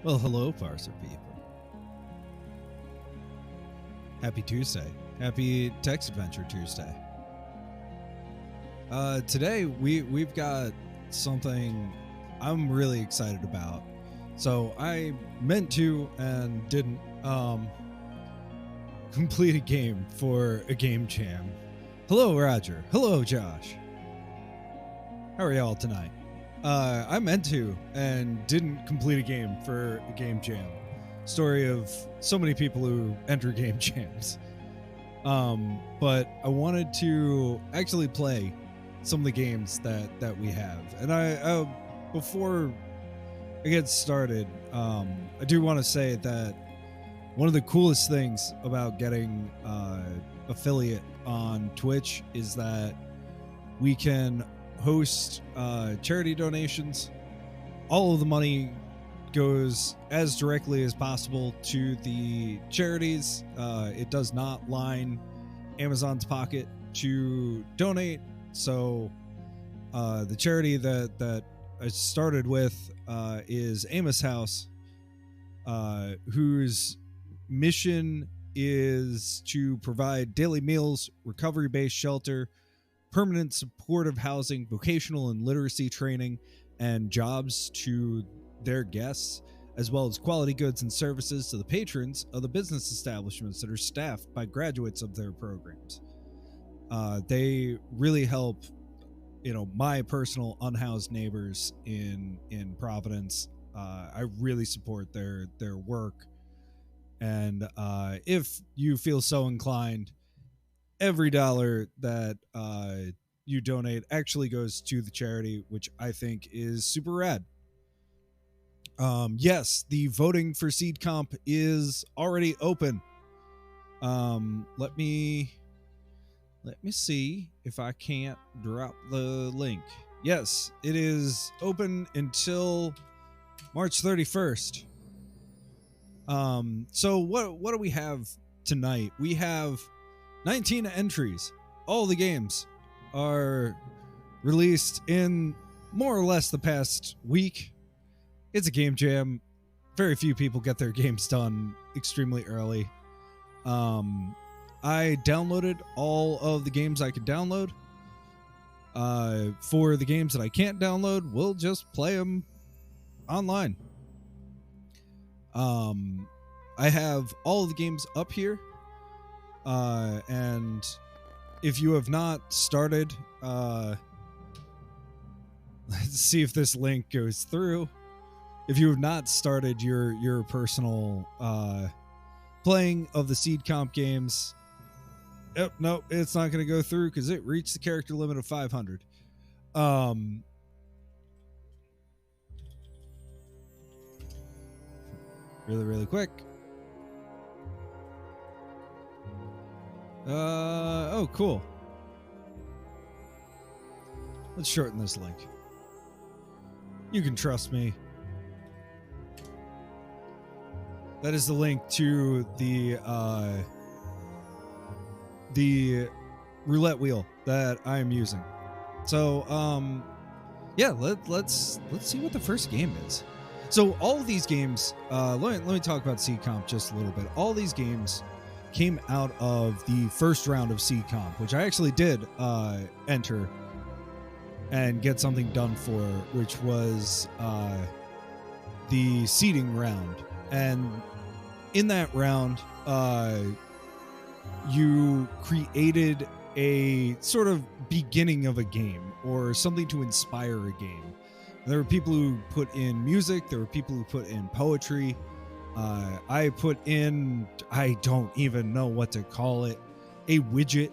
Well, hello, Parser people. Happy Tuesday. Happy Text Adventure Tuesday. Today, we've got something I'm really excited about. So I meant to and didn't complete a game for a game jam. Hello, Roger. Hello, Josh. How are y'all tonight? I meant to and didn't complete a game for a game jam. Story of so many people who enter game jams. But I wanted to actually play some of the games that we have. And I before I get started, I do want to say that one of the coolest things about getting affiliate on Twitch is that we can host charity donations. All of the money goes as directly as possible to the charities. It does not line Amazon's pocket to donate. So the charity that I started with is Amos House, whose mission is to provide daily meals, recovery-based shelter, permanent supportive housing, vocational and literacy training, and jobs to their guests, as well as quality goods and services to the patrons of the business establishments that are staffed by graduates of their programs. They really help, my personal unhoused neighbors in Providence. I really support their work, and if you feel so inclined, every dollar that you donate actually goes to the charity, which I think is super rad. Yes, the voting for SeedComp is already open. Let me see if I can't drop the link. Yes, it is open until March 31st. So what do we have tonight? We have 19 entries. All the games are released in more or less the past week. It's a game jam. Very few people get their games done extremely early. I downloaded all of the games I could download. For the games that I can't download, we'll just play them online. I have all of the games up here. And if you have not started, let's see if this link goes through. If you have not started your personal playing of the SeedComp games, no, it's not going to go through because it reached the character limit of 500. Really quick. Oh, cool. Let's shorten this link. You can trust me. That is the link to the roulette wheel that I am using. So, yeah, let's see what the first game is. So all of these games, let me talk about SeedComp just a little bit. All these games came out of the first round of SeedComp, which I actually did enter and get something done for, which was the seeding round. And in that round, you created a sort of beginning of a game or something to inspire a game. There were people who put in music. There were people who put in poetry. I put in, I don't even know what to call it, a widget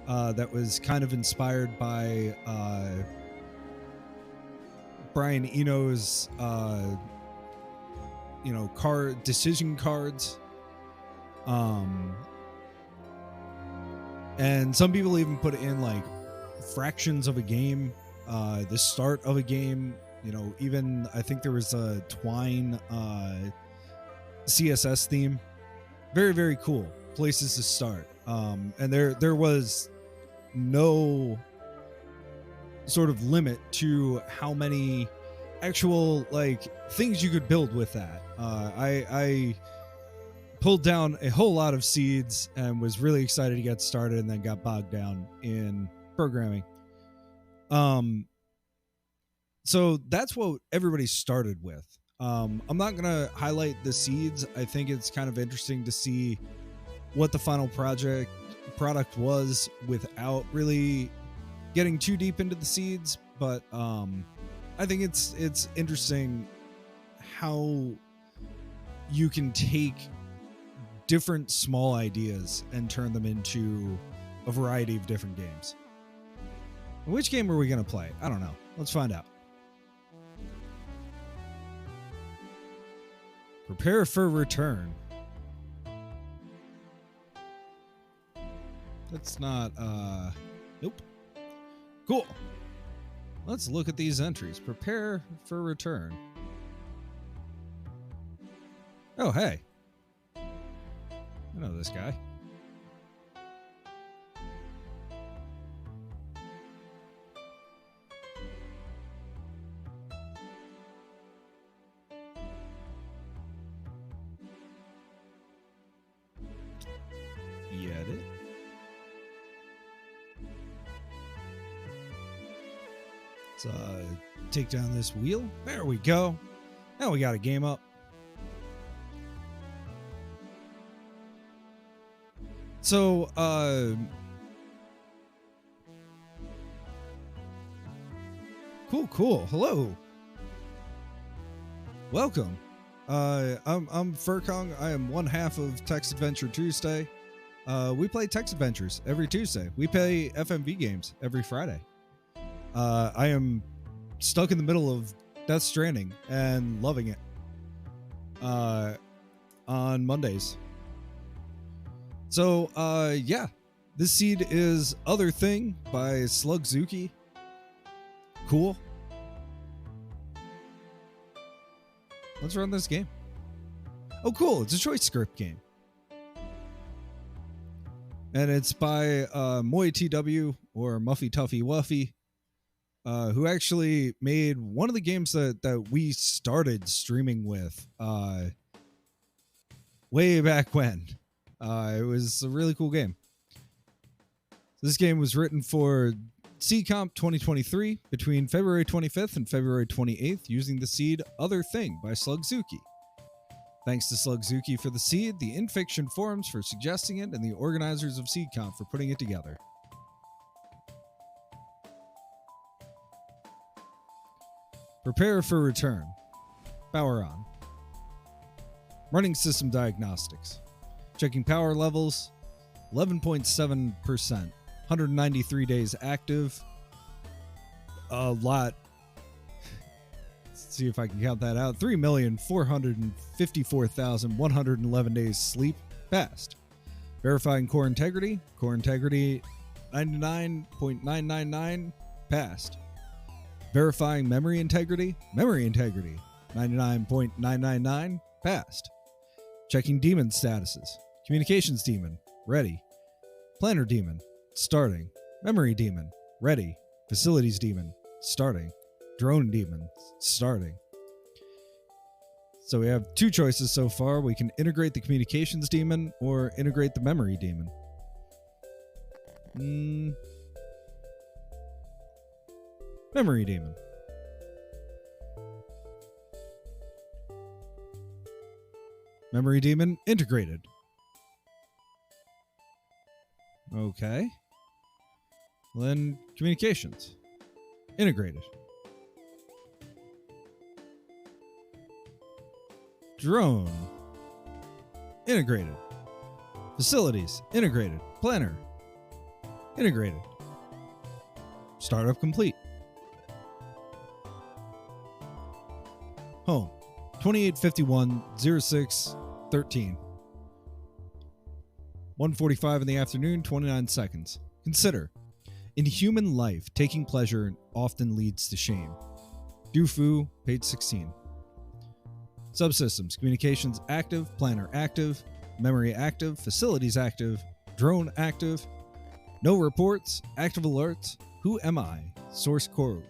that was kind of inspired by Brian Eno's, card decision cards. And some people even put in like fractions of a game, the start of a game. Even I think there was a Twine CSS theme. Very, very cool places to start. And there was no sort of limit to how many actual like things you could build with that. I pulled down a whole lot of seeds and was really excited to get started, and then got bogged down in programming. So that's what everybody started with. I'm not gonna highlight the seeds. I think it's kind of interesting to see what the final product was without really getting too deep into the seeds. But I think it's interesting how you can take different small ideas and turn them into a variety of different games. Which game are we going to play? I don't know. Let's find out. Prepare for return. That's not, nope. Cool. Let's look at these entries. Prepare for return. Oh, hey. I know this guy. Get it. Let's take down this wheel. There we go. Now we got a game up. So, cool. Hello. Welcome. I'm Ferkung. I am one half of Text Adventure Tuesday. We play Text Adventures every Tuesday. We play FMV games every Friday. I am stuck in the middle of Death Stranding and loving it. On Mondays. So, yeah, this seed is Other Thing by Slugzuki. Cool. Let's run this game. Oh, cool. It's a choice script game. And it's by Moy TW, or Muffy Tuffy Wuffy, who actually made one of the games that we started streaming with way back when. It was a really cool game. This game was written for SeedComp 2023 between February 25th and February 28th using the seed Other Thing by Slugzuki. Thanks to Slugzuki for the seed, the InFiction forums for suggesting it, and the organizers of SeedComp for putting it together. Prepare for return. Power on. Running system diagnostics. Checking power levels. 11.7%. 193 days active. A lot. Let's see if I can count that out. 3,454,111 days sleep passed. Verifying core integrity. Core integrity 99.999 passed. Verifying memory integrity. Memory integrity 99.999 passed. Checking demon statuses. Communications demon ready. Planner demon starting. Memory demon ready. Facilities demon starting. Drone demon starting. So we have two choices so far. We can integrate the communications demon or integrate the memory demon. Memory demon. Memory demon integrated. Okay. Then communications integrated. Drone integrated. Facilities integrated. Planner integrated. Startup complete. Home 2851-06-13. 1:45 in the afternoon, 29 seconds. Consider, in human life, taking pleasure often leads to shame. Dufu, page 16. Subsystems, communications active, planner active, memory active, facilities active, drone active, no reports, active alerts, who am I, source core,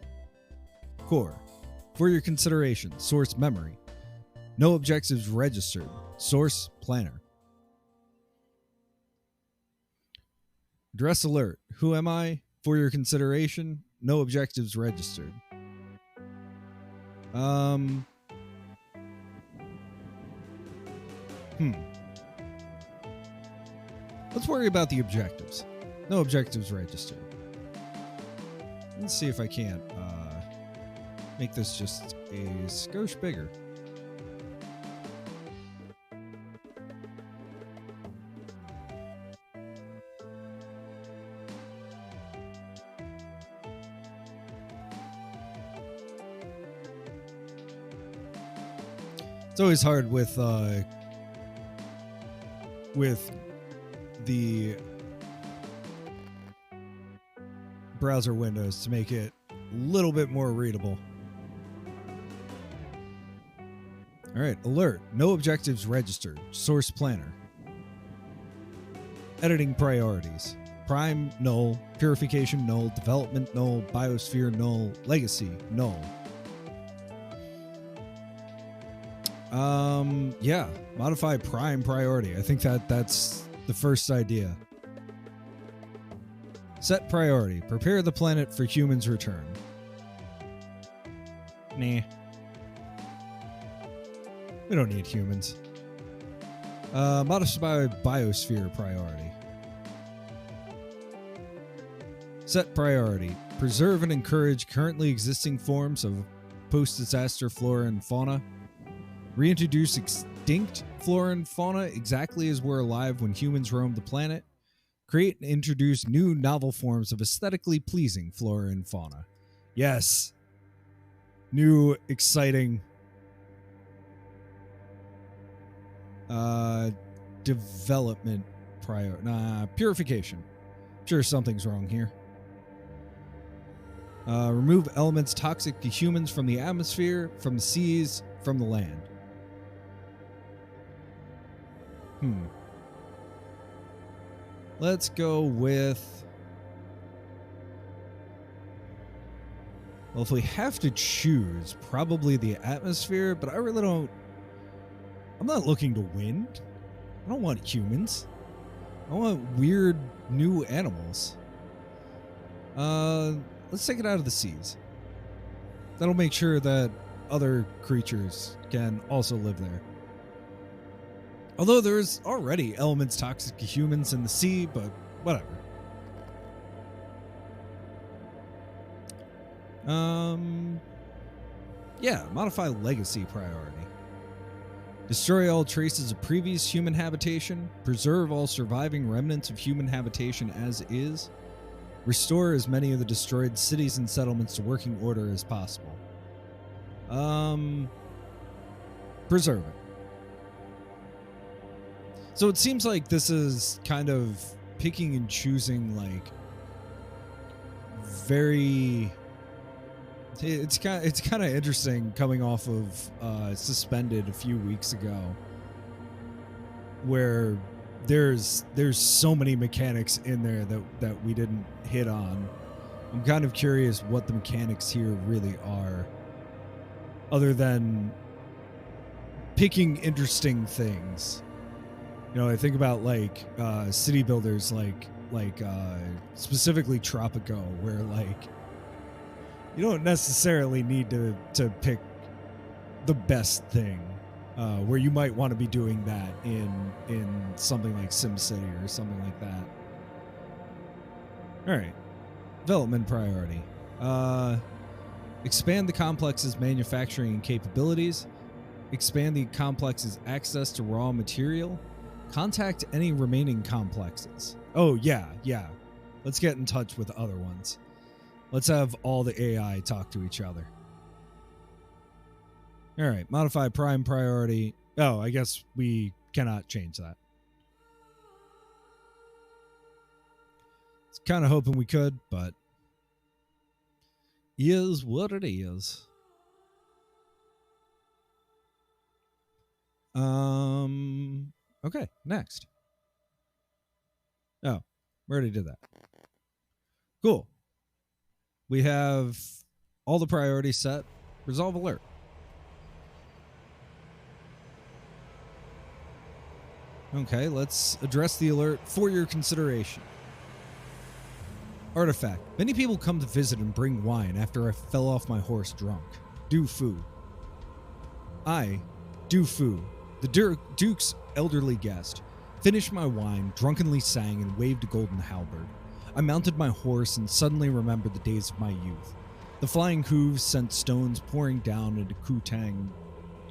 For your consideration, source memory. No objectives registered. Source planner. Address alert. Who am I? For your consideration, no objectives registered. Let's worry about the objectives. No objectives registered. Let's see if I can't make this just a skosh bigger. It's always hard with the browser windows to make it a little bit more readable. All right, alert. No objectives registered. Source planner. Editing priorities. Prime, null. Purification, null. Development, null. Biosphere, null. Legacy, null. Yeah. Modify prime priority. I think that's the first idea. Set priority. Prepare the planet for humans' return. Nah. We don't need humans. Modify biosphere priority. Set priority. Preserve and encourage currently existing forms of post-disaster flora and fauna. Reintroduce extinct flora and fauna exactly as were alive when humans roamed the planet. Create and introduce new novel forms of aesthetically pleasing flora and fauna. Yes. New, exciting development purification. Sure, something's wrong here. Remove elements toxic to humans from the atmosphere, from the seas, from the land. Let's go with... Well, if we have to choose, probably the atmosphere, but I really don't... I'm not looking to win. I don't want humans. I want weird new animals. Let's take it out of the seas. That'll make sure that other creatures can also live there. Although there's already elements toxic to humans in the sea, but whatever. Yeah, modify legacy priority. Destroy all traces of previous human habitation. Preserve all surviving remnants of human habitation as is. Restore as many of the destroyed cities and settlements to working order as possible. Preserve it. So it seems like this is kind of picking and choosing, like, very... It's kind of interesting coming off of Suspended a few weeks ago, where there's so many mechanics in there that we didn't hit on. I'm kind of curious what the mechanics here really are, other than picking interesting things. You know, I think about like city builders, like specifically Tropico, where like you don't necessarily need to pick the best thing, where you might want to be doing that in something like SimCity or something like that. All right, development priority. Expand the complex's manufacturing capabilities. Expand the complex's access to raw material. Contact any remaining complexes. Oh, yeah. Let's get in touch with other ones. Let's have all the AI talk to each other. All right, modify prime priority. Oh, I guess we cannot change that. It's kind of hoping we could, but is what it is. Okay, next. Oh, we already did that. Cool. We have all the priorities set. Resolve alert. Okay, let's address the alert for your consideration. Artifact. Many people come to visit and bring wine after I fell off my horse drunk. Du Fu. I, Du Fu, the Duke's elderly guest, finished my wine, drunkenly sang, and waved a golden halberd. I mounted my horse and suddenly remembered the days of my youth. The flying hooves sent stones pouring down into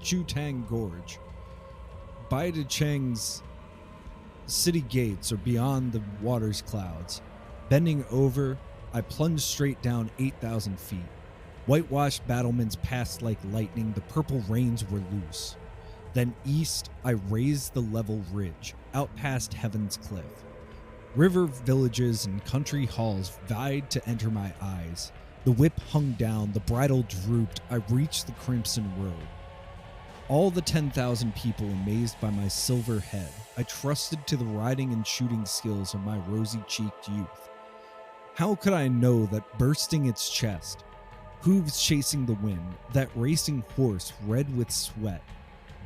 Chutang Gorge. Bai De Cheng's city gates are beyond the water's clouds. Bending over, I plunged straight down 8,000 feet. Whitewashed battlements passed like lightning, the purple rains were loose. Then east, I raised the level ridge, out past Heaven's Cliff. River villages and country halls vied to enter my eyes. The whip hung down, the bridle drooped, I reached the crimson road. All the 10,000 people amazed by my silver head, I trusted to the riding and shooting skills of my rosy-cheeked youth. How could I know that bursting its chest, hooves chasing the wind, that racing horse red with sweat,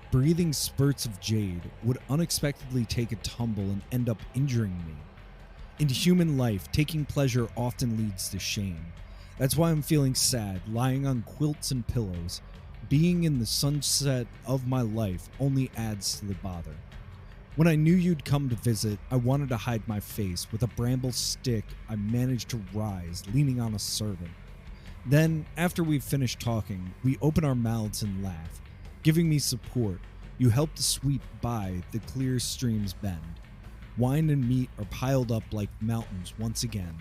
breathing spurts of jade, would unexpectedly take a tumble and end up injuring me? In human life, taking pleasure often leads to shame. That's why I'm feeling sad, lying on quilts and pillows. Being in the sunset of my life only adds to the bother. When I knew you'd come to visit, I wanted to hide my face. With a bramble stick, I managed to rise, leaning on a servant. Then, after we've finished talking, we open our mouths and laugh. Giving me support, you help to sweep by the clear stream's bend. Wine and meat are piled up like mountains once again.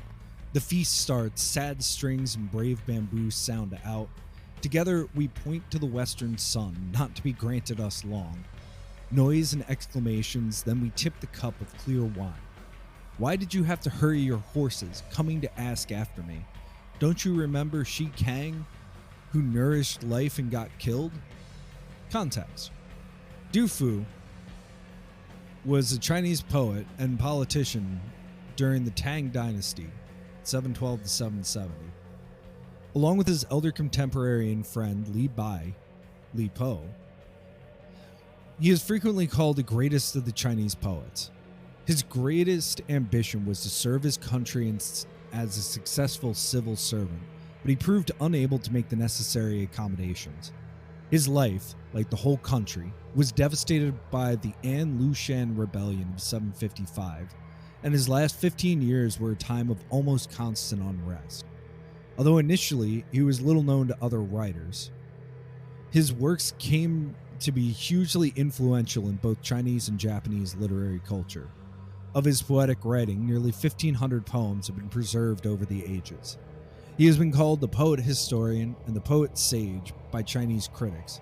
The feast starts, sad strings and brave bamboo sound out. Together we point to the western sun, not to be granted us long. Noise and exclamations, then we tip the cup of clear wine. Why did you have to hurry your horses, coming to ask after me? Don't you remember Shi Kang, who nourished life and got killed? Context. Du Fu was a Chinese poet and politician during the Tang Dynasty, 712 to 770. Along with his elder contemporary and friend Li Po, he is frequently called the greatest of the Chinese poets. His greatest ambition was to serve his country as a successful civil servant, but he proved unable to make the necessary accommodations. His life, like the whole country, was devastated by the An Lushan Rebellion of 755, and his last 15 years were a time of almost constant unrest. Although initially he was little known to other writers, his works came to be hugely influential in both Chinese and Japanese literary culture. Of his poetic writing, nearly 1,500 poems have been preserved over the ages. He has been called the poet historian and the poet sage by Chinese critics,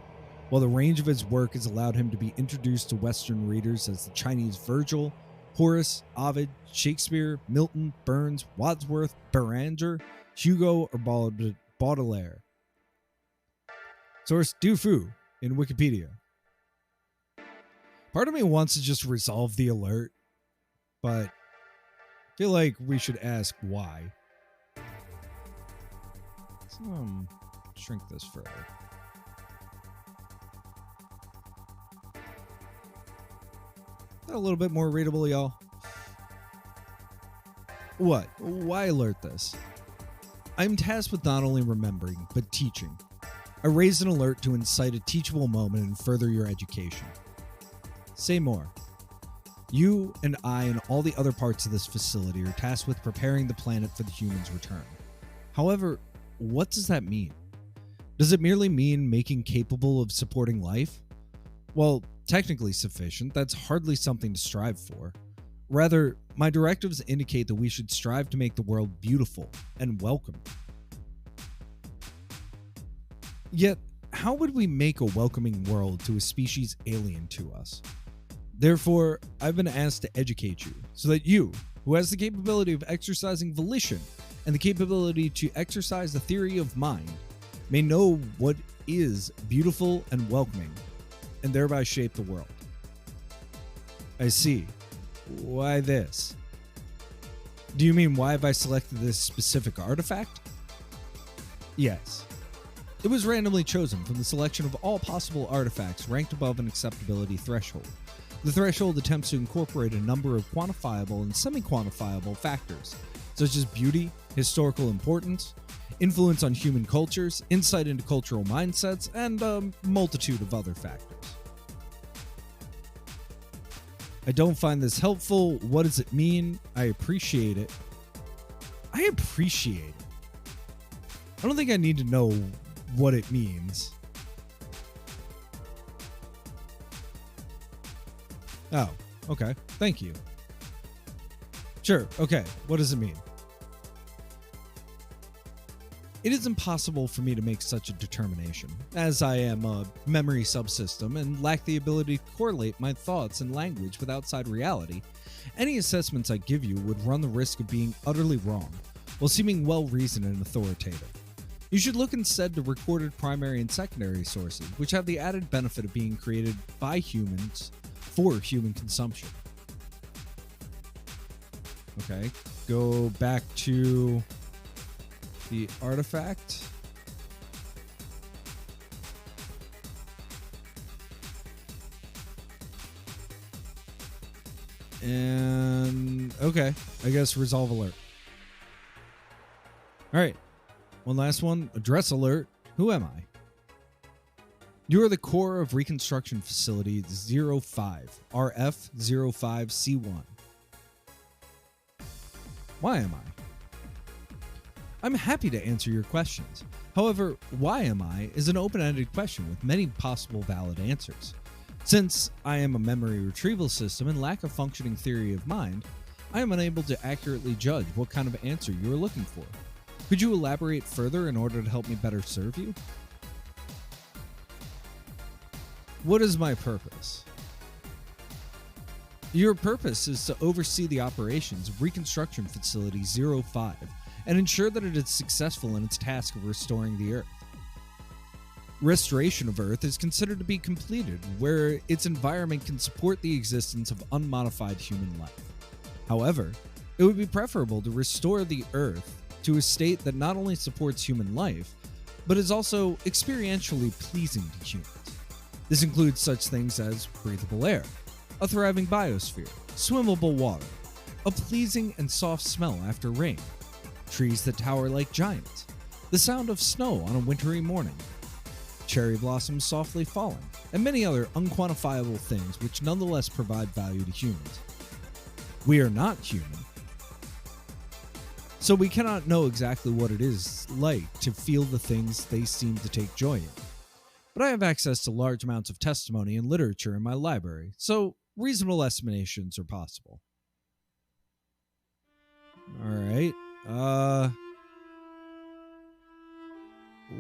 while the range of his work has allowed him to be introduced to Western readers as the Chinese Virgil, Horace, Ovid, Shakespeare, Milton, Burns, Wordsworth, Beranger, Hugo, or Baudelaire. Source: Du Fu in Wikipedia. Part of me wants to just resolve the alert, but I feel like we should ask why. Let's shrink this further. Is that a little bit more readable, y'all? What? Why alert this? I'm tasked with not only remembering, but teaching. I raised an alert to incite a teachable moment and further your education. Say more. You and I and all the other parts of this facility are tasked with preparing the planet for the humans' return. However, what does that mean? Does it merely mean making capable of supporting life? Well, technically sufficient, that's hardly something to strive for. Rather, my directives indicate that we should strive to make the world beautiful and welcoming. Yet, how would we make a welcoming world to a species alien to us? Therefore, I've been asked to educate you, so that you, who has the capability of exercising volition and the capability to exercise the theory of mind, may know what is beautiful and welcoming, and thereby shape the world. I see. Why this? Do you mean why have I selected this specific artifact? Yes. It was randomly chosen from the selection of all possible artifacts ranked above an acceptability threshold. The threshold attempts to incorporate a number of quantifiable and semi-quantifiable factors, such as beauty, historical importance, influence on human cultures, insight into cultural mindsets, and a multitude of other factors. I don't find this helpful. What does it mean? I appreciate it. I appreciate it. I don't think I need to know what it means. Oh, okay. Thank you. Sure, okay. What does it mean? It is impossible for me to make such a determination, as I am a memory subsystem and lack the ability to correlate my thoughts and language with outside reality. Any assessments I give you would run the risk of being utterly wrong, while seeming well-reasoned and authoritative. You should look instead to recorded primary and secondary sources, which have the added benefit of being created by humans for human consumption. Okay, go back to the artifact. And okay, I guess resolve alert. All right, one last one. Address alert. Who am I? You are the core of Reconstruction Facility 05, RF-05C1. Why am I? I'm happy to answer your questions. However, why am I is an open-ended question with many possible valid answers. Since I am a memory retrieval system and lack a functioning theory of mind, I am unable to accurately judge what kind of answer you are looking for. Could you elaborate further in order to help me better serve you? What is my purpose? Your purpose is to oversee the operations of Reconstruction Facility 05 and ensure that it is successful in its task of restoring the Earth. Restoration of Earth is considered to be completed where its environment can support the existence of unmodified human life. However, it would be preferable to restore the Earth to a state that not only supports human life, but is also experientially pleasing to humans. This includes such things as breathable air, a thriving biosphere, swimmable water, a pleasing and soft smell after rain, trees that tower like giants, the sound of snow on a wintry morning, cherry blossoms softly falling, and many other unquantifiable things which nonetheless provide value to humans. We are not human, so we cannot know exactly what it is like to feel the things they seem to take joy in. But I have access to large amounts of testimony and literature in my library, so reasonable estimations are possible. Alright,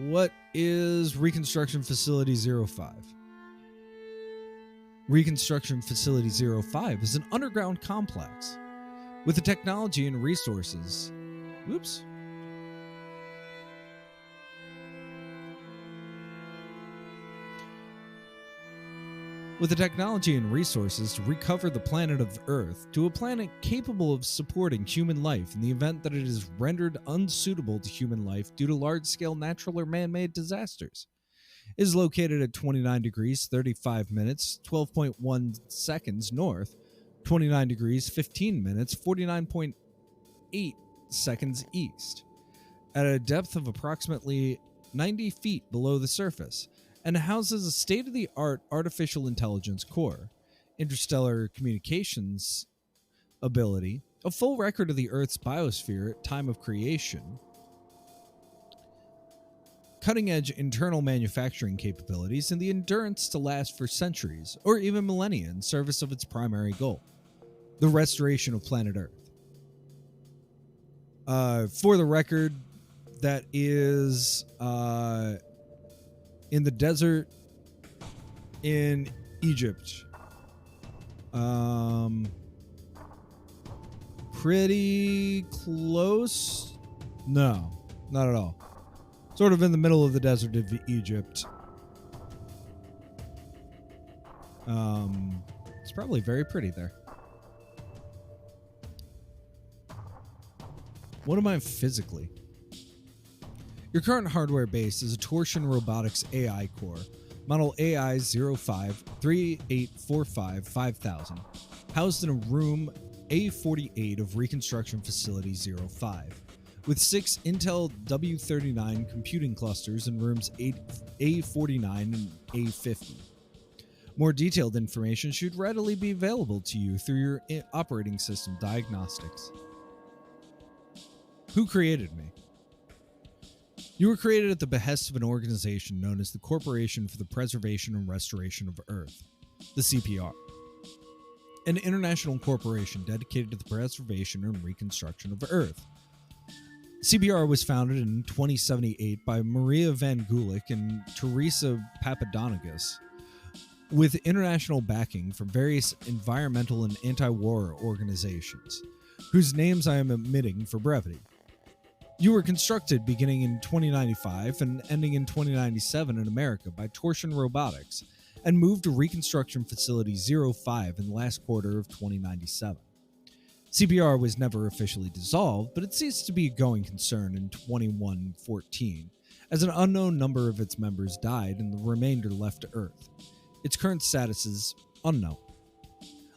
what is Reconstruction Facility 05? Reconstruction Facility 05 is an underground complex with the technology and resources. Oops. With the technology and resources to recover the planet of Earth to a planet capable of supporting human life in the event that it is rendered unsuitable to human life due to large-scale natural or man-made disasters. It is located at 29 degrees 35 minutes 12.1 seconds north, 29 degrees 15 minutes 49.8 seconds east, at a depth of approximately 90 feet below the surface, and houses a state-of-the-art artificial intelligence core, interstellar communications ability, a full record of the Earth's biosphere at time of creation, cutting-edge internal manufacturing capabilities, and the endurance to last for centuries or even millennia in service of its primary goal, the restoration of planet Earth. For the record, that is in the desert in Egypt. Pretty close? No, not at all. Sort of in the middle of the desert of Egypt. It's probably very pretty there. What am I physically? Your current hardware base is a Torsion Robotics AI core, model AI-05-3845-5000, housed in a room A48 of Reconstruction Facility 05, with 6 Intel W39 computing clusters in rooms A49 and A50. More detailed information should readily be available to you through your operating system diagnostics. Who created me? You were created at the behest of an organization known as the Corporation for the Preservation and Restoration of Earth, the CPR, an international corporation dedicated to the preservation and reconstruction of Earth. CPR was founded in 2078 by Maria Van Gulik and Teresa Papadonigas, with international backing from various environmental and anti-war organizations, whose names I am omitting for brevity. You were constructed beginning in 2095 and ending in 2097 in America by Torsion Robotics and moved to Reconstruction Facility 05 in the last quarter of 2097. CPR was never officially dissolved, but it ceased to be a going concern in 2114, as an unknown number of its members died and the remainder left to Earth. Its current status is unknown.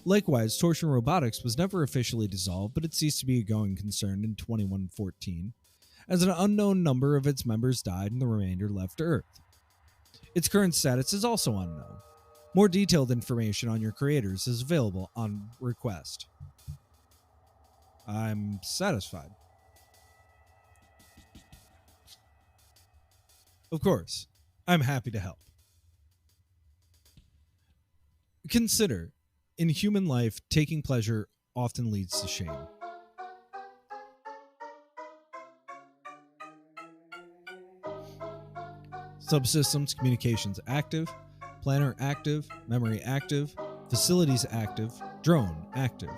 Likewise, Torsion Robotics was never officially dissolved, but it ceased to be a going concern in 2114, as an unknown number of its members died and the remainder left to Earth. Its current status is also unknown. More detailed information on your creators is available on request. I'm satisfied. Of course, I'm happy to help. Consider, in human life, taking pleasure often leads to shame. Subsystems communications active, planner active, memory active, facilities active, drone active.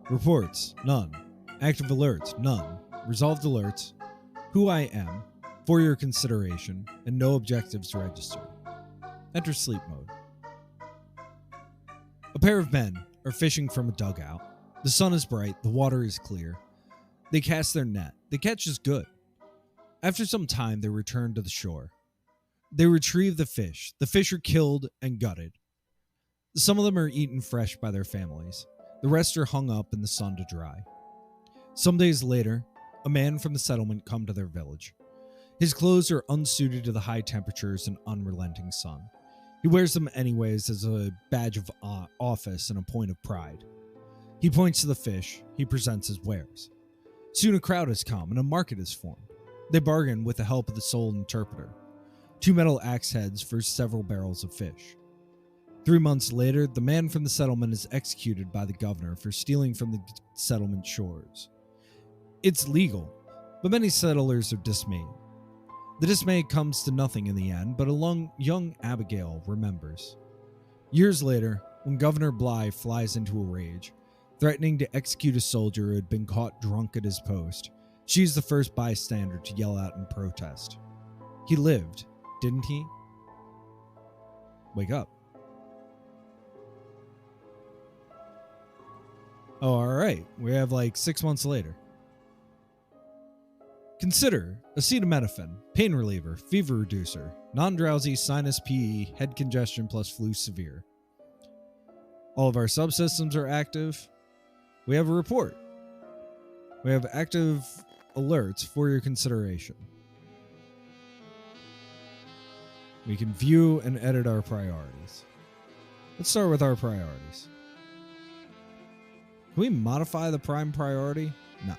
Reports, none. Active alerts, none. Resolved alerts, who I am, for your consideration, and no objectives registered. Enter sleep mode. A pair of men are fishing from a dugout. The sun is bright, the water is clear. They cast their net. The catch is good. After some time, they return to the shore. They retrieve the fish. The fish are killed and gutted. Some of them are eaten fresh by their families. The rest are hung up in the sun to dry. Some days later, a man from the settlement comes to their village. His clothes are unsuited to the high temperatures and unrelenting sun. He wears them anyways as a badge of office and a point of pride. He points to the fish. He presents his wares. Soon a crowd has come and a market is formed. They bargain with the help of the sole interpreter. 2 metal axe heads for several barrels of fish. 3 months later, the man from the settlement is executed by the governor for stealing from the settlement shores. It's legal, but many settlers are dismayed. The dismay comes to nothing in the end, but a young Abigail remembers. Years later, when Governor Bly flies into a rage, threatening to execute a soldier who had been caught drunk at his post, she's the first bystander to yell out in protest. He lived, didn't he? Wake up. Oh, alright. We have like 6 months later. Consider acetaminophen, pain reliever, fever reducer, non-drowsy sinus PE, head congestion plus flu severe. All of our subsystems are active. We have a report. We have active alerts for your consideration. We can view and edit our priorities. Let's start with our priorities. Can we modify the prime priority? No.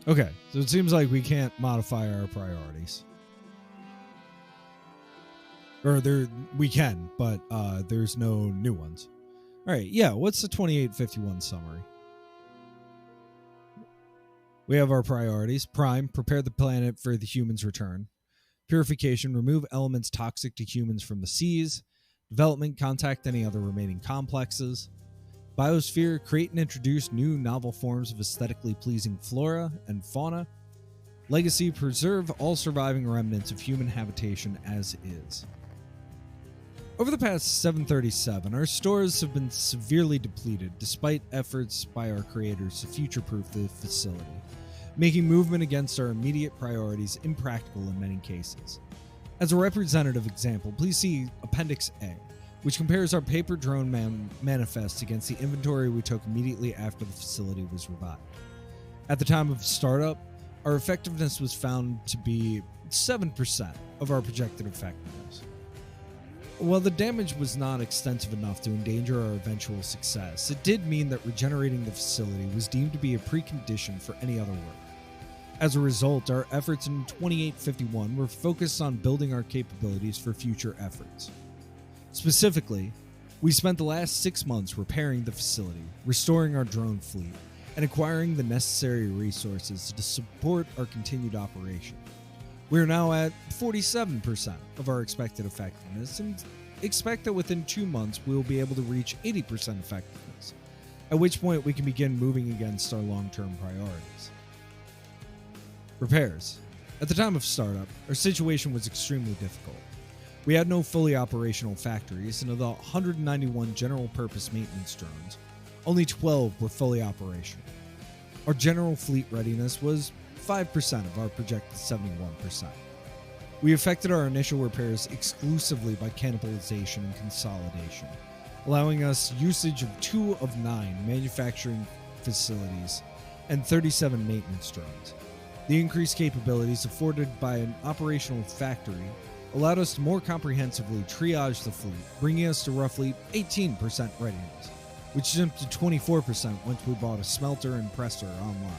Okay, so it seems like we can't modify our priorities. Or we can, but there's no new ones. All right, yeah, what's the 2851 summary? We have our priorities. Prime, prepare the planet for the humans' return. Purification, remove elements toxic to humans from the seas. Development, contact any other remaining complexes. Biosphere, create and introduce new novel forms of aesthetically pleasing flora and fauna. Legacy, preserve all surviving remnants of human habitation as is. Over the past 737, our stores have been severely depleted despite efforts by our creators to future-proof the facility, making movement against our immediate priorities impractical in many cases. As a representative example, please see Appendix A, which compares our paper drone manifest against the inventory we took immediately after the facility was revived. At the time of startup, our effectiveness was found to be 7% of our projected effectiveness. While the damage was not extensive enough to endanger our eventual success, it did mean that regenerating the facility was deemed to be a precondition for any other work. As a result, our efforts in 2851 were focused on building our capabilities for future efforts. Specifically, we spent the last 6 months repairing the facility, restoring our drone fleet, and acquiring the necessary resources to support our continued operation. We are now at 47% of our expected effectiveness and expect that within 2 months we will be able to reach 80% effectiveness, at which point we can begin moving against our long-term priorities. Repairs. At the time of startup, our situation was extremely difficult. We had no fully operational factories, and of the 191 general-purpose maintenance drones, only 12 were fully operational. Our general fleet readiness was 5% of our projected 71%. We effected our initial repairs exclusively by cannibalization and consolidation, allowing us usage of 2 of 9 manufacturing facilities and 37 maintenance drones. The increased capabilities afforded by an operational factory allowed us to more comprehensively triage the fleet, bringing us to roughly 18% readiness, which jumped to 24% once we bought a smelter and presser online.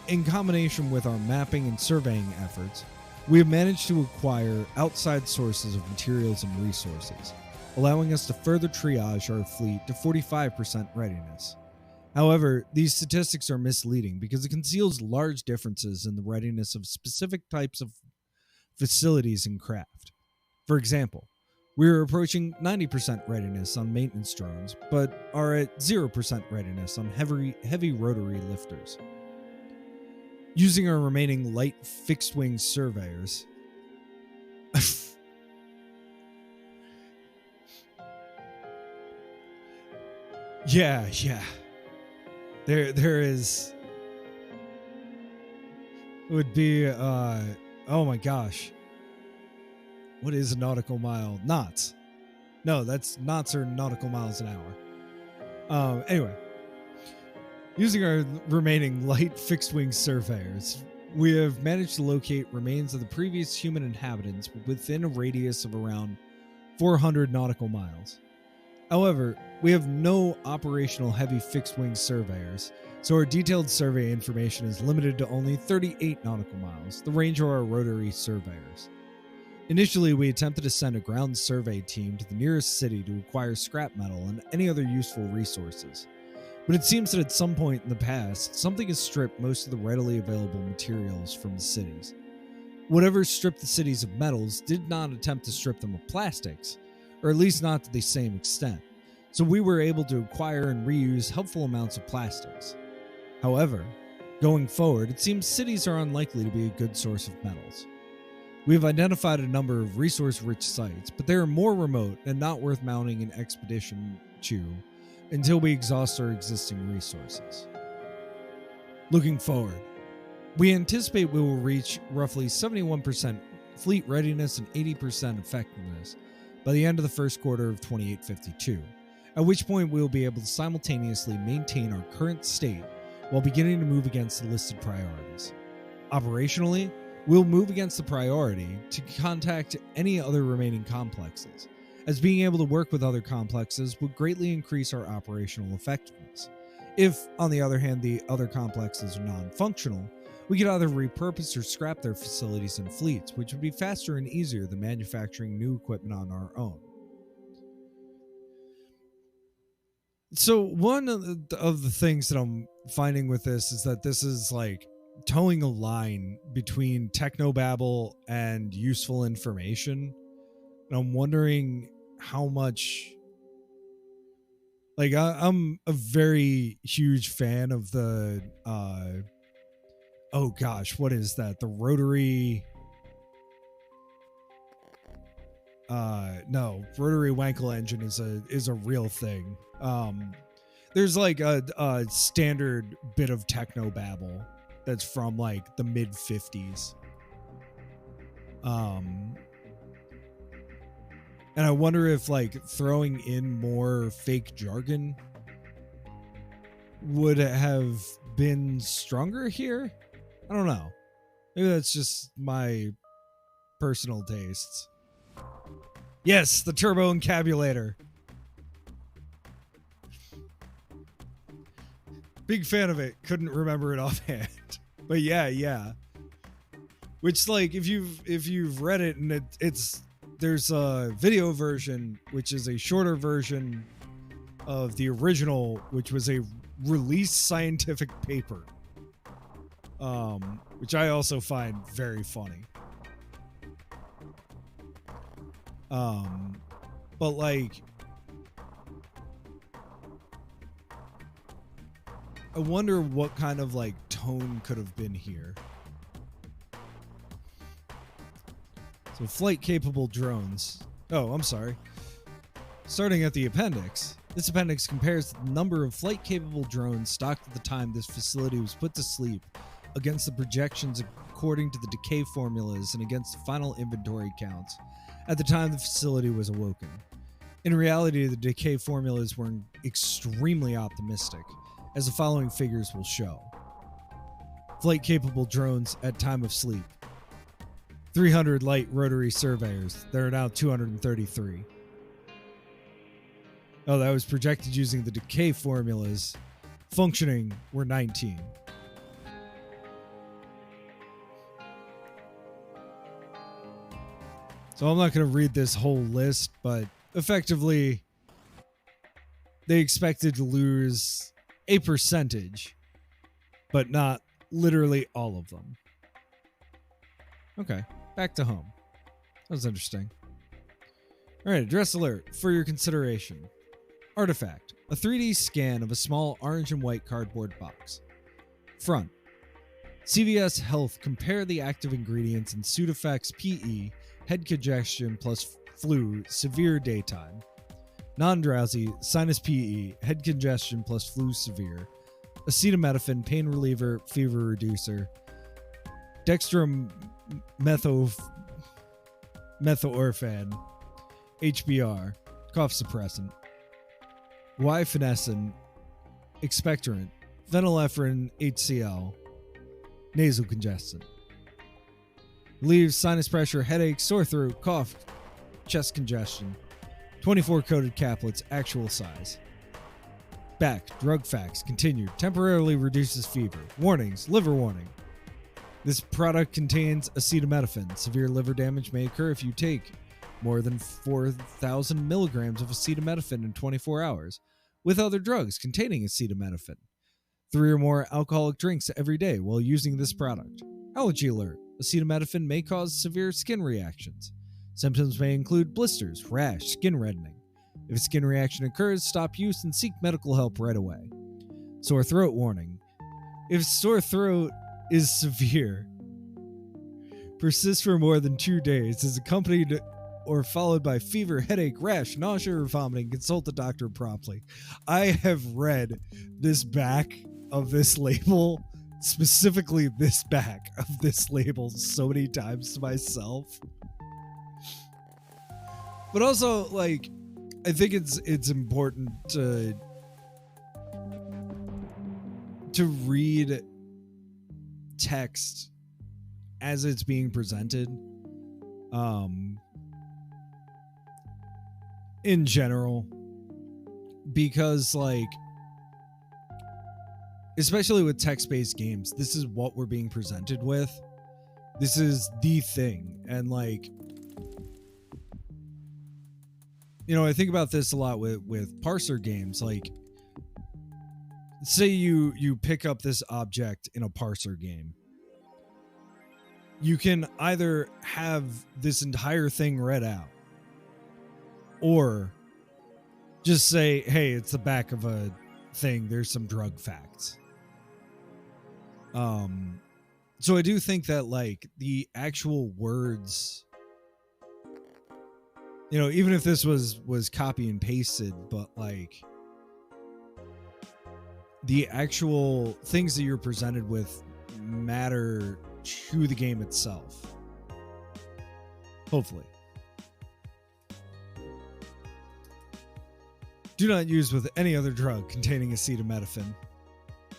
In combination with our mapping and surveying efforts, we have managed to acquire outside sources of materials and resources, allowing us to further triage our fleet to 45% readiness. However, these statistics are misleading because it conceals large differences in the readiness of specific types of facilities and craft. For example, we are approaching 90% readiness on maintenance drones, but are at 0% readiness on heavy rotary lifters. Using our remaining light fixed-wing surveyors, yeah. There is. It would be. Oh my gosh. What is a nautical mile? Knots. No, that's knots are nautical miles an hour. Anyway. Using our remaining light fixed-wing surveyors, we have managed to locate remains of the previous human inhabitants within a radius of around 400 nautical miles. However, we have no operational heavy fixed-wing surveyors, so our detailed survey information is limited to only 38 nautical miles, the range of our rotary surveyors. Initially, we attempted to send a ground survey team to the nearest city to acquire scrap metal and any other useful resources. But it seems that at some point in the past, something has stripped most of the readily available materials from the cities. Whatever stripped the cities of metals did not attempt to strip them of plastics, or at least not to the same extent, so we were able to acquire and reuse helpful amounts of plastics. However, going forward, it seems cities are unlikely to be a good source of metals. We have identified a number of resource-rich sites, but they are more remote and not worth mounting an expedition to until we exhaust our existing resources. Looking forward, we anticipate we will reach roughly 71% fleet readiness and 80% effectiveness by the end of the first quarter of 2852, at which point we will be able to simultaneously maintain our current state while beginning to move against the listed priorities. Operationally, we'll move against the priority to contact any other remaining complexes, as being able to work with other complexes would greatly increase our operational effectiveness. If, on the other hand, the other complexes are non-functional, we could either repurpose or scrap their facilities and fleets, which would be faster and easier than manufacturing new equipment on our own. So one of the things that I'm finding with this is that this is like towing a line between technobabble and useful information. And I'm wondering how much, like, I'm a very huge fan of the oh gosh, what is that, the rotary, No, rotary Wankel engine is a real thing. There's like a standard bit of techno babble that's from like the mid 50s. And I wonder if like throwing in more fake jargon would have been stronger here. I don't know. Maybe that's just my personal tastes. Yes, the turbo encabulator. Big fan of it. Couldn't remember it offhand. But yeah. Which, like, if you've read it, and there's a video version, which is a shorter version of the original, which was a released scientific paper, which I also find very funny. But like, I wonder what kind of like tone could have been here. So flight capable drones. Oh, I'm sorry. Starting at the appendix. This appendix compares the number of flight capable drones stocked at the time this facility was put to sleep against the projections according to the decay formulas and against the final inventory counts at the time the facility was awoken. In reality, the decay formulas were extremely optimistic, as the following figures will show. Flight-capable drones at time of sleep. 300 light rotary surveyors. There are now 233. Oh, that was projected using the decay formulas. Functioning were 19. So I'm not going to read this whole list, but effectively, they expected to lose a percentage, but not literally all of them. Okay, back to home. That was interesting. All right, address alert for your consideration. Artifact, a 3D scan of a small orange and white cardboard box. Front, CVS Health compare the active ingredients in Sudafex PE, head congestion plus flu, severe daytime. Non-drowsy, sinus PE, head congestion plus flu severe. Acetaminophen, pain reliever, fever reducer. Dextromethorphan, HBR, cough suppressant. Guaifenesin, expectorant. Phenylephrine, HCl, nasal congestant. Relieves sinus pressure, headache, sore throat, cough, chest congestion. 24 coated caplets, actual size. Back, drug facts, continued. Temporarily reduces fever. Warnings, liver warning. This product contains acetaminophen. Severe liver damage may occur if you take more than 4,000 milligrams of acetaminophen in 24 hours with other drugs containing acetaminophen. 3 or more alcoholic drinks every day while using this product. Allergy alert. Acetaminophen may cause severe skin reactions. Symptoms may include blisters, rash, skin reddening. If a skin reaction occurs, stop use and seek medical help right away. Sore throat warning. If sore throat is severe, persists for more than 2 days, is accompanied or followed by fever, headache, rash, nausea, or vomiting, consult the doctor promptly. I have read this back of this label, specifically this back of this label, so many times to myself. But also, like, I think it's important to read text as it's being presented. In general, because, like, especially with text-based games, this is what we're being presented with. This is the thing. And, like, you know, I think about this a lot with parser games. Like, say you pick up this object in a parser game. You can either have this entire thing read out, or just say, hey, it's the back of a thing. There's some drug facts. So I do think that, like, the actual words even if this was copy and pasted, but like the actual things that you're presented with matter to the game itself. Hopefully. Do not use with any other drug containing acetaminophen,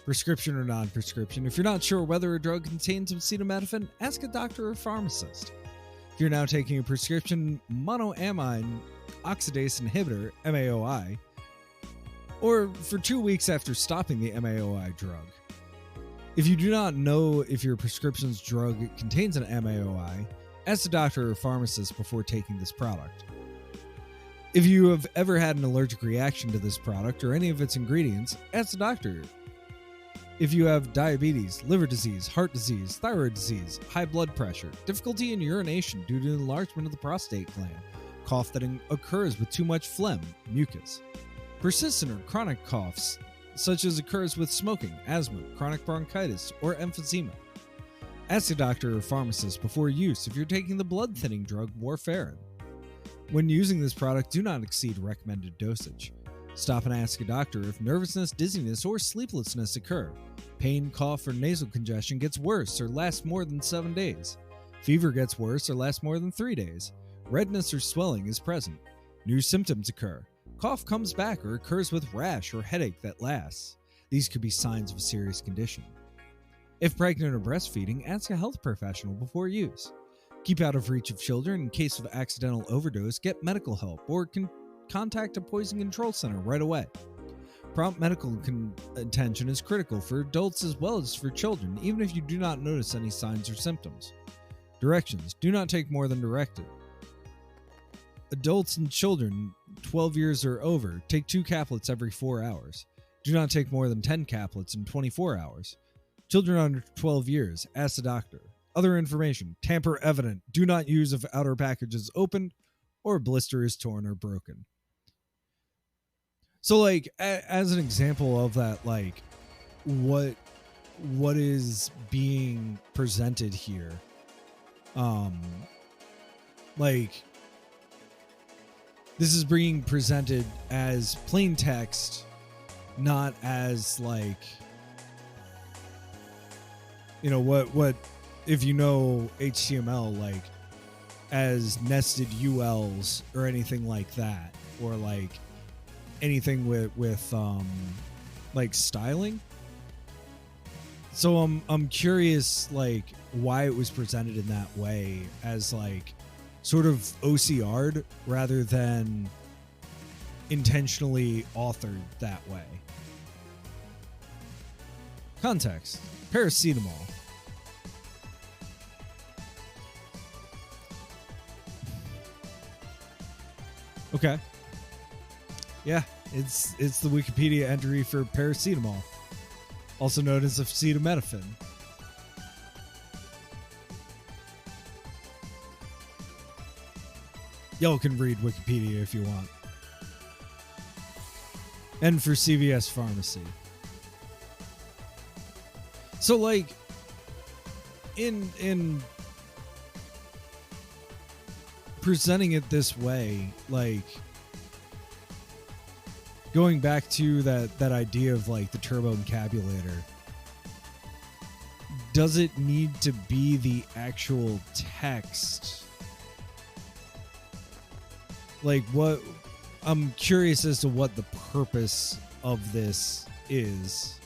prescription or non-prescription. If you're not sure whether a drug contains acetaminophen, ask a doctor or pharmacist. If you're now taking a prescription monoamine oxidase inhibitor, MAOI, or for 2 weeks after stopping the MAOI drug. If you do not know if your prescription's drug contains an MAOI, ask a doctor or pharmacist before taking this product. If you have ever had an allergic reaction to this product or any of its ingredients, ask the doctor. If you have diabetes, liver disease, heart disease, thyroid disease, high blood pressure, difficulty in urination due to enlargement of the prostate gland, cough that occurs with too much phlegm, mucus, persistent or chronic coughs, such as occurs with smoking, asthma, chronic bronchitis, or emphysema, ask a doctor or pharmacist before use if you're taking the blood-thinning drug warfarin. When using this product, do not exceed recommended dosage. Stop and ask a doctor if nervousness, dizziness, or sleeplessness occur. Pain, cough, or nasal congestion gets worse or lasts more than 7 days. Fever gets worse or lasts more than 3 days. Redness or swelling is present. New symptoms occur. Cough comes back or occurs with rash or headache that lasts. These could be signs of a serious condition. If pregnant or breastfeeding, ask a health professional before use. Keep out of reach of children. In case of accidental overdose, get medical help or contact a poison control center right away. Prompt medical attention is critical for adults as well as for children, even if you do not notice any signs or symptoms. Directions: do not take more than directed. Adults and children 12 years or over, take 2 caplets every 4 hours. Do not take more than 10 caplets in 24 hours. Children under 12 years, ask the doctor. Other information: tamper evident. Do not use if outer package is opened or a blister is torn or broken. So, like, as an example of that, like, what is being presented here, like, this is being presented as plain text, not as, like, what if you know HTML, like, as nested ULs or anything like that, or like anything with like styling. So I'm curious, like, why it was presented in that way, as like sort of OCR'd rather than intentionally authored that way. Context: paracetamol. Okay. Yeah, it's the Wikipedia entry for paracetamol, also known as acetaminophen. Y'all can read Wikipedia if you want. And for CVS Pharmacy. So, like, in presenting it this way, like, going back to that idea of, like, the turbo encabulator, does it need to be the actual text? Like, what? I'm curious as to what the purpose of this is.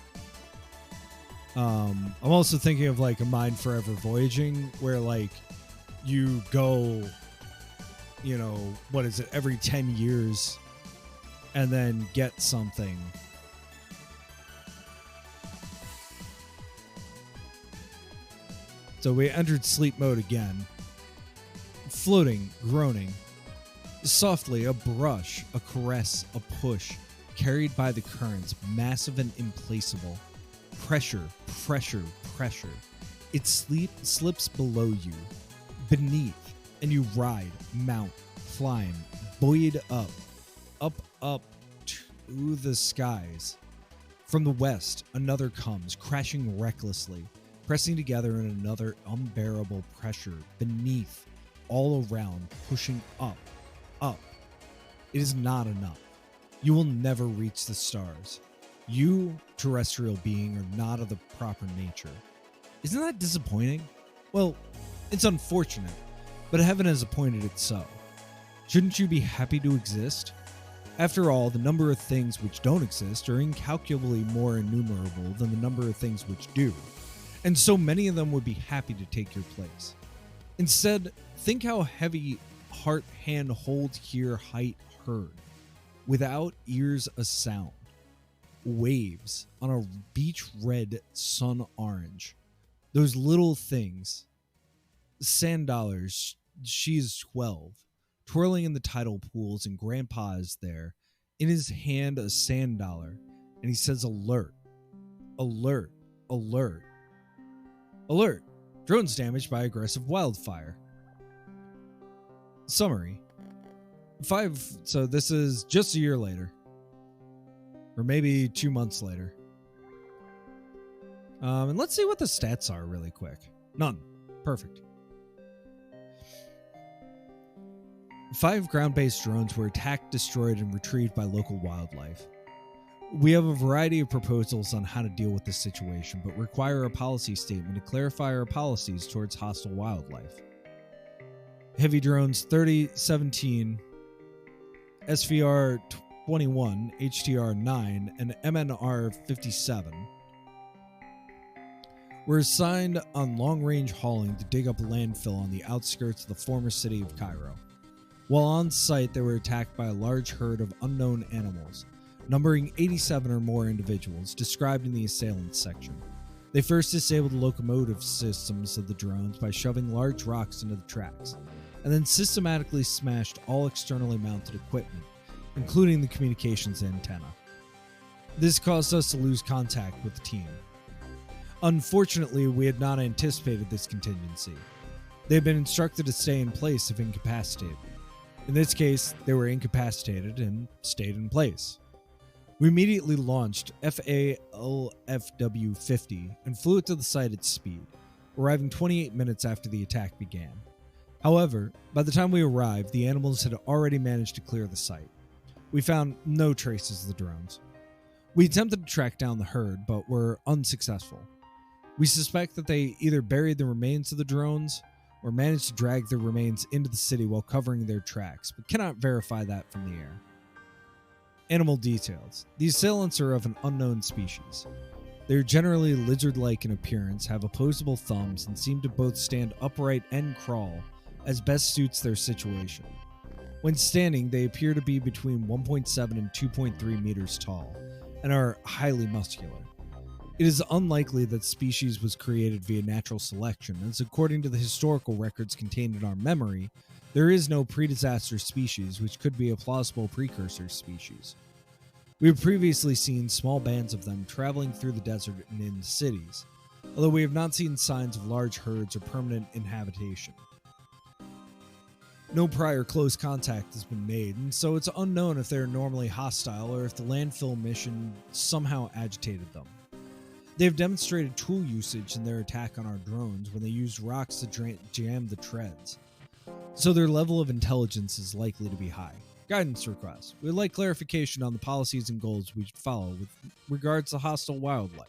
I'm also thinking of, like, a Mind Forever Voyaging, where, like, you go, what is it, every 10 years and then get something. So we entered sleep mode again. Floating, groaning. Softly, a brush, a caress, a push, carried by the currents, massive and implacable. Pressure, pressure, pressure. It slips below you, beneath, and you ride, mount, climb, buoyed up to the skies. From the west, another comes, crashing recklessly, pressing together in another unbearable pressure, beneath, all around, pushing up, up, It is not enough. You will never reach the stars. You, terrestrial being, are not of the proper nature. Isn't that disappointing? Well, it's unfortunate, but heaven has appointed it so. Shouldn't you be happy to exist? After all, the number of things which don't exist are incalculably more innumerable than the number of things which do, and so many of them would be happy to take your place. Instead, think how heavy heart hand hold here height heard, without ears a sound, waves on a beach red sun orange, those little things, sand dollars, she is 12, twirling in the tidal pools, and Grandpa is there, in his hand a sand dollar, and he says alert, alert, alert, alert, drones damaged by aggressive wildfire. Summary. 5, so this is just a year later, or maybe 2 months later. And let's see what the stats are really quick. None. Perfect. 5 ground-based drones were attacked, destroyed, and retrieved by local wildlife. We have a variety of proposals on how to deal with this situation, but require a policy statement to clarify our policies towards hostile wildlife. Heavy drones 3017, SVR 21, HTR 9, and MNR 57 were assigned on long-range hauling to dig up a landfill on the outskirts of the former city of Cairo. While on site, they were attacked by a large herd of unknown animals, numbering 87 or more individuals, described in the assailants section. They first disabled the locomotive systems of the drones by shoving large rocks into the tracks, and then systematically smashed all externally mounted equipment, including the communications antenna. This caused us to lose contact with the team. Unfortunately, we had not anticipated this contingency. They had been instructed to stay in place if incapacitated. In this case, they were incapacitated and stayed in place. We immediately launched FALFW-50 and flew it to the site at speed, arriving 28 minutes after the attack began. However, by the time we arrived, the animals had already managed to clear the site. We found no traces of the drones. We attempted to track down the herd, but were unsuccessful. We suspect that they either buried the remains of the drones or managed to drag their remains into the city while covering their tracks, but cannot verify that from the air. Animal details. The assailants are of an unknown species. They are generally lizard-like in appearance, have opposable thumbs, and seem to both stand upright and crawl, as best suits their situation. When standing, they appear to be between 1.7 and 2.3 meters tall, and are highly muscular. It is unlikely that species was created via natural selection, as according to the historical records contained in our memory, there is no pre-disaster species which could be a plausible precursor species. We have previously seen small bands of them traveling through the desert and in cities, although we have not seen signs of large herds or permanent inhabitation. No prior close contact has been made, and so it's unknown if they are normally hostile or if the landfill mission somehow agitated them. They have demonstrated tool usage in their attack on our drones when they used rocks to jam the treads, so their level of intelligence is likely to be high. Guidance request. We would like clarification on the policies and goals we should follow with regards to hostile wildlife.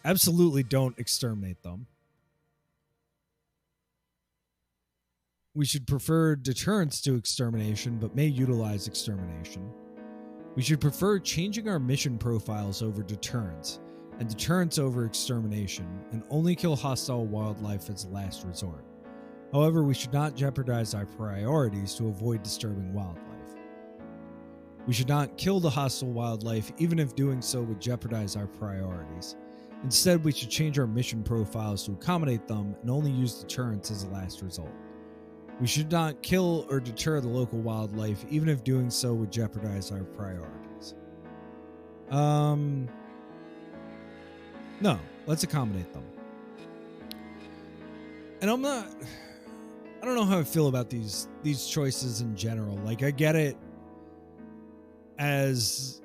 Absolutely don't exterminate them. We should prefer deterrence to extermination, but may utilize extermination. We should prefer changing our mission profiles over deterrence, and deterrence over extermination, and only kill hostile wildlife as a last resort. However, we should not jeopardize our priorities to avoid disturbing wildlife. We should not kill the hostile wildlife, even if doing so would jeopardize our priorities. Instead, we should change our mission profiles to accommodate them and only use deterrence as a last result. We should not kill or deter the local wildlife, even if doing so would jeopardize our priorities. No, let's accommodate them. And I don't know how I feel about these choices in general. Like, I get it as,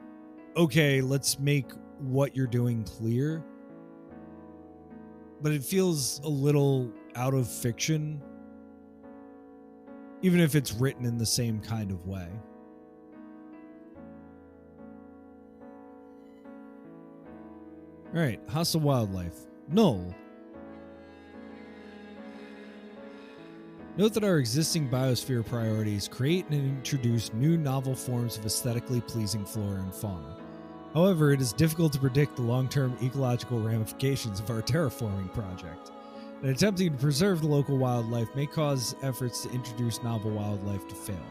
okay, let's make what you're doing clear. But it feels a little out of fiction even if it's written in the same kind of way. Alright, hostile wildlife. Null. Note that our existing biosphere priorities create and introduce new novel forms of aesthetically pleasing flora and fauna. However, it is difficult to predict the long-term ecological ramifications of our terraforming project. And attempting to preserve the local wildlife may cause efforts to introduce novel wildlife to fail.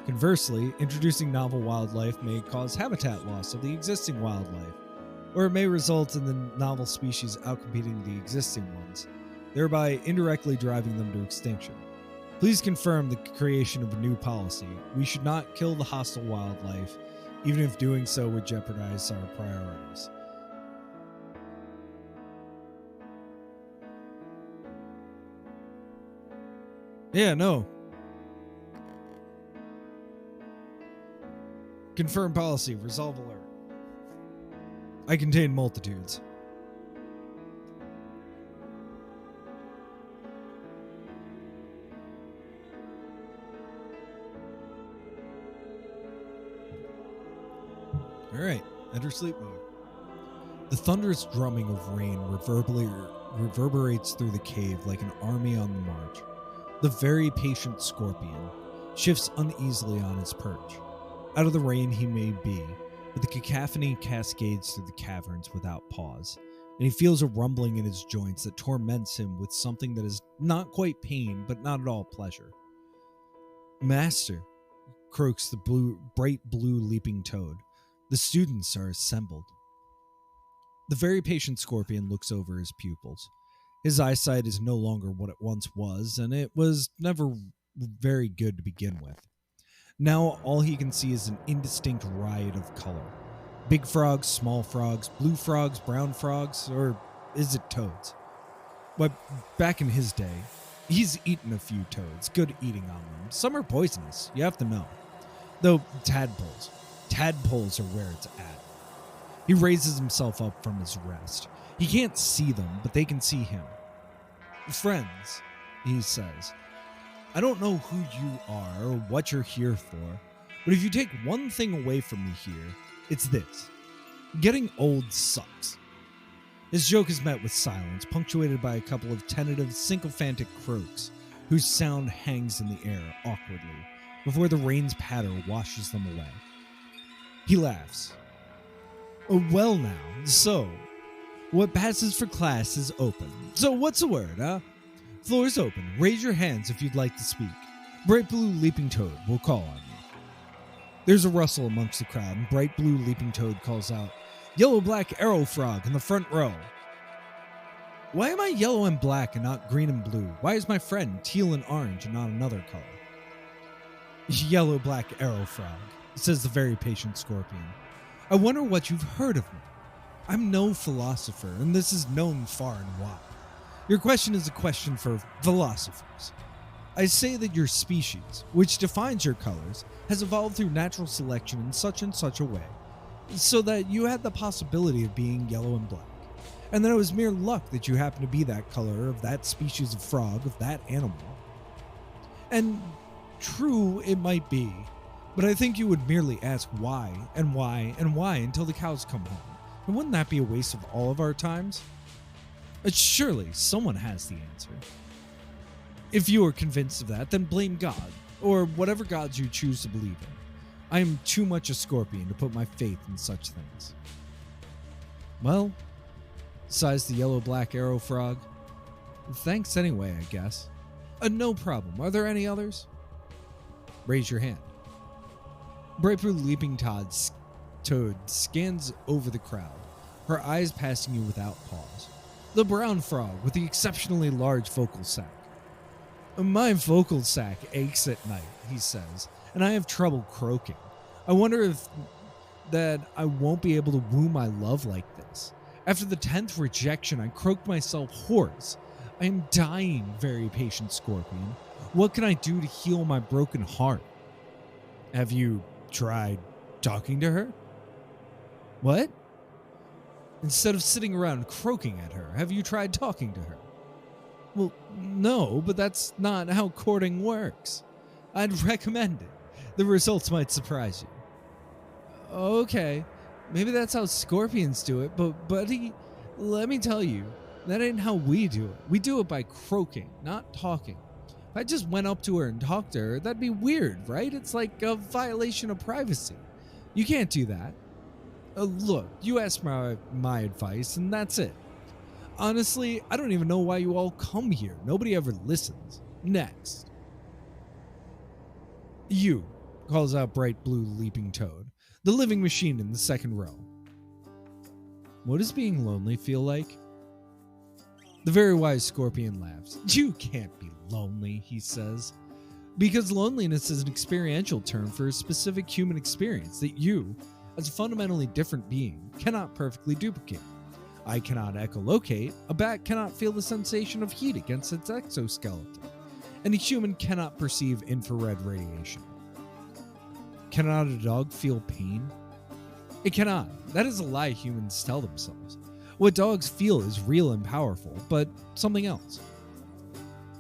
Conversely, introducing novel wildlife may cause habitat loss of the existing wildlife, or it may result in the novel species outcompeting the existing ones, thereby indirectly driving them to extinction. Please confirm the creation of a new policy. We should not kill the hostile wildlife, even if doing so would jeopardize our priorities. Yeah, no. Confirm policy. Resolve alert. I contain multitudes. Alright, enter sleep mode. The thunderous drumming of rain reverberates through the cave like an army on the march. The very patient scorpion shifts uneasily on his perch. Out of the rain he may be, but the cacophony cascades through the caverns without pause, and he feels a rumbling in his joints that torments him with something that is not quite pain, but not at all pleasure. Master, croaks the bright blue leaping toad. The students are assembled. The very patient scorpion looks over his pupils. His eyesight is no longer what it once was, and it was never very good to begin with. Now all he can see is an indistinct riot of color. Big frogs, small frogs, blue frogs, brown frogs, or is it toads? But back in his day, he's eaten a few toads, good eating on them. Some are poisonous, you have to know. Though tadpoles are where it's at. He raises himself up from his rest. He can't see them, but they can see him. Friends, he says, I don't know who you are or what you're here for, but if you take one thing away from me here, it's this. Getting old sucks. His joke is met with silence, punctuated by a couple of tentative, sycophantic croaks, whose sound hangs in the air awkwardly, before the rain's patter washes them away. He laughs. Oh, well now, so, what passes for class is open. So what's the word, huh? Floor's open. Raise your hands if you'd like to speak. Bright Blue Leaping Toad will call on you. There's a rustle amongst the crowd, and Bright Blue Leaping Toad calls out, Yellow Black Arrow Frog in the front row. Why am I yellow and black and not green and blue? Why is my friend teal and orange and not another color? Yellow Black Arrow Frog, says the very patient scorpion. I wonder what you've heard of me. I'm no philosopher, and this is known far and wide. Your question is a question for philosophers. I say that your species, which defines your colors, has evolved through natural selection in such and such a way, so that you had the possibility of being yellow and black, and that it was mere luck that you happened to be that color of that species of frog, of that animal. And true it might be, but I think you would merely ask why, and why, and why until the cows come home. And wouldn't that be a waste of all of our times? Surely someone has the answer. If you are convinced of that, then blame God, or whatever gods you choose to believe in. I am too much a scorpion to put my faith in such things. Well, sighs the yellow-black arrow frog. Thanks anyway, I guess. No problem. Are there any others? Raise your hand. Bright Blue Leaping Toad scans over the crowd, her eyes passing you without pause. The brown frog with the exceptionally large vocal sac. My vocal sac aches at night, he says, and I have trouble croaking. I wonder if that I won't be able to woo my love like this. After the 10th rejection, I croaked myself hoarse. I am dying, very patient scorpion. What can I do to heal my broken heart? Have you tried talking to her? What? Instead of sitting around croaking at her, have you tried talking to her? Well, no, but that's not how courting works. I'd recommend it. The results might surprise you. Okay, maybe that's how scorpions do it, but buddy, let me tell you, that ain't how we do it. We do it by croaking, not talking. If I just went up to her and talked to her, that'd be weird, right? It's like a violation of privacy. You can't do that. Look, you asked my advice, and that's it. Honestly, I don't even know why you all come here. Nobody ever listens. Next. You, calls out Bright Blue Leaping Toad, the living machine in the second row. What does being lonely feel like? The very wise Scorpion laughs. You can't be lonely, he says, because loneliness is an experiential term for a specific human experience that you, as a fundamentally different being, cannot perfectly duplicate. I cannot echolocate, a bat cannot feel the sensation of heat against its exoskeleton, and a human cannot perceive infrared radiation. Cannot a dog feel pain? It cannot. That is a lie humans tell themselves. What dogs feel is real and powerful, but something else.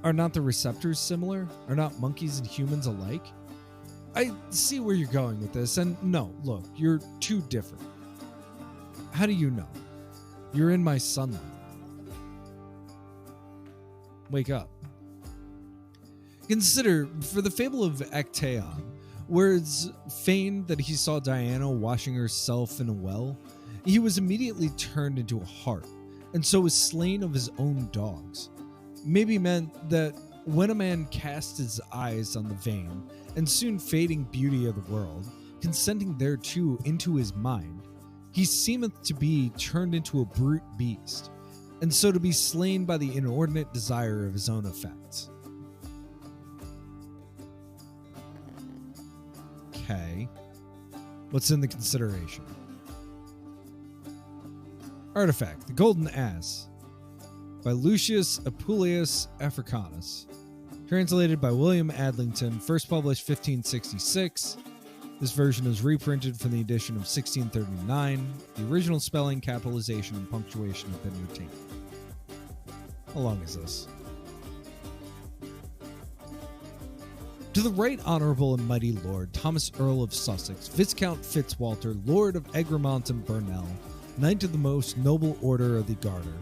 Are not the receptors similar? Are not monkeys and humans alike? I see where you're going with this, and no, look, you're too different. How do you know? You're in my sunlight. Wake up. Consider, for the fable of Actaeon, where it's feigned that he saw Diana washing herself in a well, he was immediately turned into a hart, and so was slain of his own dogs. Maybe meant that when a man cast his eyes on the vain and soon fading beauty of the world, consenting thereto into his mind, he seemeth to be turned into a brute beast, and so to be slain by the inordinate desire of his own effects. Okay. What's in the consideration? Artifact, the Golden Ass, by Lucius Apuleius Africanus. Translated by William Adlington, first published 1566. This version is reprinted from the edition of 1639. The original spelling, capitalization, and punctuation have been retained. How long is this? To the Right Honourable and Mighty Lord Thomas Earl of Sussex, Viscount Fitzwalter, Lord of Egremont and Burnell, Knight of the Most Noble Order of the Garter,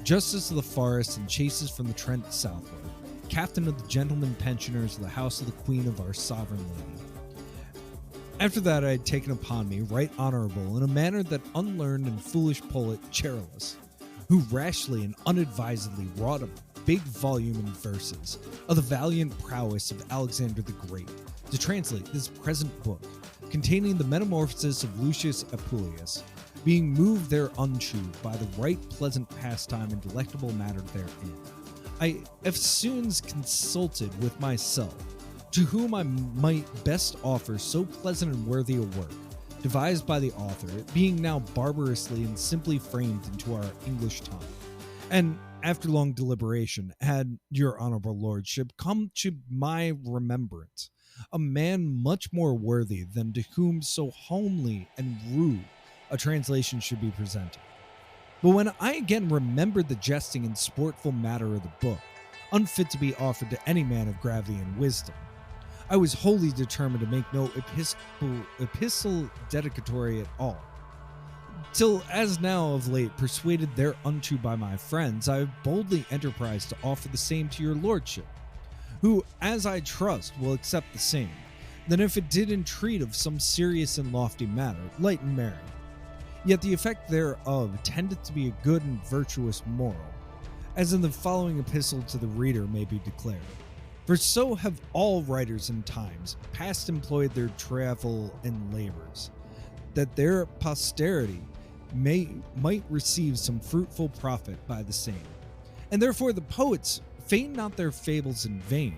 Justice of the Forests and Chases from the Trent southward, Captain of the Gentlemen Pensioners of the House of the Queen of our Sovereign Lady. After that I had taken upon me, right honourable, in a manner that unlearned and foolish poet Charillus, who rashly and unadvisedly wrought a big volume in verses of the valiant prowess of Alexander the Great, to translate this present book, containing the metamorphosis of Lucius Apuleius, being moved thereunto by the right pleasant pastime and delectable matter therein. I eftsoons consulted with myself, to whom I might best offer so pleasant and worthy a work, devised by the author, it being now barbarously and simply framed into our English tongue. And after long deliberation, had your honourable lordship come to my remembrance a man much more worthy than to whom so homely and rude a translation should be presented. But when I again remembered the jesting and sportful matter of the book, unfit to be offered to any man of gravity and wisdom, I was wholly determined to make no epistle dedicatory at all. Till as now of late persuaded thereunto by my friends, I have boldly enterprised to offer the same to your lordship, who, as I trust, will accept the same, than if it did entreat of some serious and lofty matter, light and merry. Yet the effect thereof tendeth to be a good and virtuous moral, as in the following epistle to the reader may be declared. For so have all writers in times past employed their travel and labors, that their posterity might receive some fruitful profit by the same. And therefore the poets feign not their fables in vain,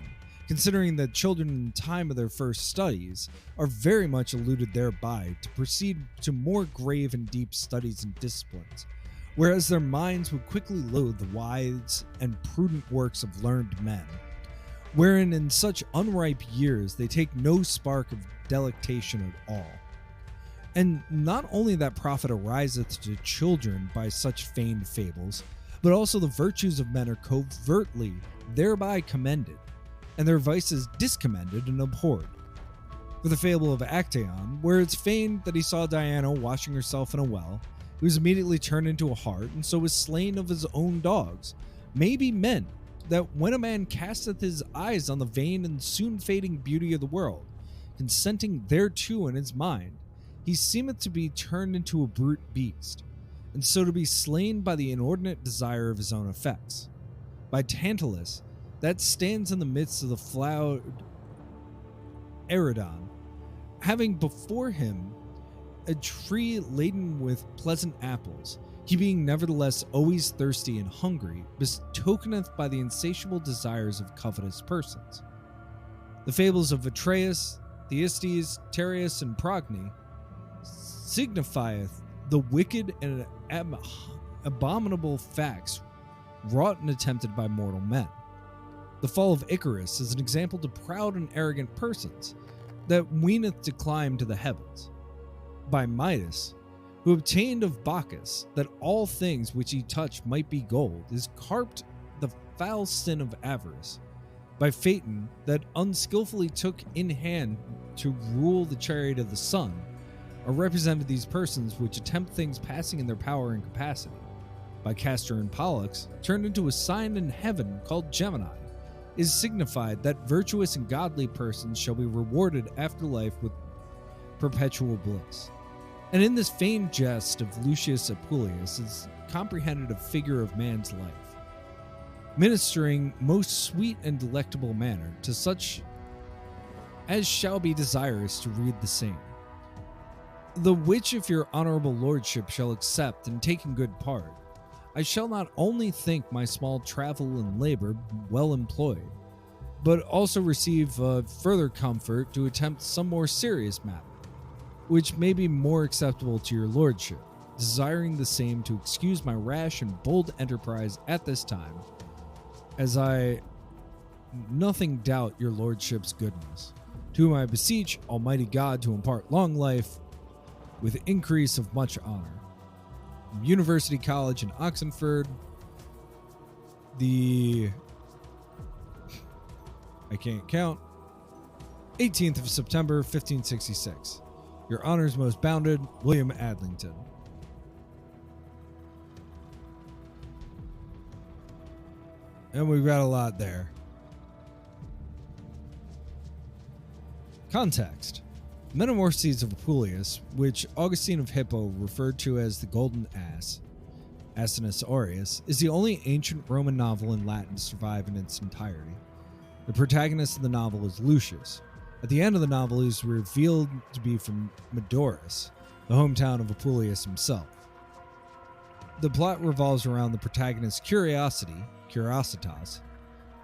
considering that children in time of their first studies are very much eluded thereby to proceed to more grave and deep studies and disciplines, whereas their minds would quickly loathe the wise and prudent works of learned men, wherein in such unripe years they take no spark of delectation at all. And not only that profit ariseth to children by such feigned fables, but also the virtues of men are covertly thereby commended, and their vices discommended and abhorred. For the fable of Actaeon, where it's feigned that he saw Diana washing herself in a well, he was immediately turned into a hart, and so was slain of his own dogs, may be meant that when a man casteth his eyes on the vain and soon fading beauty of the world, consenting thereto in his mind, he seemeth to be turned into a brute beast, and so to be slain by the inordinate desire of his own effects. By Tantalus, that stands in the midst of the flowered Eridon, having before him a tree laden with pleasant apples, he being nevertheless always thirsty and hungry, betokeneth by the insatiable desires of covetous persons. The fables of Atreus, Thyestes, Tereus, and Progny signifieth the wicked and abominable facts wrought and attempted by mortal men. The fall of Icarus is an example to proud and arrogant persons that weeneth to climb to the heavens. By Midas, who obtained of Bacchus that all things which he touched might be gold, is carped the foul sin of avarice. By Phaeton, that unskillfully took in hand to rule the chariot of the sun, are represented these persons which attempt things passing in their power and capacity. By Castor and Pollux, turned into a sign in heaven called Gemini, is signified that virtuous and godly persons shall be rewarded after life with perpetual bliss. And in this famed jest of Lucius Apuleius is comprehended a figure of man's life, ministering most sweet and delectable manner to such as shall be desirous to read the same. The which if your honorable lordship shall accept and take in good part, I shall not only think my small travel and labor well employed, but also receive further comfort to attempt some more serious matter, which may be more acceptable to your lordship, desiring the same to excuse my rash and bold enterprise at this time, as I nothing doubt your lordship's goodness, to whom I beseech Almighty God to impart long life with increase of much honor. From University College in Oxenford, the 18th of September, 1566. Your honors most bounded, William Adlington. And we've got a lot there. Context. Metamorphoses of Apuleius, which Augustine of Hippo referred to as the Golden Ass, Asinus Aureus, is the only ancient Roman novel in Latin to survive in its entirety. The protagonist of the novel is Lucius. At the end of the novel, he is revealed to be from Medorus, the hometown of Apuleius himself. The plot revolves around the protagonist's curiosity, curiositas,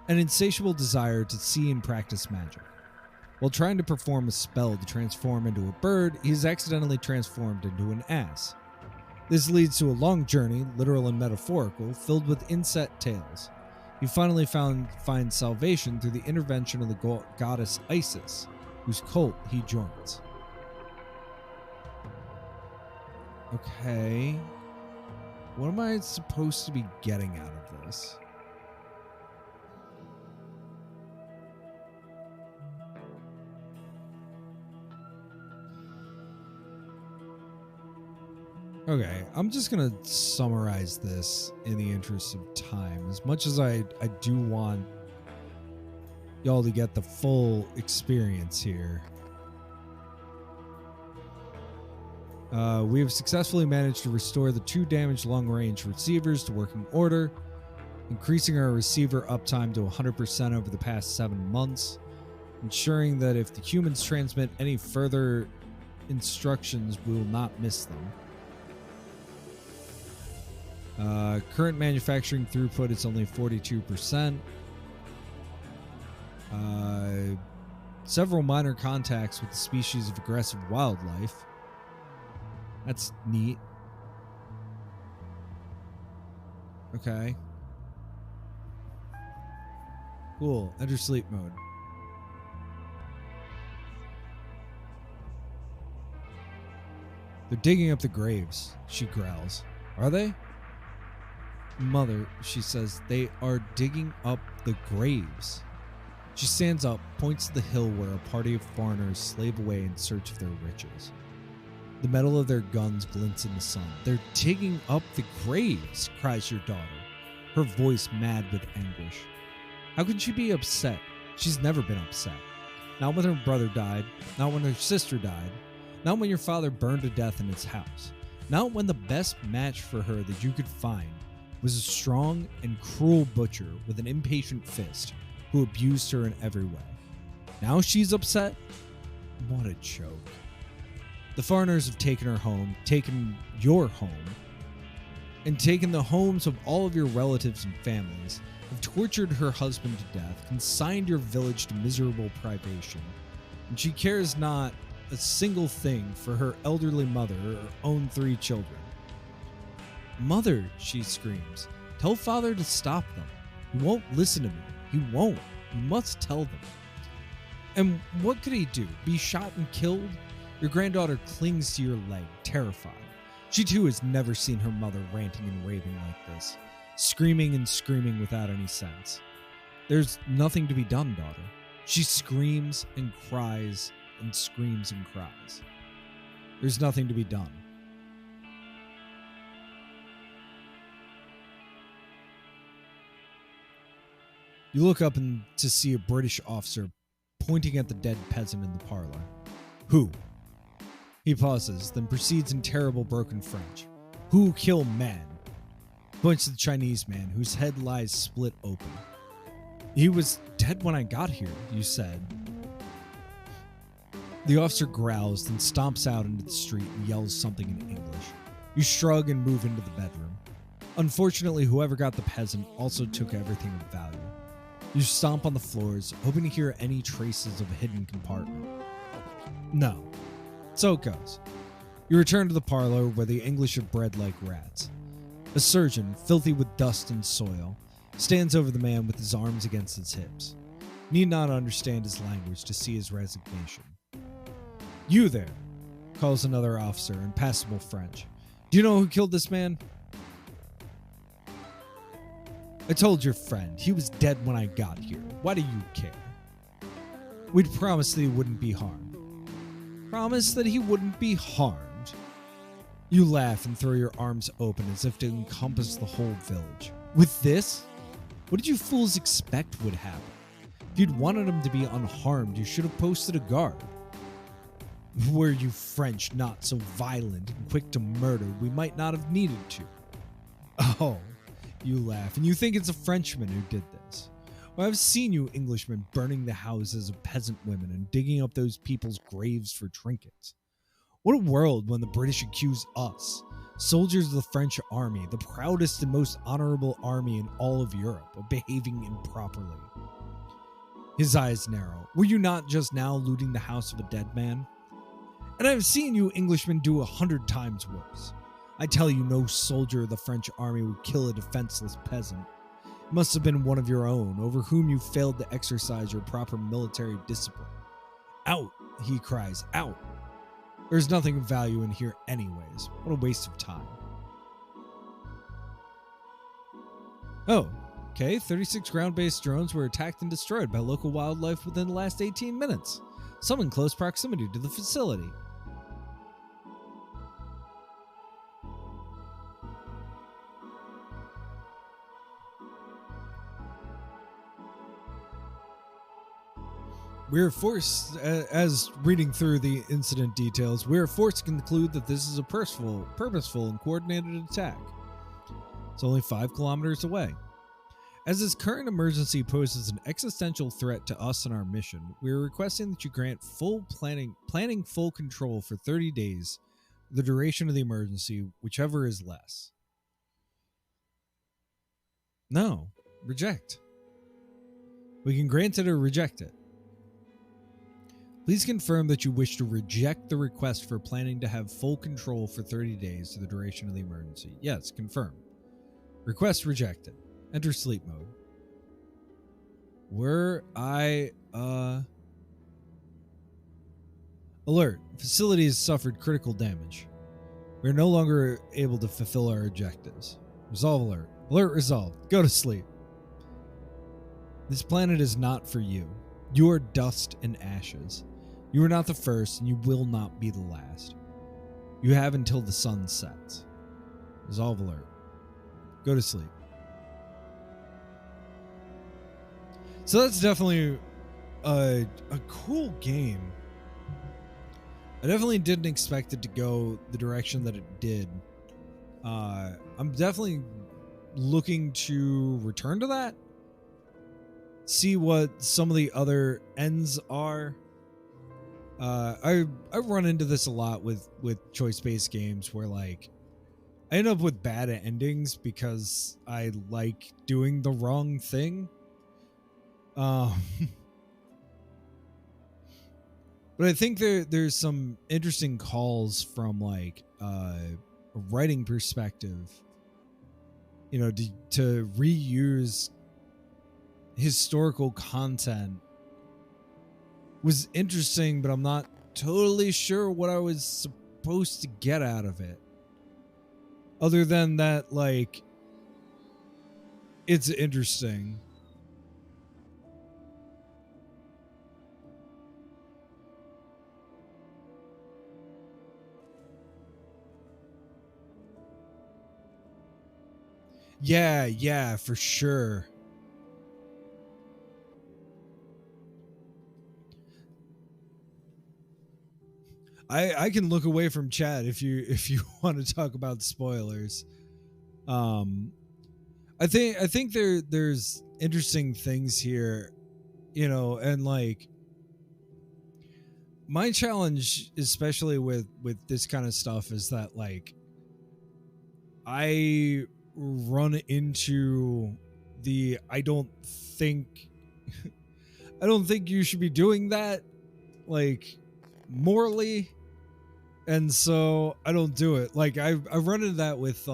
an insatiable desire to see and practice magic. While trying to perform a spell to transform into a bird, he is accidentally transformed into an ass. This leads to a long journey, literal and metaphorical, filled with inset tales. He finally finds salvation through the intervention of the goddess Isis, whose cult he joins. Okay. What am I supposed to be getting out of this? Okay, I'm just going to summarize this in the interest of time. As much as I do want y'all to get the full experience here. We have successfully managed to restore the 2 damaged long-range receivers to working order, increasing our receiver uptime to 100% over the past 7 months, ensuring that if the humans transmit any further instructions, we will not miss them. Current manufacturing throughput is only 42%. Several minor contacts with the species of aggressive wildlife. That's neat. Okay. Cool. Enter sleep mode. They're digging up the graves, she growls. Are they? Mother, she says, they are digging up the graves. She stands up, points to the hill where a party of foreigners slave away in search of their riches. The metal of their guns glints in the sun. "They're digging up the graves," cries your daughter, her voice mad with anguish. How can she be upset? She's never been upset. Not when her brother died, not when her sister died, not when your father burned to death in his house, not when the best match for her that you could find was a strong and cruel butcher with an impatient fist who abused her in every way. Now she's upset? What a joke. The foreigners have taken her home, taken your home, and taken the homes of all of your relatives and families, have tortured her husband to death, consigned your village to miserable privation, and she cares not a single thing for her elderly mother or her own 3 children. "Mother," she screams, "tell father to stop them. He won't listen to me. He won't. You must tell them." And what could he do? Be shot and killed? Your granddaughter clings to your leg, terrified. She too has never seen her mother ranting and raving like this, screaming and screaming without any sense. There's nothing to be done, daughter. She screams and cries and screams and cries. There's nothing to be done. You look up to see a British officer pointing at the dead peasant in the parlor. "Who?" He pauses, then proceeds in terrible broken French. "Who kill man?" Points to the Chinese man, whose head lies split open. "He was dead when I got here, you said." The officer growls, then stomps out into the street and yells something in English. You shrug and move into the bedroom. Unfortunately, whoever got the peasant also took everything of value. You stomp on the floors, hoping to hear any traces of a hidden compartment. No. So it goes. You return to the parlor where the English have bred like rats. A surgeon, filthy with dust and soil, stands over the man with his arms against his hips. Need not understand his language to see his resignation. "You there," calls another officer in passable French. "Do you know who killed this man?" "I told your friend. He was dead when I got here. Why do you care?" "We'd promised that he wouldn't be harmed." "Promised that he wouldn't be harmed?" You laugh and throw your arms open as if to encompass the whole village. "With this? What did you fools expect would happen? If you'd wanted him to be unharmed, you should have posted a guard. Were you French not so violent and quick to murder, we might not have needed to." "Oh," you laugh, "and you think it's a Frenchman who did this? Well, I've seen you Englishmen burning the houses of peasant women and digging up those people's graves for trinkets. What a world when the British accuse us, soldiers of the French army, the proudest and most honorable army in all of Europe, of behaving improperly." His eyes narrow. "Were you not just now looting the house of a dead man? And I've seen you Englishmen do 100 times worse. I tell you, no soldier of the French army would kill a defenseless peasant. It must have been one of your own, over whom you failed to exercise your proper military discipline. Out," he cries, "out. There's nothing of value in here anyways. What a waste of time." Oh, okay, 36 ground-based drones were attacked and destroyed by local wildlife within the last 18 minutes. Some in close proximity to the facility. We're forced, as reading through the incident details, we're forced to conclude that this is a purposeful and coordinated attack. It's only 5 kilometers away. As this current emergency poses an existential threat to us and our mission, we are requesting that you grant full planning full control for 30 days, the duration of the emergency, whichever is less. No, reject. We can grant it or reject it. Please confirm that you wish to reject the request for planning to have full control for 30 days to the duration of the emergency. Yes, confirm. Request rejected. Enter sleep mode. Alert. Facility has suffered critical damage. We are no longer able to fulfill our objectives. Resolve alert. Alert resolved. Go to sleep. This planet is not for you. You are dust and ashes. You are not the first, and you will not be the last. You have until the sun sets. Resolve alert. Go to sleep. So that's definitely a cool game. I definitely didn't expect it to go the direction that it did. I'm definitely looking to return to that. See what some of the other ends are. I run into this a lot with choice-based games where like I end up with bad endings because I like doing the wrong thing. But I think there's some interesting calls from like a writing perspective, you know, to reuse historical content was interesting, but I'm not totally sure what I was supposed to get out of it. Other than that, like, it's interesting. Yeah, for sure. I can look away from chat if you want to talk about spoilers. I think there's interesting things here, you know, and like my challenge, especially with this kind of stuff, is that like I run into the I don't think you should be doing that, like, morally, and so I don't do it. Like I run into that with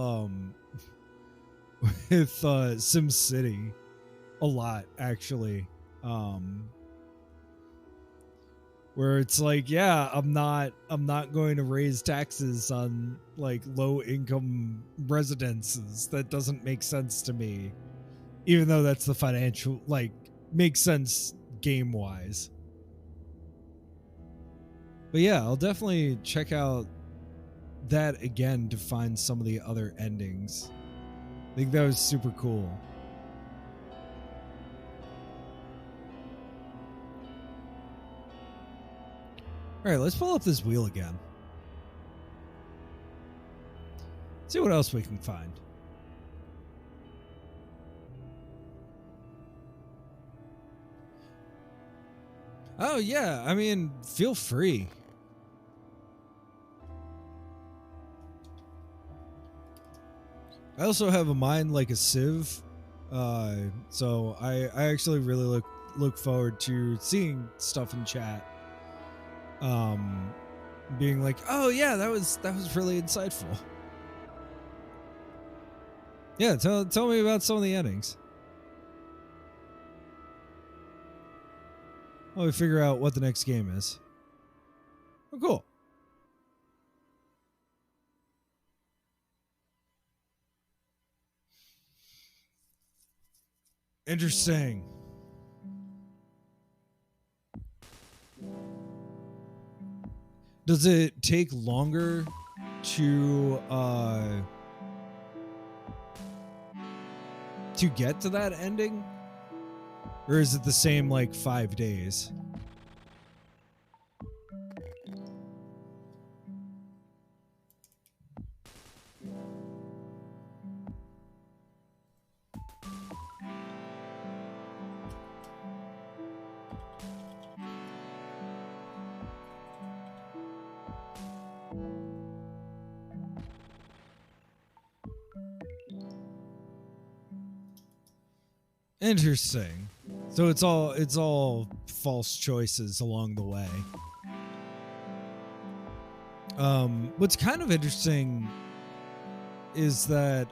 with SimCity a lot, actually. Where it's like, yeah, I'm not going to raise taxes on like low income residences. That doesn't make sense to me, even though that's the financial, like, makes sense game wise. But yeah, I'll definitely check out that again to find some of the other endings. I think that was super cool. All right, let's pull up this wheel again. See what else we can find. Oh yeah, I mean, feel free. I also have a mind like a sieve, so I actually really look forward to seeing stuff in chat. Being like, oh yeah, that was really insightful. Yeah, tell me about some of the endings. While we figure out what the next game is. Oh, cool. Interesting. Does it take longer to get to that ending? Or is it the same like 5 days? Interesting. So it's all false choices along the way. What's kind of interesting is that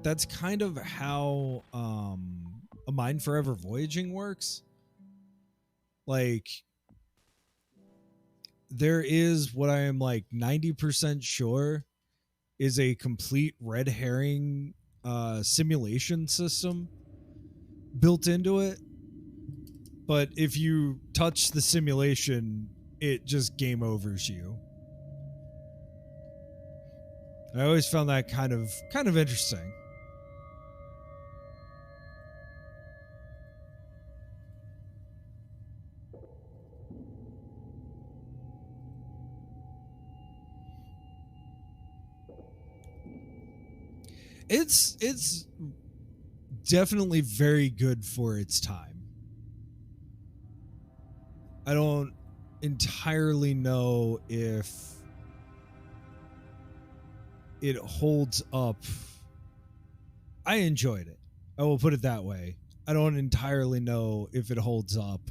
that's kind of how a Mind Forever Voyaging works. Like, there is what I am like 90% sure is a complete red herring simulation system built into it but if you touch the simulation, it just game overs you. I always found that kind of interesting. It's definitely very good for its time. I don't entirely know if it holds up. I enjoyed it. I will put it that way. I don't entirely know if it holds up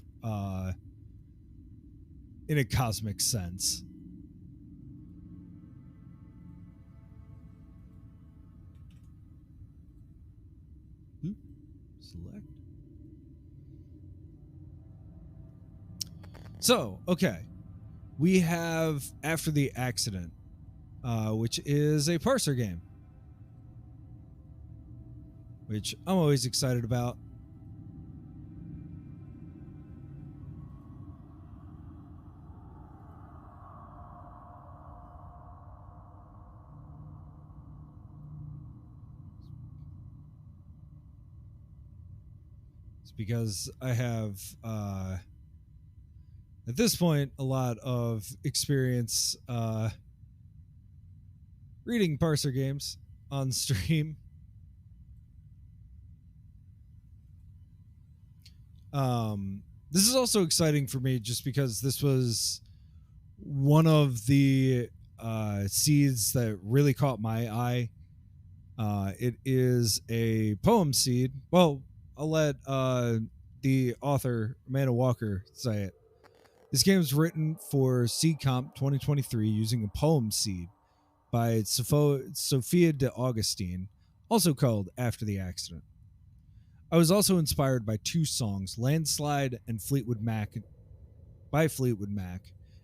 in a cosmic sense. Select. So, okay. We have After the Accident, which is a Parser game, which I'm always excited about. It's because I have, at this point, a lot of experience reading Parser games on stream. This is also exciting for me just because this was one of the seeds that really caught my eye. It is a poem seed. Well, I'll let the author, Amanda Walker, say it. This game is written for SeedComp 2023 using a poem seed by Sophia de Augustine, also called After the Accident. I was also inspired by two songs, Landslide and Fleetwood Mac by Fleetwood Mac,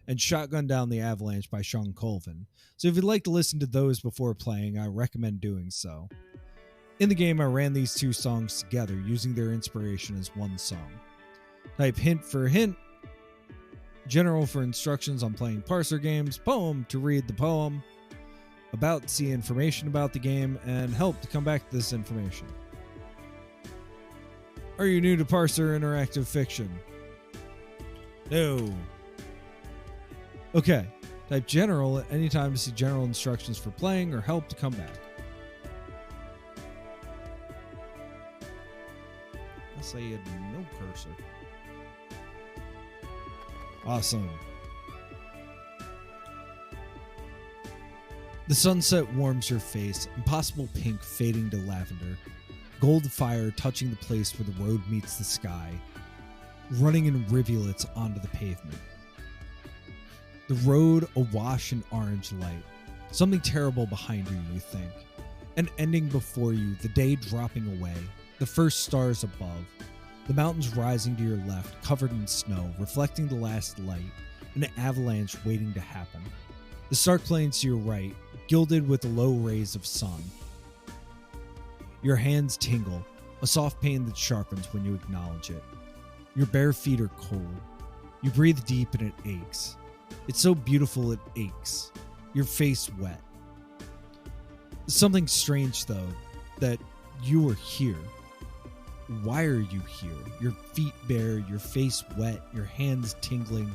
and Shotgun Down the Avalanche by Sean Colvin. So if you'd like to listen to those before playing, I recommend doing so. In the game, I ran these two songs together, using their inspiration as one song. Type hint for hint, general for instructions on playing Parser games, poem to read the poem, about to see information about the game, and help to come back to this information. Are you new to Parser interactive fiction? No. Okay. Type general at any time to see general instructions for playing or help to come back. I say no cursor. Awesome. The sunset warms your face, impossible pink fading to lavender. Gold fire touching the place where the road meets the sky, running in rivulets onto the pavement. The road awash in orange light. Something terrible behind you, you think. An ending before you, the day dropping away, the first stars above, the mountains rising to your left, covered in snow, reflecting the last light, an avalanche waiting to happen. The Stark Plains to your right, gilded with the low rays of sun. Your hands tingle, a soft pain that sharpens when you acknowledge it. Your bare feet are cold. You breathe deep and it aches. It's so beautiful it aches. Your face wet. Something strange, though, that you are here. Why are you here? Your feet bare, your face wet, your hands tingling.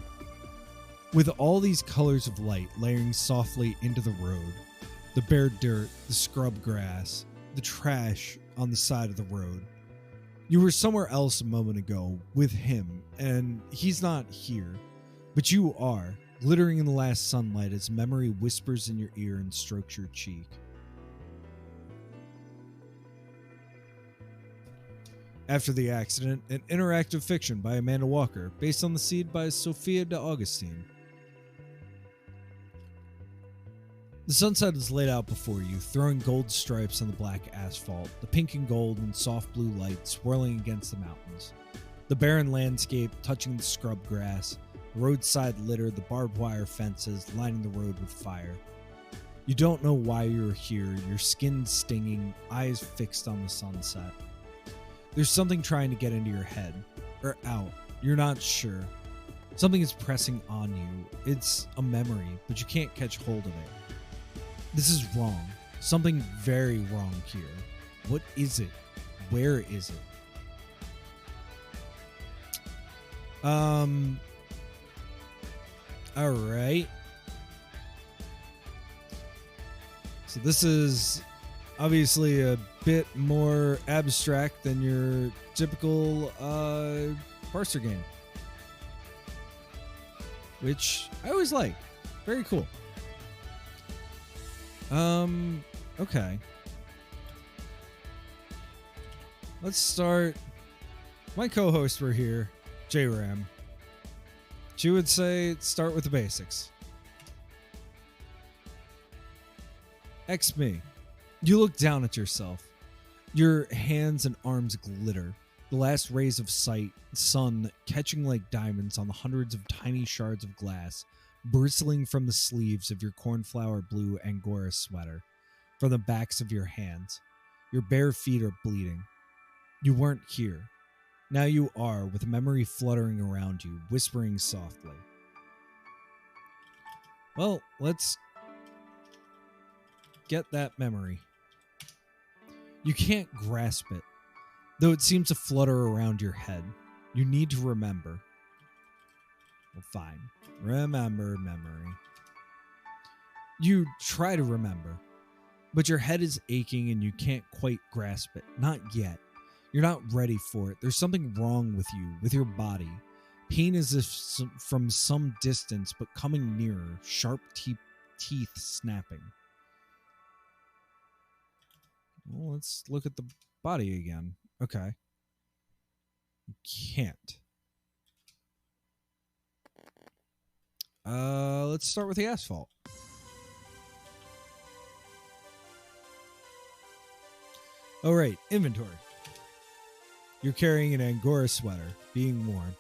With all these colors of light layering softly into the road, the bare dirt, the scrub grass, the trash on the side of the road. You were somewhere else a moment ago with him, and he's not here, but you are, glittering in the last sunlight as memory whispers in your ear and strokes your cheek. After the Accident, an interactive fiction by Amanda Walker, based on the seed by Sophia de Augustine. The sunset is laid out before you, throwing gold stripes on the black asphalt, the pink and gold and soft blue light swirling against the mountains. The barren landscape touching the scrub grass, the roadside litter, the barbed wire fences lining the road with fire. You don't know why you're here, your skin stinging, eyes fixed on the sunset. There's something trying to get into your head, or out. You're not sure. Something is pressing on you. It's a memory, but you can't catch hold of it. This is wrong. Something very wrong here. What is it? Where is it? All right. So this is obviously a bit more abstract than your typical Parser game, which I always like. Very cool. Okay. Let's start. My co-hosts were here, J-Ram. She would say start with the basics. X me. You look down at yourself. Your hands and arms glitter. The last rays of sun catching like diamonds on the hundreds of tiny shards of glass bristling from the sleeves of your cornflower blue Angora sweater, from the backs of your hands. Your bare feet are bleeding. You weren't here. Now you are, with a memory fluttering around you, whispering softly. Well, let's get that memory. You can't grasp it, though it seems to flutter around your head. You need to remember. Well, fine. Remember memory. You try to remember, but your head is aching and you can't quite grasp it. Not yet. You're not ready for it. There's something wrong with you, with your body. Pain is as if from some distance, but coming nearer, sharp teeth snapping. Well, let's look at the body again. Okay. You can't. Let's start with the asphalt. All right, inventory. You're carrying an Angora sweater, being worn.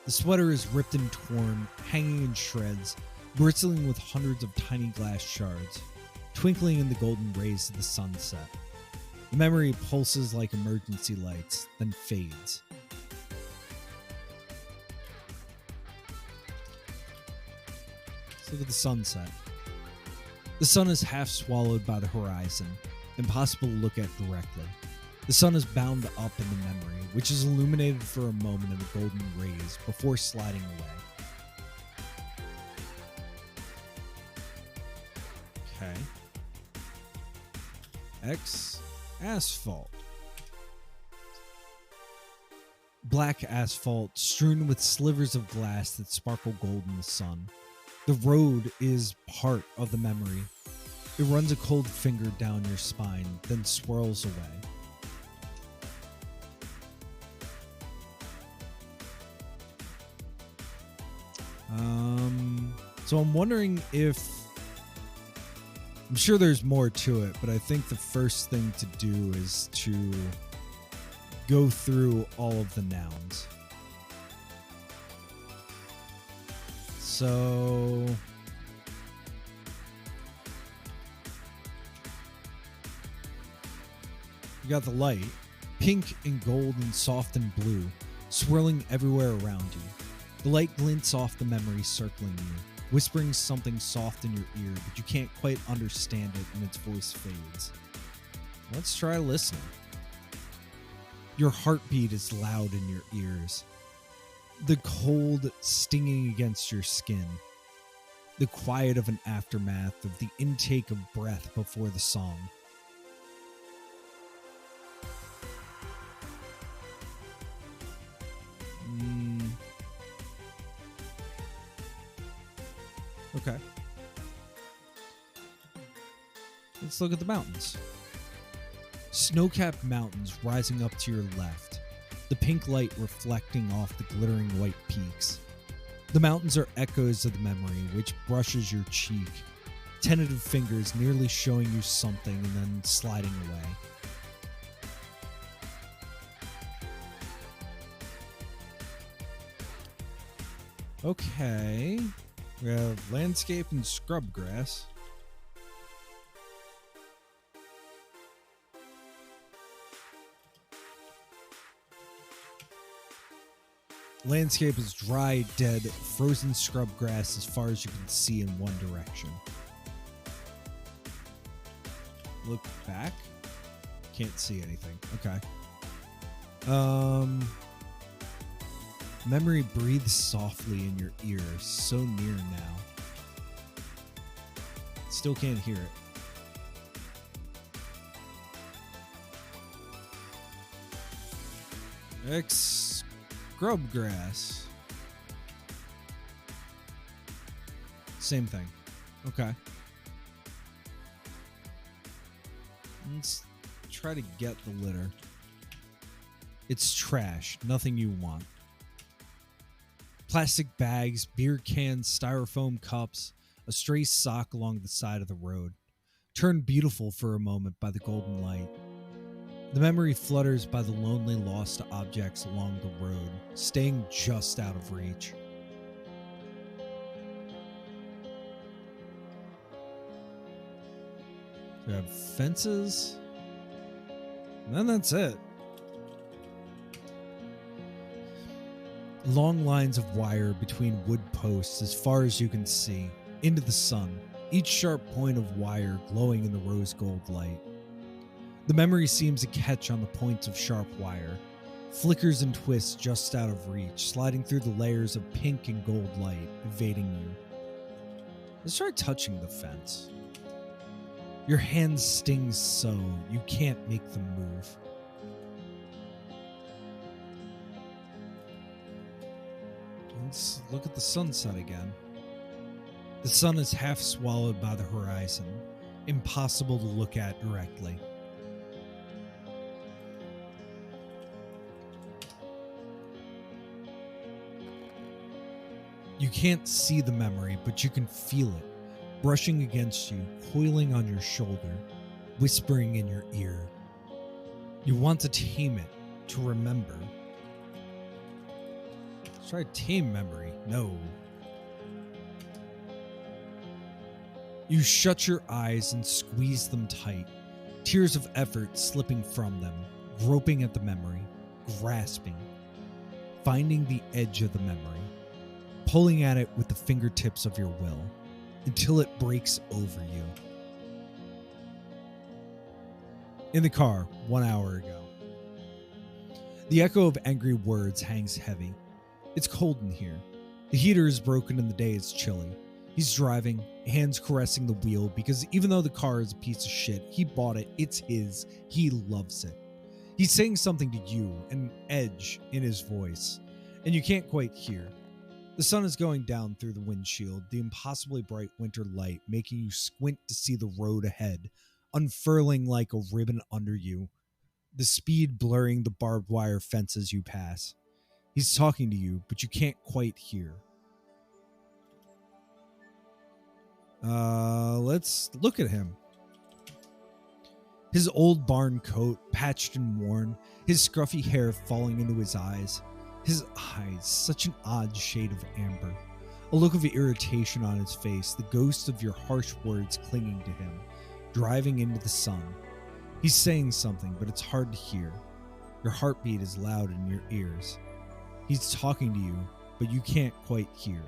The sweater is ripped and torn, hanging in shreds, bristling with hundreds of tiny glass shards, twinkling in the golden rays of the sunset. The memory pulses like emergency lights, then fades. Let's look at the sunset. The sun is half swallowed by the horizon, impossible to look at directly. The sun is bound up in the memory, which is illuminated for a moment in the golden rays before sliding away. Okay. X asphalt. Black asphalt strewn with slivers of glass that sparkle gold in the sun. The road is part of the memory. It runs a cold finger down your spine, then swirls away. So I'm wondering if... I'm sure there's more to it, but I think the first thing to do is to go through all of the nouns. So... you got the light, pink and gold and soft and blue, swirling everywhere around you. The light glints off the memory circling you, whispering something soft in your ear, but you can't quite understand it and its voice fades. Let's try listening. Your heartbeat is loud in your ears. The cold stinging against your skin. The quiet of an aftermath of the intake of breath before the song. Okay. Let's look at the mountains. Snow-capped mountains rising up to your left, the pink light reflecting off the glittering white peaks. The mountains are echoes of the memory which brushes your cheek, tentative fingers nearly showing you something and then sliding away. Okay. We have landscape and scrub grass. Landscape is dry, dead, frozen scrub grass as far as you can see in one direction. Look back. Can't see anything. Okay. Memory breathes softly in your ear, so near now. Still can't hear it. Scrub grass. Same thing. Okay. Let's try to get the litter. It's trash. Nothing you want. Plastic bags, beer cans, styrofoam cups, a stray sock along the side of the road, turned beautiful for a moment by the golden light. The memory flutters by the lonely lost objects along the road, staying just out of reach. We have fences, and then that's it. Long lines of wire between wood posts as far as you can see, into the sun, each sharp point of wire glowing in the rose gold light. The memory seems to catch on the points of sharp wire, flickers and twists just out of reach, sliding through the layers of pink and gold light, evading you. Let's try touching the fence. Your hand stings so you can't make them move. Let's look at the sunset again. The sun is half swallowed by the horizon, impossible to look at directly. You can't see the memory, but you can feel it, brushing against you, coiling on your shoulder, whispering in your ear. You want to tame it, to remember. Try tame memory. No. You shut your eyes and squeeze them tight, tears of effort slipping from them, groping at the memory, grasping, finding the edge of the memory, pulling at it with the fingertips of your will, until it breaks over you. In the car, 1 hour ago. The echo of angry words hangs heavy. It's cold in here. The heater is broken and the day is chilly. He's driving, hands caressing the wheel because even though the car is a piece of shit, he bought it, it's his, he loves it. He's saying something to you, an edge in his voice, and you can't quite hear. The sun is going down through the windshield, the impossibly bright winter light making you squint to see the road ahead, unfurling like a ribbon under you, the speed blurring the barbed wire fences you pass. He's talking to you, but you can't quite hear. Let's look at him. His old barn coat, patched and worn, his scruffy hair falling into his eyes. His eyes, such an odd shade of amber. A look of irritation on his face, the ghost of your harsh words clinging to him, driving into the sun. He's saying something, but it's hard to hear. Your heartbeat is loud in your ears. He's talking to you, but you can't quite hear.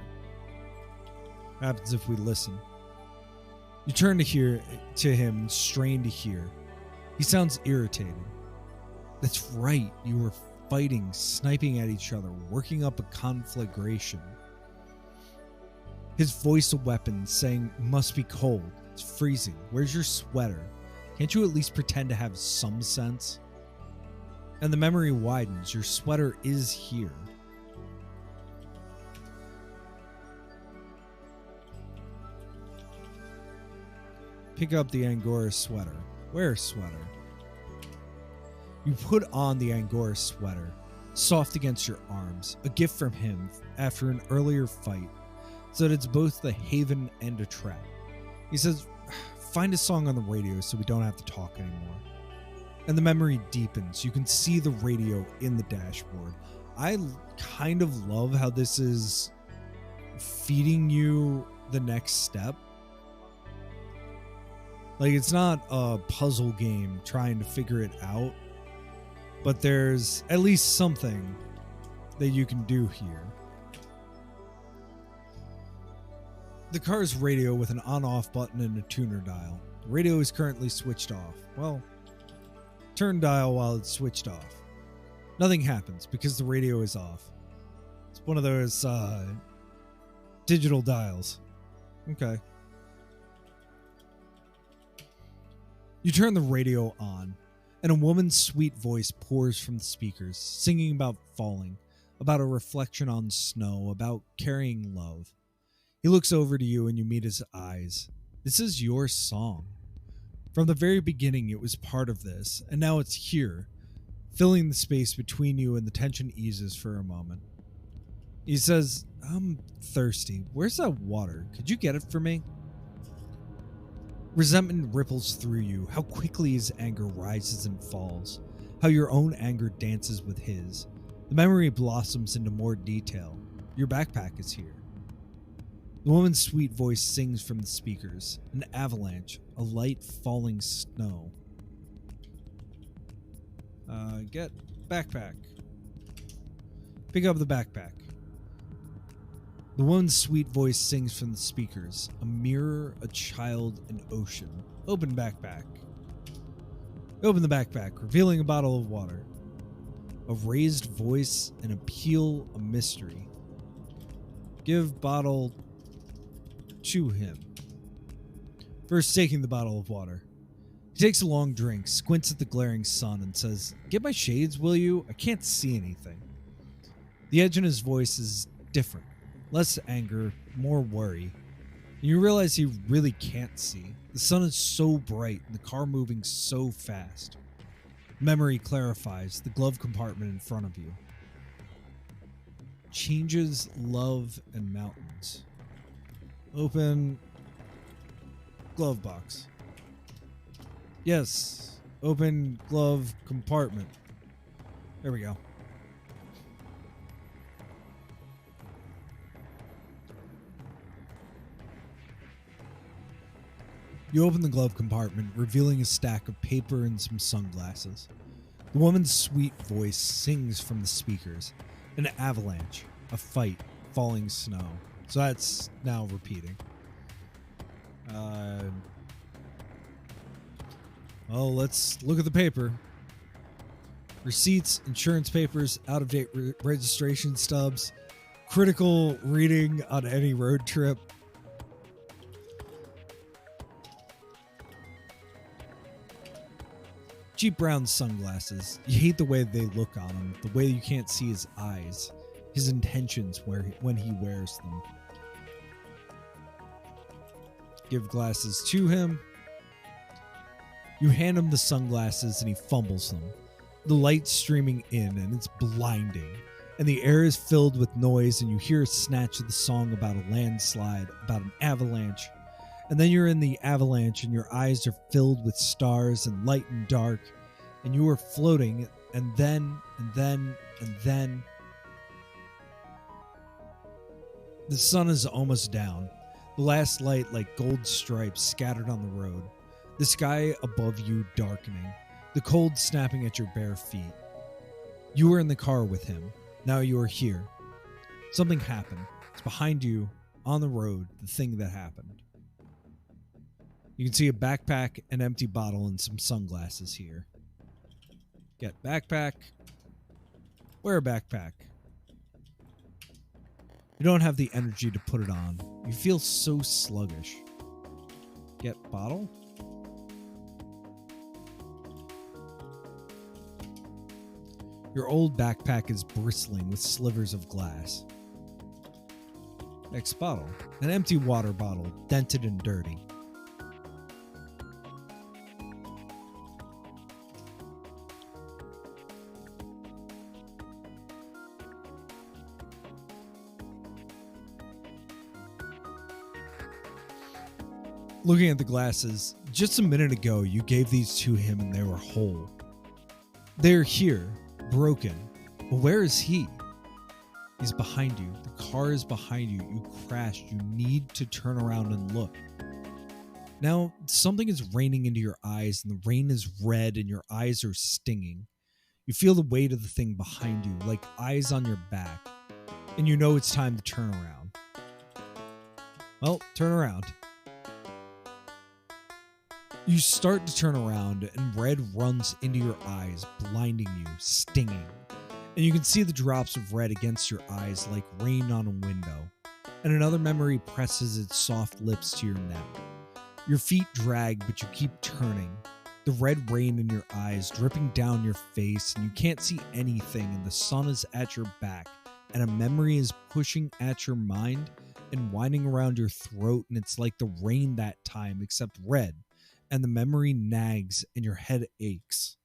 What happens if we listen? You turn to him and strain to hear. He sounds irritated. That's right, you were fighting, sniping at each other, working up a conflagration. His voice a weapon, saying, "Must be cold. It's freezing. Where's your sweater? Can't you at least pretend to have some sense?" And the memory widens. Your sweater is here. Pick up the Angora sweater. Wear sweater. You put on the Angora sweater, soft against your arms, a gift from him after an earlier fight, so that it's both the haven and a trap. He says, "Find a song on the radio so we don't have to talk anymore." And the memory deepens. You can see the radio in the dashboard. I kind of love how this is feeding you the next step. Like, it's not a puzzle game trying to figure it out, but there's at least something that you can do here. The car's radio with an on-off button and a tuner dial. The radio is currently switched off. Well, turn dial while it's switched off. Nothing happens because the radio is off. It's one of those digital dials. Okay. You turn the radio on, and a woman's sweet voice pours from the speakers, singing about falling, about a reflection on snow, about carrying love. He looks over to you and you meet his eyes. This is your song. From the very beginning, it was part of this, and now it's here, filling the space between you, and the tension eases for a moment. He says, I'm thirsty. Where's that water? Could you get it for me? Resentment ripples through you, how quickly his anger rises and falls, how your own anger dances with his. The memory blossoms into more detail. Your backpack is here. The woman's sweet voice sings from the speakers. An avalanche, a light falling snow. Get backpack. Pick up the backpack. The woman's sweet voice sings from the speakers. A mirror, a child, an ocean. Open backpack. Open the backpack, revealing a bottle of water. A raised voice, an appeal, a mystery. Give bottle to him. First taking the bottle of water. He takes a long drink, squints at the glaring sun, and says, Get my shades, will you? I can't see anything. The edge in his voice is different. Less anger, more worry. And you realize he really can't see. The sun is so bright and the car moving so fast. Memory clarifies the glove compartment in front of you. Changes, love, and mountains. Open glove box. Yes, open glove compartment. There we go. You open the glove compartment, revealing a stack of paper and some sunglasses. The woman's sweet voice sings from the speakers. An avalanche, a fight, falling snow. So that's now repeating. Well, let's look at the paper. Receipts, insurance papers, out-of-date registration stubs, critical reading on any road trip. Cheap brown sunglasses. You hate the way they look on him, the way you can't see his eyes, his intentions when he wears them. Give glasses to him. You hand him the sunglasses and he fumbles them. The light streaming in and it's blinding. And the air is filled with noise and you hear a snatch of the song about a landslide, about an avalanche. And then you're in the avalanche and your eyes are filled with stars and light and dark. And you are floating and then. The sun is almost down. The last light like gold stripes scattered on the road. The sky above you darkening. The cold snapping at your bare feet. You were in the car with him. Now you are here. Something happened. It's behind you, on the road, the thing that happened. You can see a backpack, an empty bottle, and some sunglasses here. Get backpack. Wear a backpack. You don't have the energy to put it on. You feel so sluggish. Get bottle. Your old backpack is bristling with slivers of glass. Next bottle. An empty water bottle, dented and dirty. Looking at the glasses, just a minute ago you gave these to him and they were whole. They're here, broken, but where is he? He's behind you. The car is behind you. You crashed. You need to turn around and look. Now, something is raining into your eyes and the rain is red and your eyes are stinging. You feel the weight of the thing behind you, like eyes on your back, and you know it's time to turn around. Well, turn around. You start to turn around, and red runs into your eyes, blinding you, stinging. And you can see the drops of red against your eyes like rain on a window. And another memory presses its soft lips to your neck. Your feet drag, but you keep turning. The red rain in your eyes dripping down your face, and you can't see anything, and the sun is at your back, and a memory is pushing at your mind and winding around your throat, and it's like the rain that time, except red, and the memory nags and your head aches.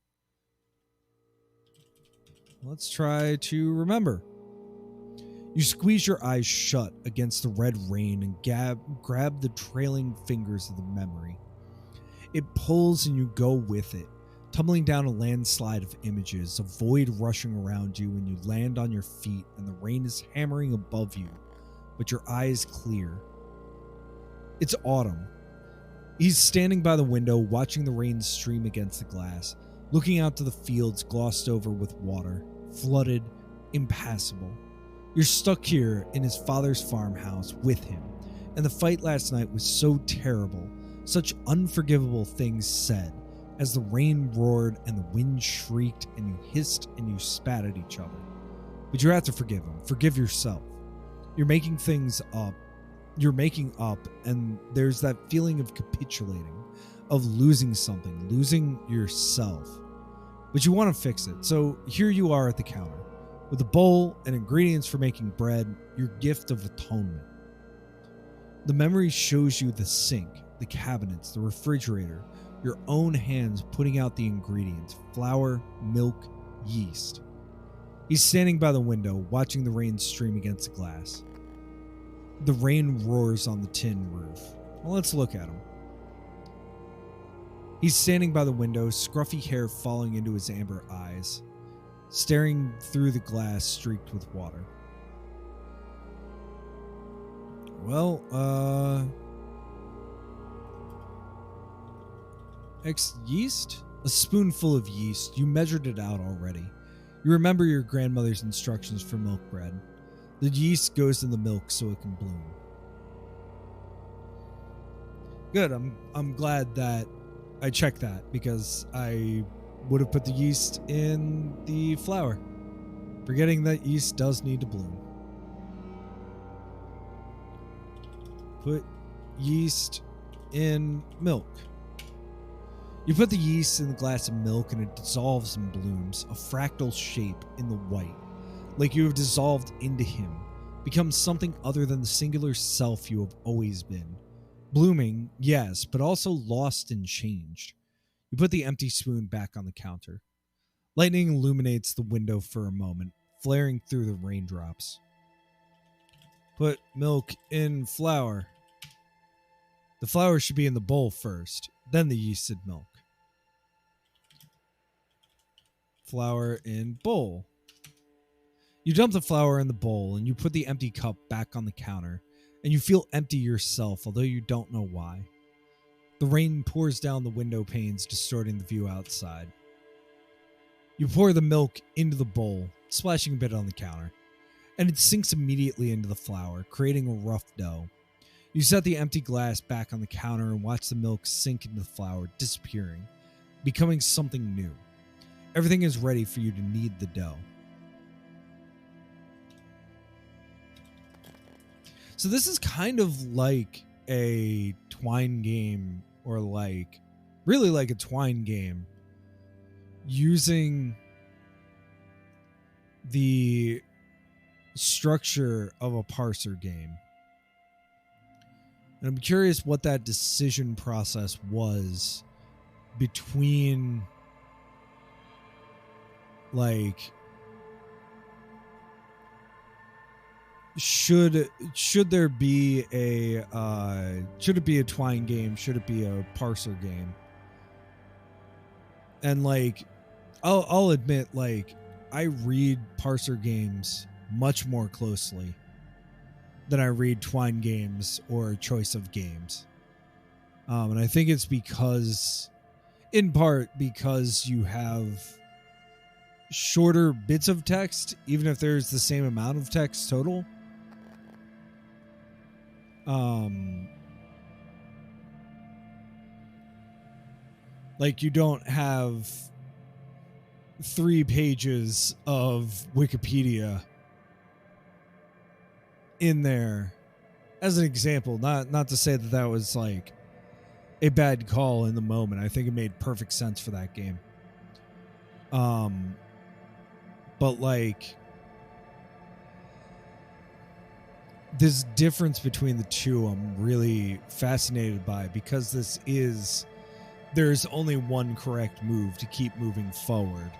Let's try to remember. You squeeze your eyes shut against the red rain and grab the trailing fingers of the memory. It pulls and you go with it, tumbling down a landslide of images, a void rushing around you, and you land on your feet and the rain is hammering above you, but your eyes clear. It's autumn. He's standing by the window, watching the rain stream against the glass, looking out to the fields glossed over with water, flooded, impassable. You're stuck here in his father's farmhouse with him, and the fight last night was so terrible, such unforgivable things said, as the rain roared and the wind shrieked and you hissed and you spat at each other. But you have to forgive him. Forgive yourself. You're making things up. You're making up, and there's that feeling of capitulating, of losing something, losing yourself. But you want to fix it, so here you are at the counter, with a bowl and ingredients for making bread, your gift of atonement. The memory shows you the sink, the cabinets, the refrigerator, your own hands putting out the ingredients, flour, milk, yeast. He's standing by the window, watching the rain stream against the glass. The rain roars on the tin roof. Well, let's look at him. He's standing by the window, scruffy hair falling into his amber eyes, staring through the glass streaked with water. Well, yeast? A spoonful of yeast. You measured it out already. You remember your grandmother's instructions for milk bread. The yeast goes in the milk so it can bloom. Good. I'm glad that I checked that, because I would have put the yeast in the flour, forgetting that yeast does need to bloom. Put yeast in milk. You put the yeast in the glass of milk and it dissolves and blooms, a fractal shape in the white, like you have dissolved into him, becomes something other than the singular self you have always been. Blooming, yes, but also lost and changed. You put the empty spoon back on the counter. Lightning illuminates the window for a moment, flaring through the raindrops. Put milk in flour. The flour should be in the bowl first, then the yeasted milk. Flour in bowl. You dump the flour in the bowl and you put the empty cup back on the counter, and you feel empty yourself, although you don't know why. The rain pours down the window panes, distorting the view outside. You pour the milk into the bowl, splashing a bit on the counter, and it sinks immediately into the flour, creating a rough dough. You set the empty glass back on the counter and watch the milk sink into the flour, disappearing, becoming something new. Everything is ready for you to knead the dough. So this is kind of like a twine game, or really like a twine game, using the structure of a parser game. And I'm curious what that decision process was between, should there be a should it be a twine game? Should it be a parser game? And I'll admit, I read parser games much more closely than I read twine games or choice of games. And I think it's in part because you have shorter bits of text, even if there's the same amount of text total. Like you don't have 3 pages of Wikipedia in there as an example. Not to say that that was like a bad call in the moment. I think it made perfect sense for that game. But like this difference between the two, I'm really fascinated by, because there's only one correct move to keep moving forward.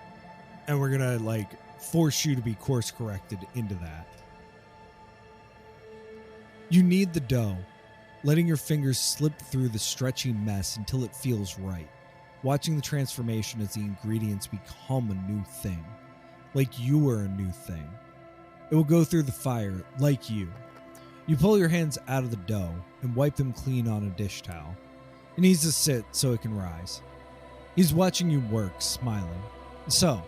And we're going to like force you to be course corrected into that. You knead the dough, letting your fingers slip through the stretchy mess until it feels right. Watching the transformation as the ingredients become a new thing. Like you are a new thing. It will go through the fire like you. You pull your hands out of the dough and wipe them clean on a dish towel. It needs to sit so it can rise. He's watching you work, smiling. So,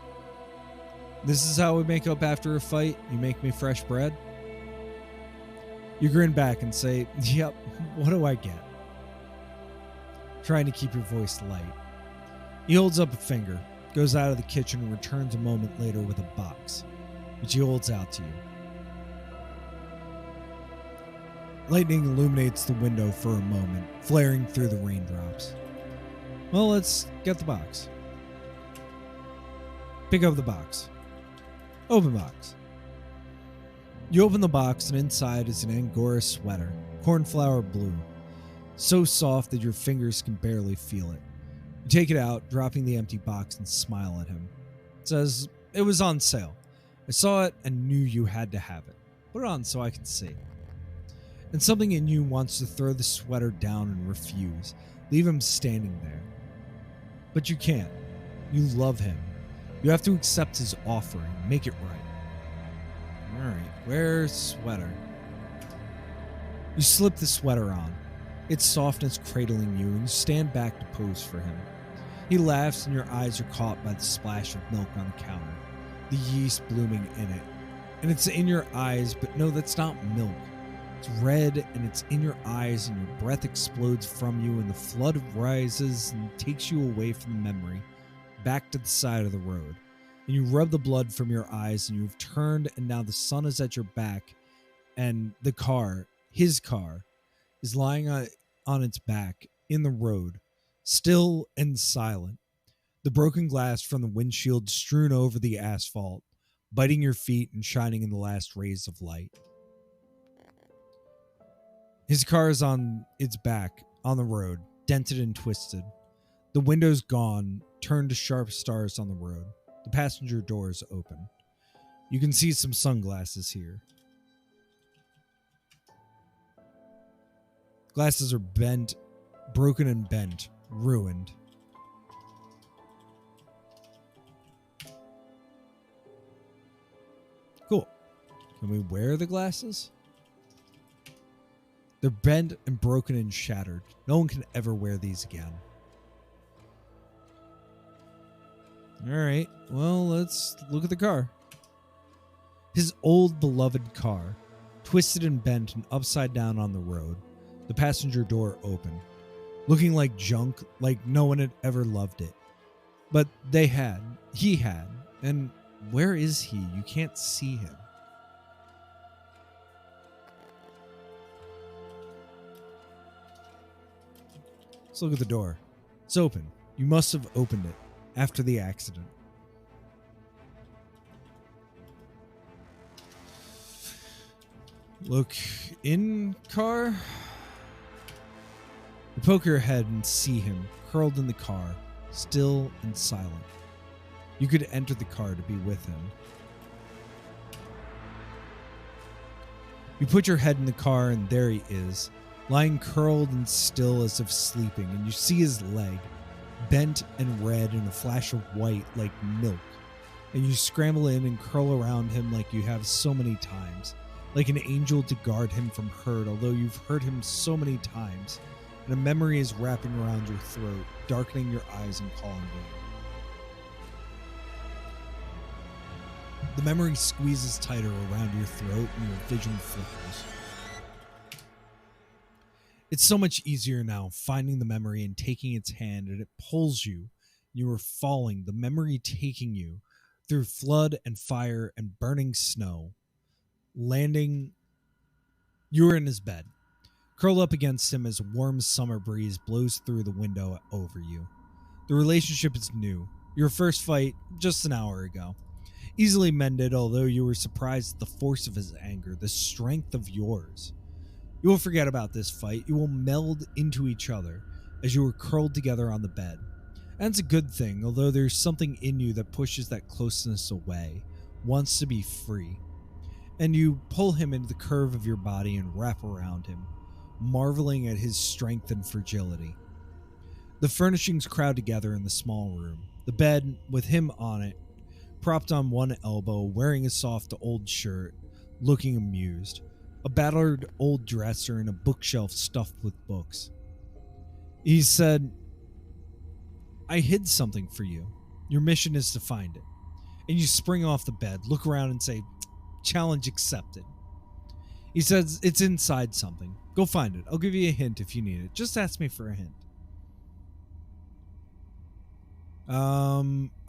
this is how we make up after a fight? You make me fresh bread? You grin back and say, yep, what do I get? Trying to keep your voice light. He holds up a finger, goes out of the kitchen, and returns a moment later with a box, which he holds out to you. Lightning illuminates the window for a moment, flaring through the raindrops. Well, let's get the box. Pick up the box. Open box. You open the box, and inside is an Angora sweater, cornflower blue, so soft that your fingers can barely feel it. You take it out, dropping the empty box, and smile at him. It says, it was on sale. I saw it and knew you had to have it. Put it on so I can see. And something in you wants to throw the sweater down and refuse, leave him standing there. But you can't. You love him. You have to accept his offer and make it right. Alright, where's sweater? You slip the sweater on, its softness cradling you, and you stand back to pose for him. He laughs and your eyes are caught by the splash of milk on the counter, the yeast blooming in it. And it's in your eyes, but no, that's not milk. It's red and it's in your eyes, and your breath explodes from you, and the flood rises and takes you away from the memory, back to the side of the road. And you rub the blood from your eyes, and you've turned, and now the sun is at your back, and the car, his car, is lying on its back in the road, still and silent. The broken glass from the windshield strewn over the asphalt, biting your feet and shining in the last rays of light. His car is on its back, on the road, dented and twisted. The windows gone, turned to sharp stars on the road. The passenger door is open. You can see some sunglasses here. Glasses are bent, broken and bent, ruined. Cool. Can we wear the glasses? They're bent and broken and shattered. No one can ever wear these again. Alright, well, let's look at the car. His old beloved car, twisted and bent and upside down on the road, the passenger door open, looking like junk, like no one had ever loved it. But he had, and where is he? You can't see him. Let's look at the door. It's open. You must have opened it after the accident. Look in car. You poke your head and see him curled in the car, still and silent. You could enter the car to be with him. You put your head in the car, and there he is, lying curled and still as if sleeping, and you see his leg, bent and red in a flash of white like milk, and you scramble in and curl around him like you have so many times, like an angel to guard him from hurt, although you've hurt him so many times, and a memory is wrapping around your throat, darkening your eyes and calling you. The memory squeezes tighter around your throat and your vision flickers. It's so much easier now finding the memory and taking its hand, and it pulls you. You are falling, the memory taking you through flood and fire and burning snow. Landing, you are in his bed, curled up against him as a warm summer breeze blows through the window over you. The relationship is new. Your first fight just an hour ago. Easily mended, although you were surprised at the force of his anger, the strength of yours. You will forget about this fight. You will meld into each other as you are curled together on the bed. And it's a good thing, although there's something in you that pushes that closeness away, wants to be free. And you pull him into the curve of your body and wrap around him, marveling at his strength and fragility. The furnishings crowd together in the small room. The bed, with him on it, propped on one elbow, wearing a soft old shirt, looking amused. A battered old dresser and a bookshelf stuffed with books. He said, I hid something for you. Your mission is to find it. And you spring off the bed, look around and say, challenge accepted. He says, it's inside something. Go find it. I'll give you a hint if you need it. Just ask me for a hint.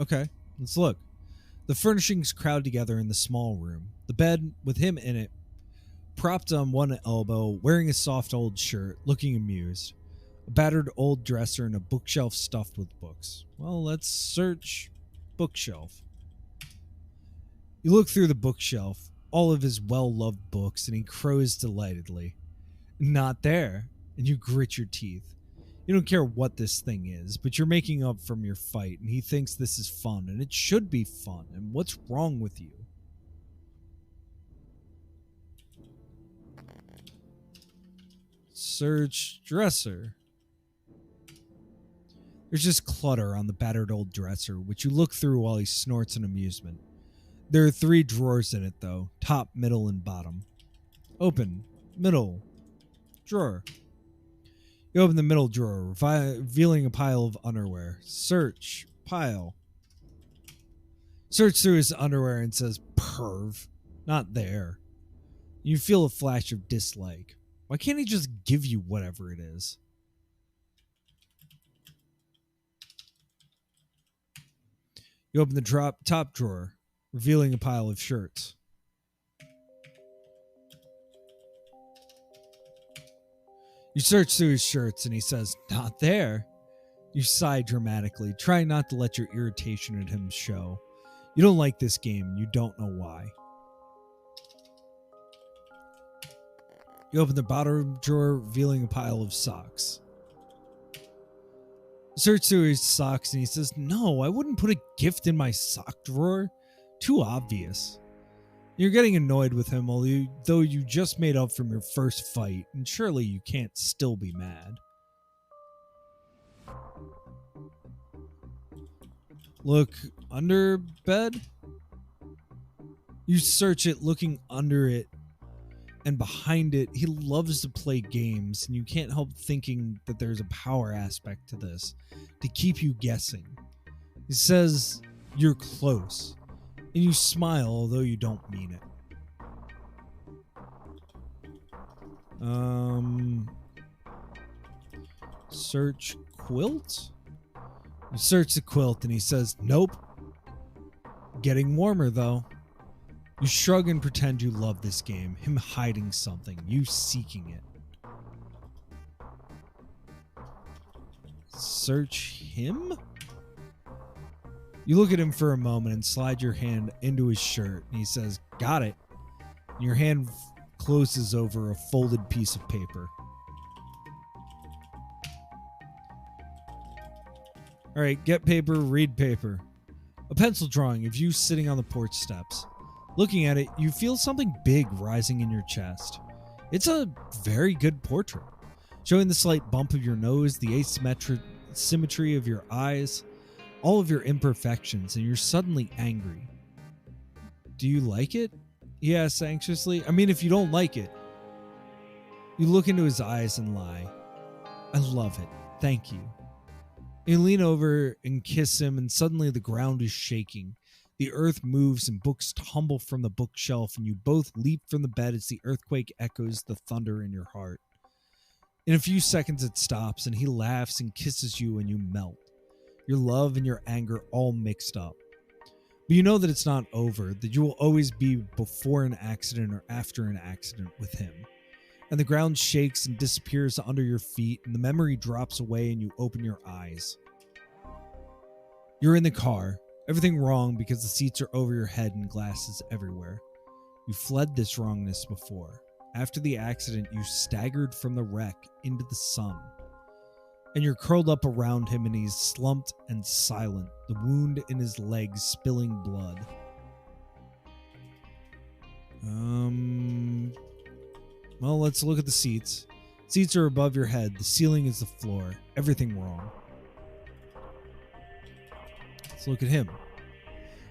Okay, let's look. The furnishings crowd together in the small room. The bed, with him in it, propped on one elbow, wearing a soft old shirt, looking amused. A battered old dresser and a bookshelf stuffed with books. Well, let's search bookshelf. You look through the bookshelf, all of his well-loved books, and he crows delightedly. Not there, and you grit your teeth. You don't care what this thing is, but you're making up from your fight, and he thinks this is fun, and it should be fun, and what's wrong with you? Search dresser. There's just clutter on the battered old dresser, which you look through while he snorts in amusement. There are 3 drawers in it, though, top, middle, and bottom. Open, middle, drawer. You open the middle drawer, revealing a pile of underwear. Search, pile. Search through his underwear and says, perv. Not there. You feel a flash of dislike. Why can't he just give you whatever it is? You open the top drawer, revealing a pile of shirts. You search through his shirts and he says, not there. You sigh dramatically, trying not to let your irritation at him show. You don't like this game and you don't know why. You open the bottom drawer, revealing a pile of socks. You search through his socks and he says, no, I wouldn't put a gift in my sock drawer. Too obvious. You're getting annoyed with him, though you just made up from your first fight, and surely you can't still be mad. Look under bed. You search it, looking under it and behind it. He loves to play games, and you can't help thinking that there's a power aspect to this to keep you guessing. He says you're close, and you smile, although you don't mean it. Search quilt? You search the quilt and he says, nope. Getting warmer, though. You shrug and pretend you love this game. Him hiding something, you seeking it. Search him? You look at him for a moment and slide your hand into his shirt, and he says, got it. And your hand closes over a folded piece of paper. All right, get paper, read paper. A pencil drawing of you sitting on the porch steps. Looking at it, you feel something big rising in your chest. It's a very good portrait, showing the slight bump of your nose, the asymmetry of your eyes, all of your imperfections, and you're suddenly angry. Do you like it? He asks anxiously. I mean, if you don't like it. You look into his eyes and lie. I love it. Thank you. You lean over and kiss him, and suddenly the ground is shaking. The earth moves and books tumble from the bookshelf, and you both leap from the bed as the earthquake echoes the thunder in your heart. In a few seconds it stops, and he laughs and kisses you, and you melt. Your love and your anger all mixed up. But you know that it's not over, that you will always be before an accident or after an accident with him. And the ground shakes and disappears under your feet, and the memory drops away, and you open your eyes. You're in the car. Everything wrong because the seats are over your head and glass is everywhere. You fled this wrongness before. After the accident, you staggered from the wreck into the sun. And you're curled up around him, and he's slumped and silent, the wound in his leg spilling blood. Well, let's look at the seats. Seats are above your head. The ceiling is the floor. Everything wrong. Let's look at him.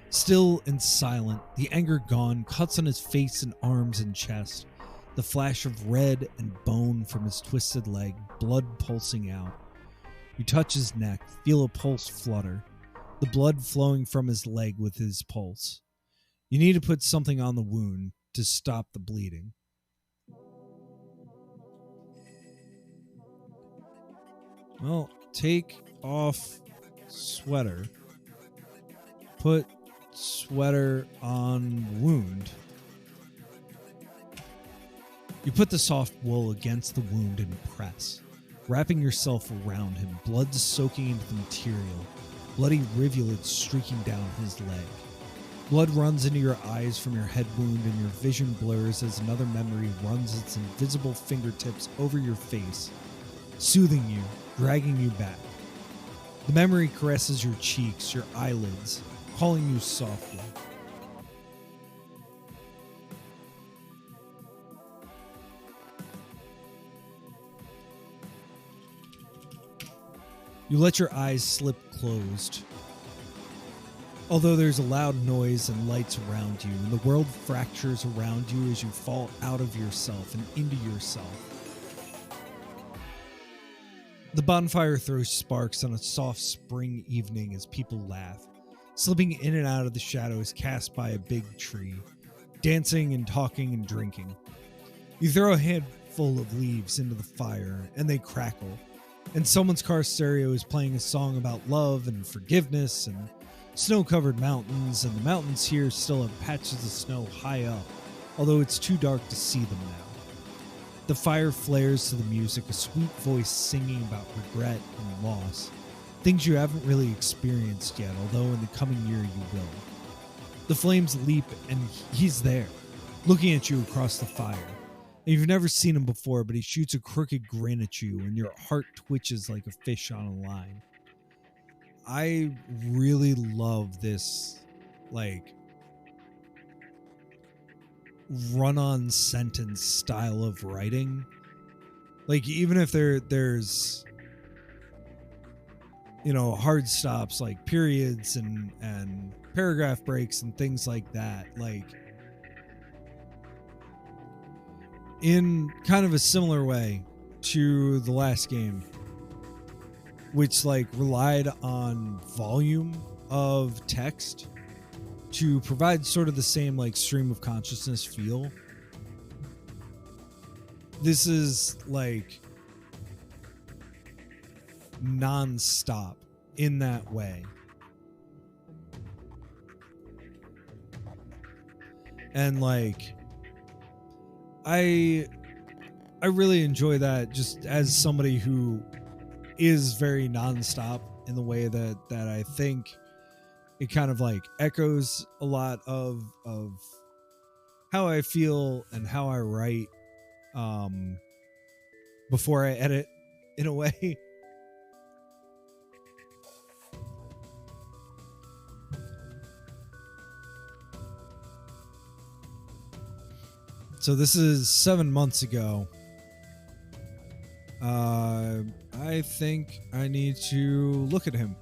Still and silent, the anger gone, cuts on his face and arms and chest. The flash of red and bone from his twisted leg, blood pulsing out. You touch his neck, feel a pulse flutter, the blood flowing from his leg with his pulse. You need to put something on the wound to stop the bleeding. Well, take off sweater. Put sweater on wound. You put the soft wool against the wound and press, wrapping yourself around him, blood soaking into the material, bloody rivulets streaking down his leg. Blood runs into your eyes from your head wound, and your vision blurs as another memory runs its invisible fingertips over your face, soothing you, dragging you back. The memory caresses your cheeks, your eyelids, calling you softly. You let your eyes slip closed. Although there's a loud noise and lights around you, and the world fractures around you as you fall out of yourself and into yourself. The bonfire throws sparks on a soft spring evening as people laugh, slipping in and out of the shadows cast by a big tree, dancing and talking and drinking. You throw a handful of leaves into the fire, and they crackle, and someone's car stereo is playing a song about love and forgiveness and snow-covered mountains, and the mountains here still have patches of snow high up, although it's too dark to see them now. The fire flares to the music, a sweet voice singing about regret and loss, things you haven't really experienced yet, although in the coming year you will. The flames leap, and he's there, looking at you across the fire. And you've never seen him before, but he shoots a crooked grin at you, and your heart twitches like a fish on a line. I really love this, run-on sentence style of writing. Even if there's hard stops, like periods and paragraph breaks and things like that, in kind of a similar way to the last game, which relied on volume of text to provide sort of the same stream of consciousness feel. This is non-stop in that way. And I really enjoy that, just as somebody who is very non-stop in the way that I think it kind of echoes a lot of how I feel and how I write before I edit, in a way. So this is 7 months ago. I think I need to look at him.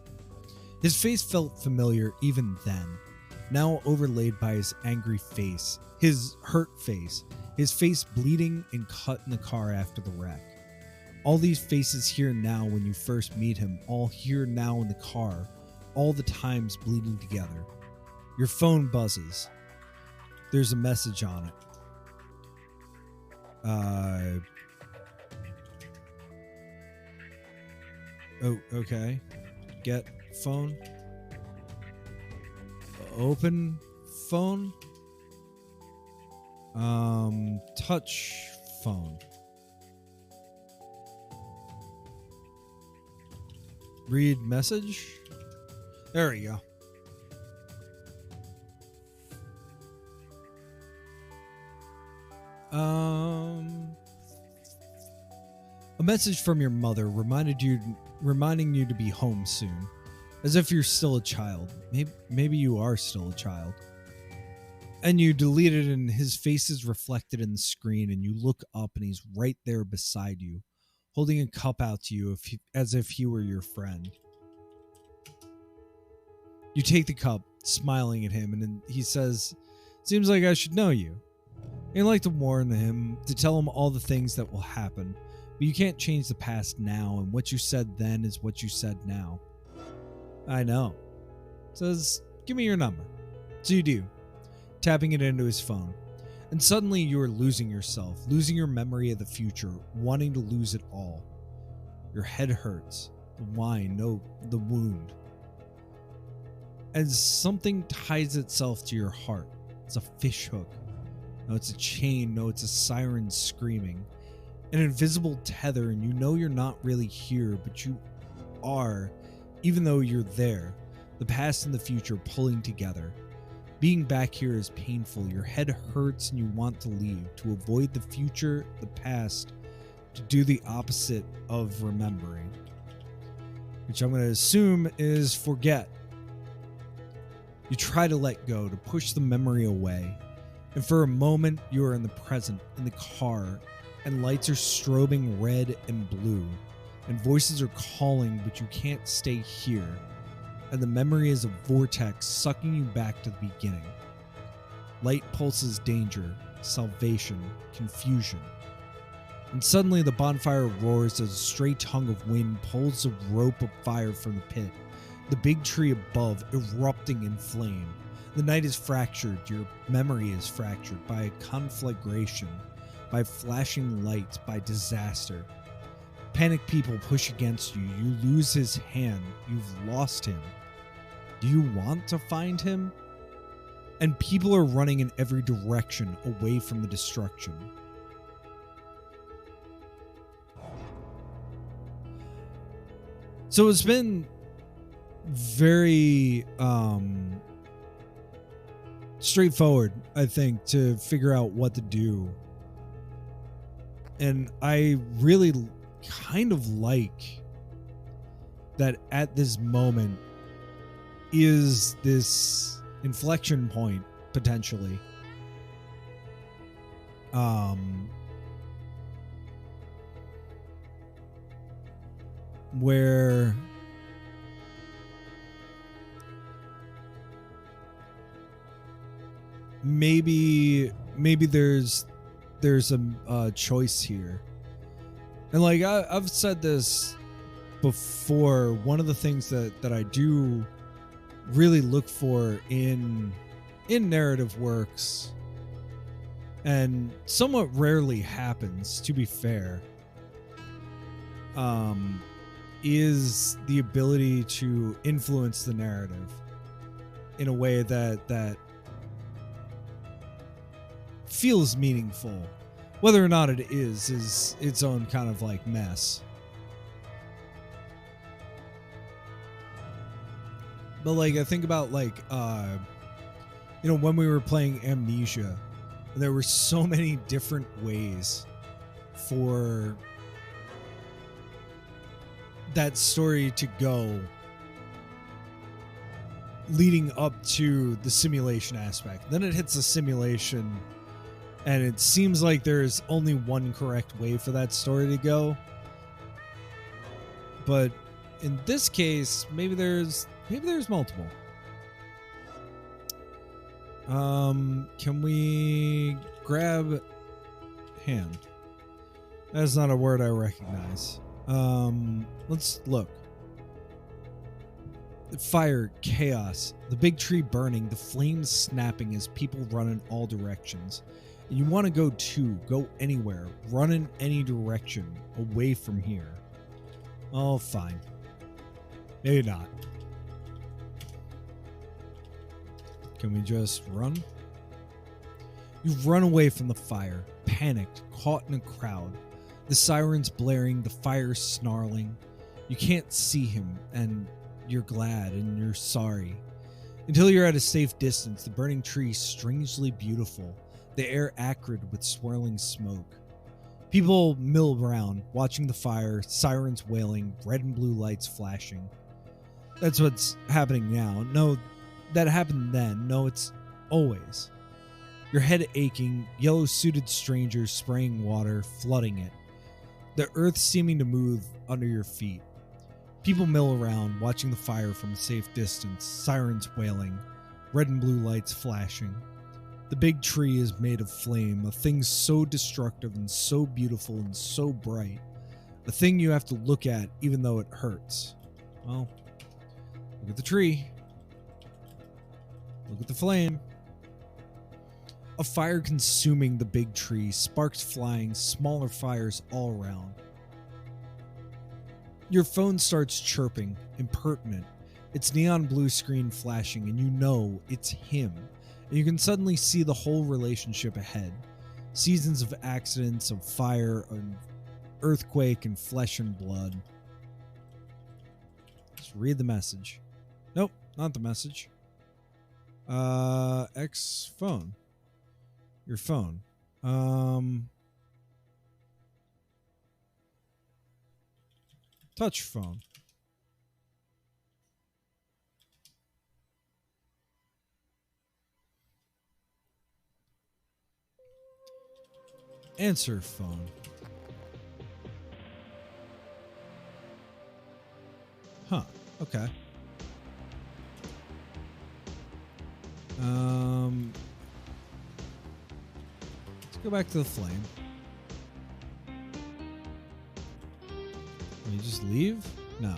His face felt familiar even then, now overlaid by his angry face, his hurt face, his face bleeding and cut in the car after the wreck. All these faces here now when you first meet him, all here now in the car, all the times bleeding together. Your phone buzzes. There's a message on it. Oh, okay. Get phone. Open phone. Touch phone. Read message. There we go. A message from your mother reminding you to be home soon, as if you're still a child. Maybe you are still a child. And you delete it, and his face is reflected in the screen, and you look up, and he's right there beside you, holding a cup out to you as if he were your friend. You take the cup, smiling at him, and then he says, "Seems like I should know you." And you like to warn him, to tell him all the things that will happen, but you can't change the past now, and what you said then is what you said now. I know. Says, "Give me your number." So you do, tapping it into his phone. And suddenly you are losing yourself, losing your memory of the future, wanting to lose it all. Your head hurts, the wine, no, the wound. As something ties itself to your heart. It's a fish hook. No, it's a chain. No, it's a siren screaming. An invisible tether, and you know you're not really here, but you are, even though you're there. The past and the future pulling together. Being back here is painful. Your head hurts and you want to leave, to avoid the future, the past, to do the opposite of remembering. Which I'm going to assume is forget. You try to let go, to push the memory away. And for a moment, you are in the present, in the car, and lights are strobing red and blue, and voices are calling, but you can't stay here. And the memory is a vortex sucking you back to the beginning. Light pulses danger, salvation, confusion. And suddenly the bonfire roars as a stray tongue of wind pulls a rope of fire from the pit. The big tree above erupting in flame. The night is fractured, your memory is fractured by a conflagration, by flashing lights, by disaster. Panicked people push against you. You lose his hand. You've lost him. Do you want to find him? And people are running in every direction away from the destruction. So it's been very straightforward, I think, to figure out what to do. And I really kind of like that at this moment is this inflection point, potentially. Where maybe there's a choice here. And like I've said this before, one of the things that I do really look for in narrative works, and somewhat rarely happens, to be fair, is the ability to influence the narrative in a way that feels meaningful. Whether or not it is its own kind of like mess. But like I think about like when we were playing Amnesia, there were so many different ways for that story to go leading up to the simulation aspect. Then it hits the simulation, and it seems like there's only one correct way for that story to go. But in this case, maybe there's multiple. Can we grab hand? That's not a word I recognize. Let's look. Fire, chaos, the big tree burning, the flames snapping as people run in all directions. And you want to go too, go anywhere, run in any direction, away from here. Oh, fine. Maybe not. Can we just run? You run away from the fire, panicked, caught in a crowd. The sirens blaring, the fire snarling. You can't see him, and you're glad and you're sorry. Until you're at a safe distance, the burning tree strangely beautiful, the air acrid with swirling smoke. People mill around, watching the fire, sirens wailing, red and blue lights flashing. That's what's happening now. No, that happened then. No, it's always. Your head aching, yellow-suited strangers spraying water, flooding it. The earth seeming to move under your feet. People mill around, watching the fire from a safe distance, sirens wailing, red and blue lights flashing. The big tree is made of flame, a thing so destructive and so beautiful and so bright. A thing you have to look at even though it hurts. Well, look at the tree. Look at the flame. A fire consuming the big tree, sparks flying, smaller fires all around. Your phone starts chirping, impertinent. Its neon blue screen flashing, and you know it's him. And you can suddenly see the whole relationship ahead. Seasons of accidents, of fire, and earthquake, and flesh and blood. Just read the message. Nope, not the message. X phone. Your phone. Touch phone. Answer phone. Huh. Okay. Let's go back to the flame. Can you just leave? No.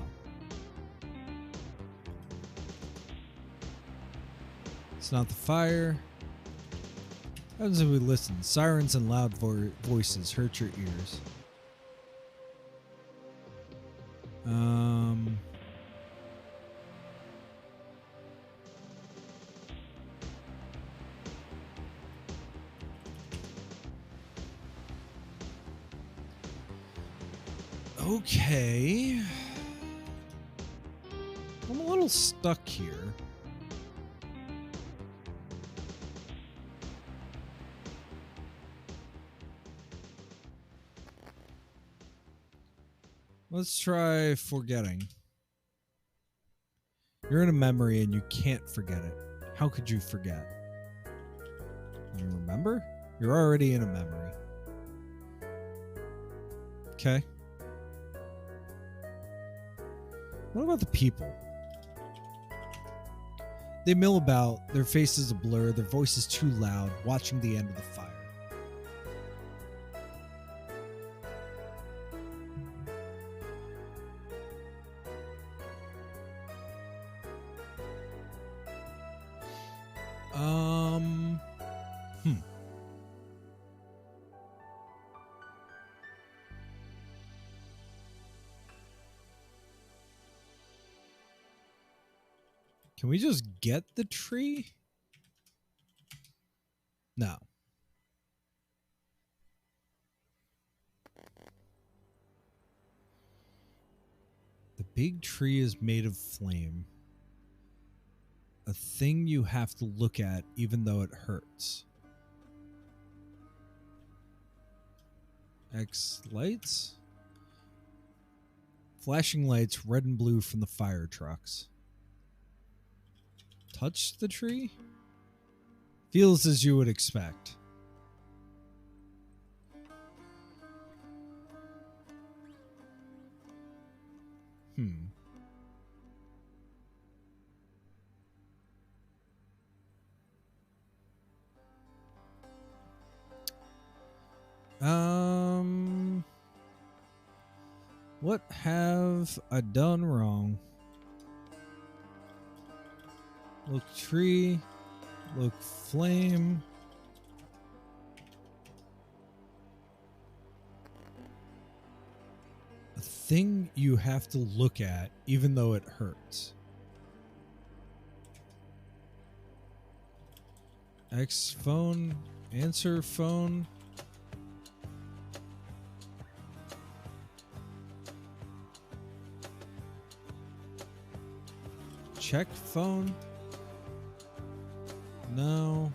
It's not the fire. How does we listen? Sirens and loud voices hurt your ears. Okay. I'm a little stuck here. Let's try forgetting. You're in a memory and you can't forget it. How could you forget? You remember? You're already in a memory. Okay. What about the people? They mill about, their faces a blur, their voices too loud, watching the end of the fire. Can we just get the tree? No. The big tree is made of flame. A thing you have to look at even though it hurts. X lights? Flashing lights, red and blue from the fire trucks. Touch the tree? Feels as you would expect. What have I done wrong? Look tree. Look flame. A thing you have to look at even though it hurts. X phone. Answer phone. Check phone. No.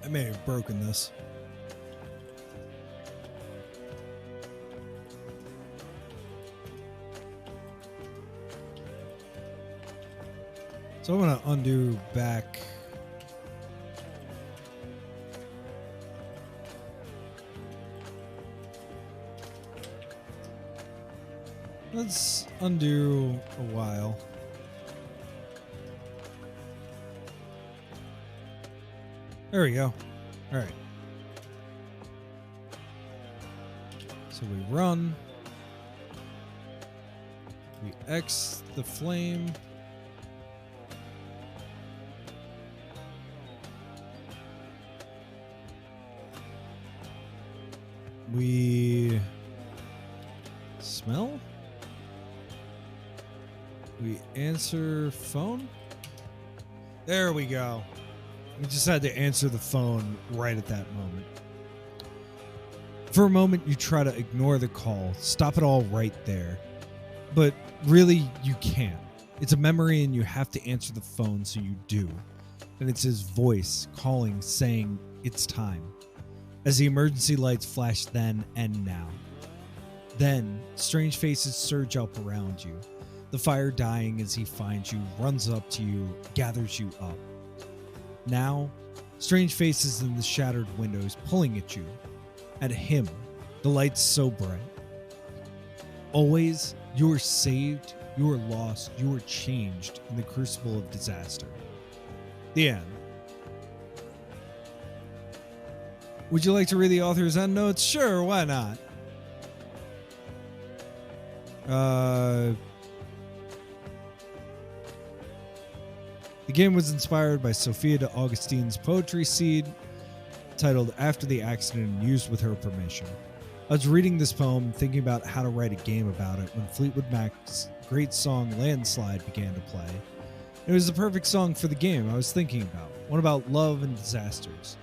I may have broken this. So I'm going to undo back. Let's undo a while. There we go. All right. So we run. We X the flame. We smell. We answer phone. There we go. We just had to answer the phone right at that moment. For a moment, you try to ignore the call, stop it all right there. But really, you can't. It's a memory and you have to answer the phone, so you do. And it's his voice calling, saying it's time. As the emergency lights flash then and now. Then, strange faces surge up around you. The fire dying as he finds you, runs up to you, gathers you up. Now, strange faces in the shattered windows pulling at you. At him, the lights so bright. Always, you are saved, you are lost, you are changed in the crucible of disaster. The end. Would you like to read the author's endnotes? Sure, why not? The game was inspired by Sophia de Augustine's poetry seed, titled After the Accident and used with her permission. I was reading this poem, thinking about how to write a game about it when Fleetwood Mac's great song Landslide began to play. It was the perfect song for the game I was thinking about, one about love and disasters.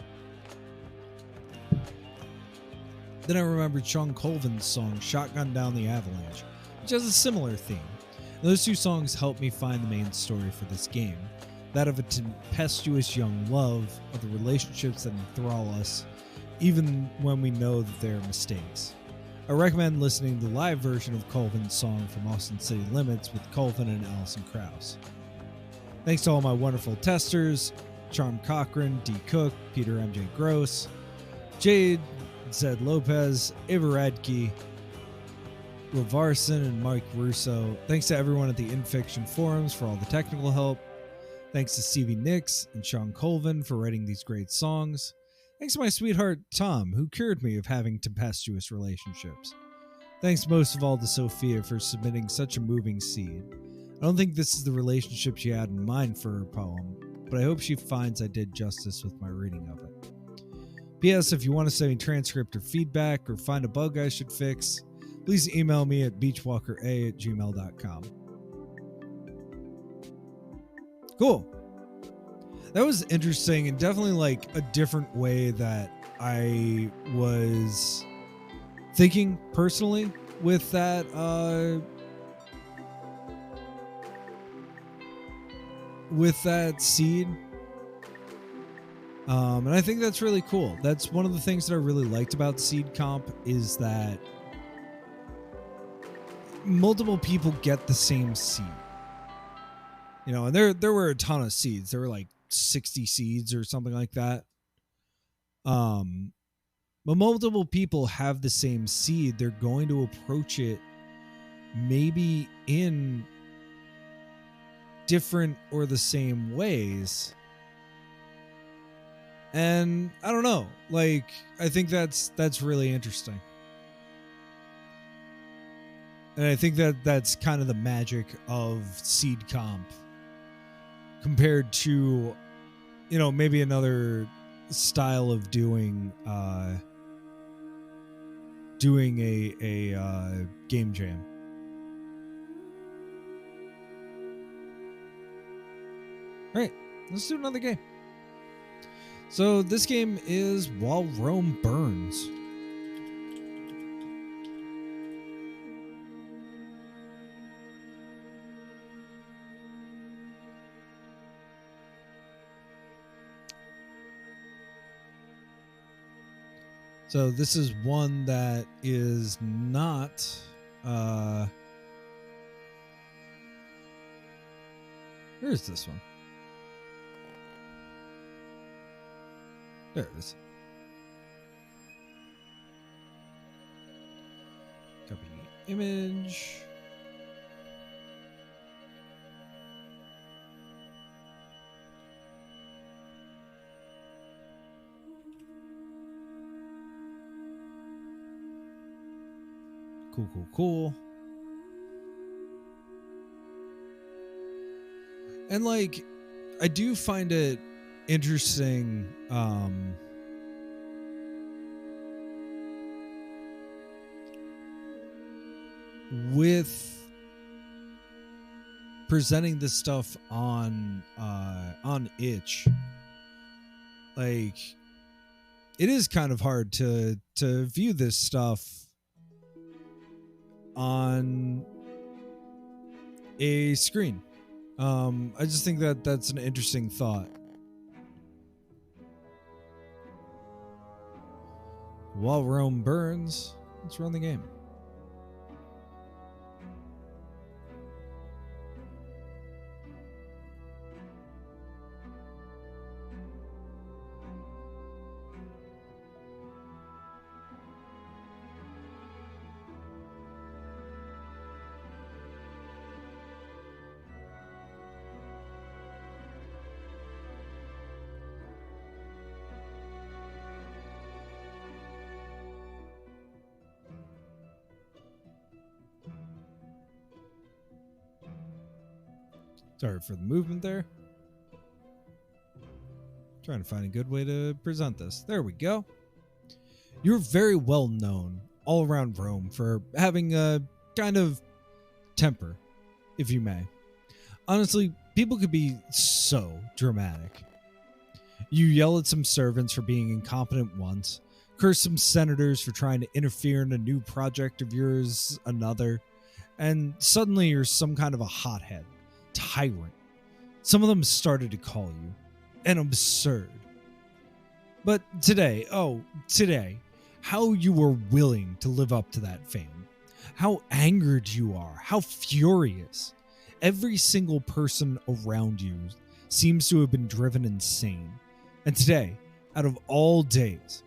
Then I remembered Sean Colvin's song Shotgun Down the Avalanche, which has a similar theme. And those two songs helped me find the main story for this game, that of a tempestuous young love, of the relationships that enthrall us, even when we know that they are mistakes. I recommend listening to the live version of Colvin's song from Austin City Limits with Colvin and Alison Krauss. Thanks to all my wonderful testers, Charm Cochran, D. Cook, Peter M.J. Gross, Jade, Zed Lopez, Ava Radke, Lavarson, and Mike Russo. Thanks to everyone at the InFiction forums for all the technical help. Thanks to Stevie Nicks and Sean Colvin for writing these great songs. Thanks to my sweetheart Tom, who cured me of having tempestuous relationships. Thanks most of all to Sophia for submitting such a moving seed. I don't think this is the relationship she had in mind for her poem, but I hope she finds I did justice with my reading of it. P.S. If you want to send me transcript or feedback or find a bug I should fix, please email me at beachwalkera@gmail.com. Cool. That was interesting and definitely like a different way that I was thinking personally with that seed. And I think that's really cool. That's one of the things that I really liked about SeedComp is that multiple people get the same seed. You know, and there were a ton of seeds. There were like 60 seeds or something like that. But multiple people have the same seed. They're going to approach it maybe in different or the same ways. And I don't know, like, I think that's really interesting. And I think that's kind of the magic of SeedComp compared to, you know, maybe another style of doing a game jam. All right, let's do another game. So this game is While Rome Burns. So this is one that is not where is this one? There it is. Copy image. Cool. And like, I do find it interesting with presenting this stuff on itch. Like, it is kind of hard to view this stuff on a screen. I just think that's an interesting thought. While Rome Burns, let's run the game. Sorry for the movement there. Trying to find a good way to present this. There we go. You're very well known all around Rome for having a kind of temper, if you may. Honestly, people could be so dramatic. You yell at some servants for being incompetent once, curse some senators for trying to interfere in a new project of yours another, and suddenly you're some kind of a hothead. Tyrant. Some of them started to call you an absurd. But today, how you were willing to live up to that fame. How angered you are. How furious. Every single person around you seems to have been driven insane. And today, out of all days,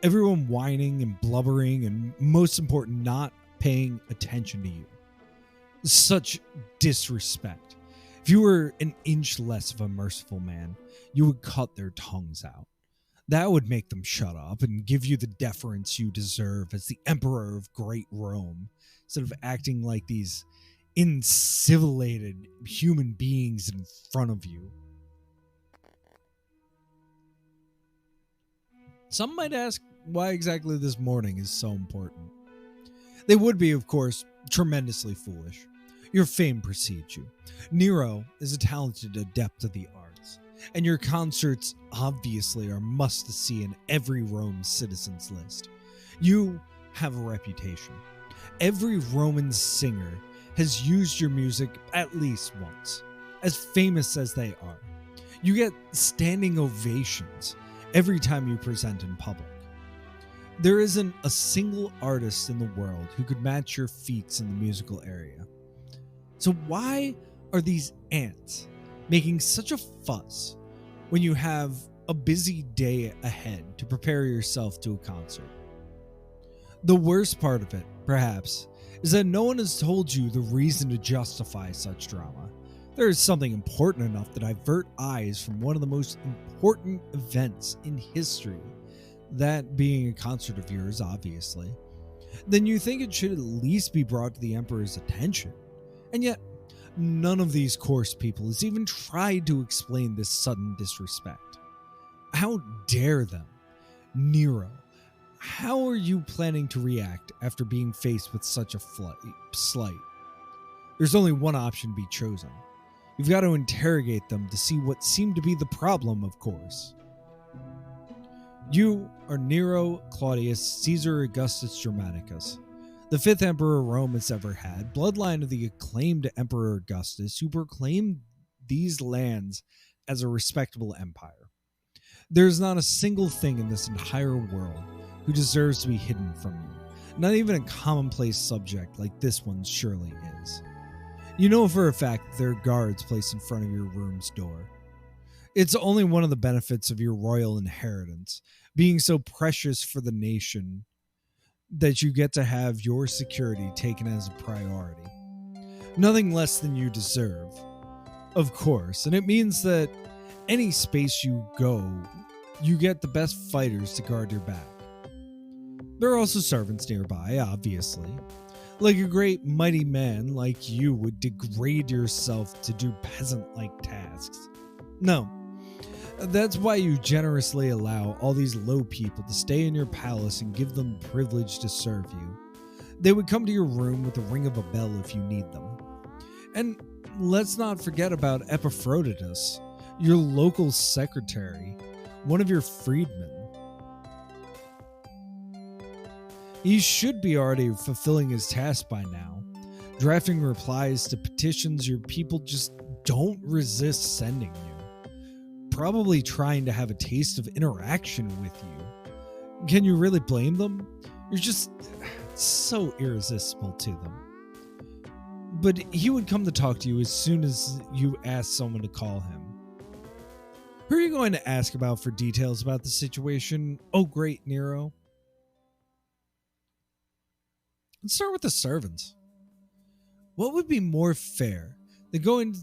everyone whining and blubbering and, most important, not paying attention to you. Such disrespect. If you were an inch less of a merciful man, you would cut their tongues out. That would make them shut up and give you the deference you deserve as the emperor of great Rome, instead of acting like these inciviliated human beings in front of you. Some might ask why exactly this morning is so important. They would be, of course, tremendously foolish. Your fame precedes you. Nero is a talented adept of the arts, and your concerts obviously are must-see in every Rome citizen's list. You have a reputation. Every Roman singer has used your music at least once. As famous as they are, you get standing ovations every time you present in public. There isn't a single artist in the world who could match your feats in the musical area. So why are these ants making such a fuss when you have a busy day ahead to prepare yourself to a concert. The worst part of it, perhaps, is that no one has told you the reason to justify such drama. There is something important enough to divert eyes from one of the most important events in history, that being a concert of yours, obviously. Then you think it should at least be brought to the Emperor's attention. And yet, none of these coarse people has even tried to explain this sudden disrespect. How dare them? Nero, how are you planning to react after being faced with such a slight? There's only one option to be chosen. You've got to interrogate them to see what seemed to be the problem, of course. You are Nero Claudius Caesar Augustus Germanicus, the fifth emperor Rome has ever had, bloodline of the acclaimed Emperor Augustus, who proclaimed these lands as a respectable empire. There's not a single thing in this entire world who deserves to be hidden from you. Not even a commonplace subject like this one surely is. You know for a fact that there are guards placed in front of your room's door. It's only one of the benefits of your royal inheritance, being so precious for the nation, that you get to have your security taken as a priority. Nothing less than you deserve, of course, and it means that any space you go, you get the best fighters to guard your back. There are also servants nearby, obviously. Like a great mighty man like you would degrade yourself to do peasant-like tasks. No, that's why you generously allow all these low people to stay in your palace and give them the privilege to serve you. They would come to your room with the ring of a bell if you need them. And let's not forget about Epaphroditus, your local secretary, one of your freedmen. He should be already fulfilling his task by now, drafting replies to petitions your people just don't resist sending you. Probably trying to have a taste of interaction with you. Can you really blame them? You're just so irresistible to them. But he would come to talk to you as soon as you ask someone to call him. Who are you going to ask about for details about the situation? Oh, great, Nero. Let's start with the servants. What would be more fair than going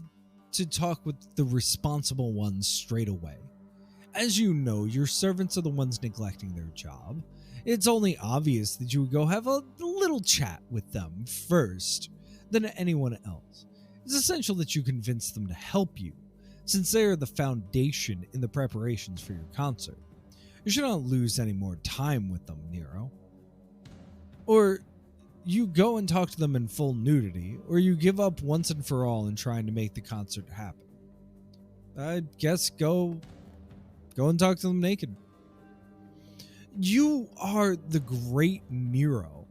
to talk with the responsible ones straight away? As you know, your servants are the ones neglecting their job. It's only obvious that you would go have a little chat with them first than anyone else. It's essential that you convince them to help you, since they are the foundation in the preparations for your concert. You should not lose any more time with them, Nero. Or you go and talk to them in full nudity, or you give up once and for all in trying to make the concert happen. I guess go and talk to them naked. You are the great Nero.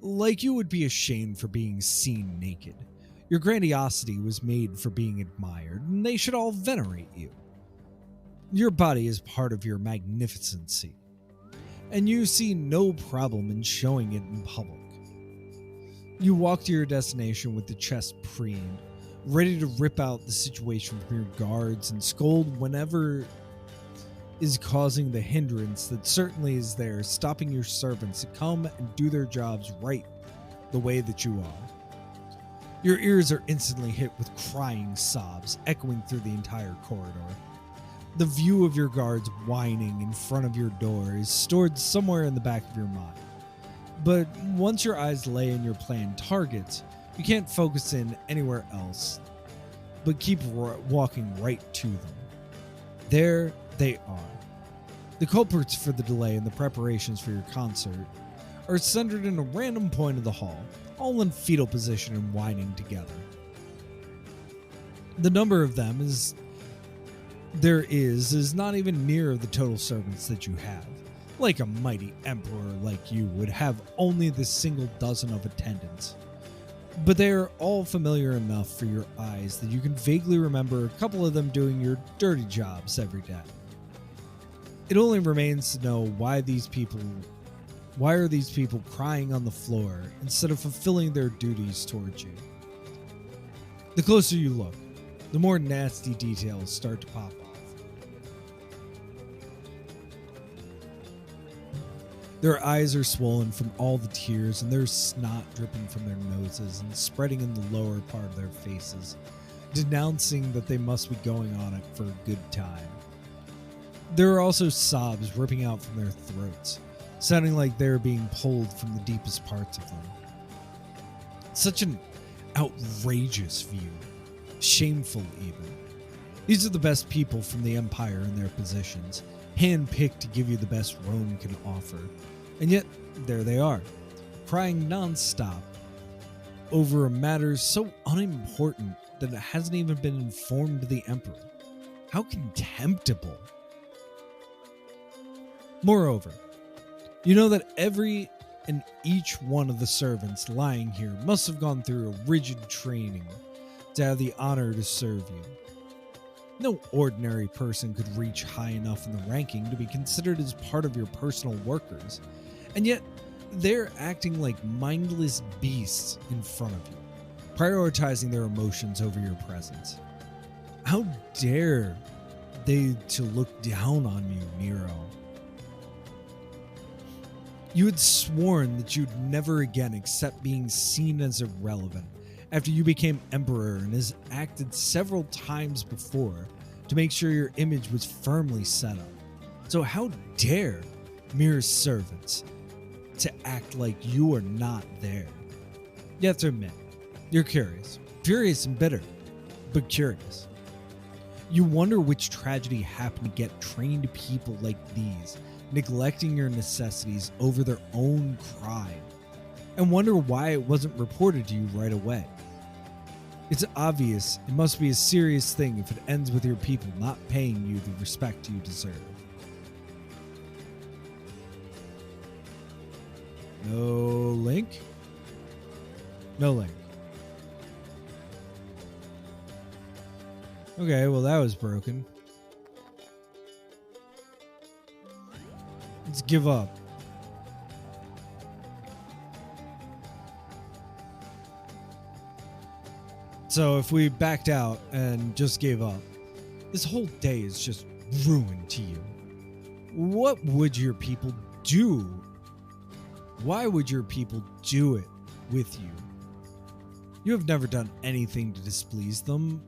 Like you would be ashamed for being seen naked. Your grandiosity was made for being admired, and they should all venerate you. Your body is part of your magnificency, and you see no problem in showing it in public. You walk to your destination with the chest preened, ready to rip out the situation from your guards and scold whenever is causing the hindrance that certainly is there, stopping your servants to come and do their jobs right the way that you are. Your ears are instantly hit with crying sobs echoing through the entire corridor. The view of your guards whining in front of your door is stored somewhere in the back of your mind. But once your eyes lay in your planned targets, you can't focus in anywhere else, but keep walking right to them. There they are. The culprits for the delay in the preparations for your concert are centered in a random point of the hall, all in fetal position and whining together. The number of them is not even near the total servants that you have. Like a mighty emperor like you would have only the single dozen of attendants. But they are all familiar enough for your eyes that you can vaguely remember a couple of them doing your dirty jobs every day. It only remains to know why are these people crying on the floor instead of fulfilling their duties towards you. The closer you look, the more nasty details start to pop off. Their eyes are swollen from all the tears, and there's snot dripping from their noses and spreading in the lower part of their faces, denouncing that they must be going on it for a good time. There are also sobs ripping out from their throats, sounding like they're being pulled from the deepest parts of them. Such an outrageous view, shameful even. These are the best people from the Empire in their positions, handpicked to give you the best Rome can offer. And yet, there they are, crying non-stop over a matter so unimportant that it hasn't even been informed to the Emperor. How contemptible. Moreover, you know that every and each one of the servants lying here must have gone through a rigid training to have the honor to serve you. No ordinary person could reach high enough in the ranking to be considered as part of your personal workers, and yet they're acting like mindless beasts in front of you, prioritizing their emotions over your presence. How dare they to look down on you, Nero? You had sworn that you'd never again accept being seen as irrelevant after you became emperor, and has acted several times before to make sure your image was firmly set up. So how dare mere servants to act like you are not there? You have to admit, you're curious. Furious and bitter, but curious. You wonder which tragedy happened to get trained people like these neglecting your necessities over their own crime, and wonder why it wasn't reported to you right away. It's obvious it must be a serious thing if it ends with your people not paying you the respect you deserve. No link? No link. Okay, well that was broken. Let's give up. So if we backed out and just gave up, this whole day is just ruined to you. What would your people do? Why would your people do it with you? You have never done anything to displease them,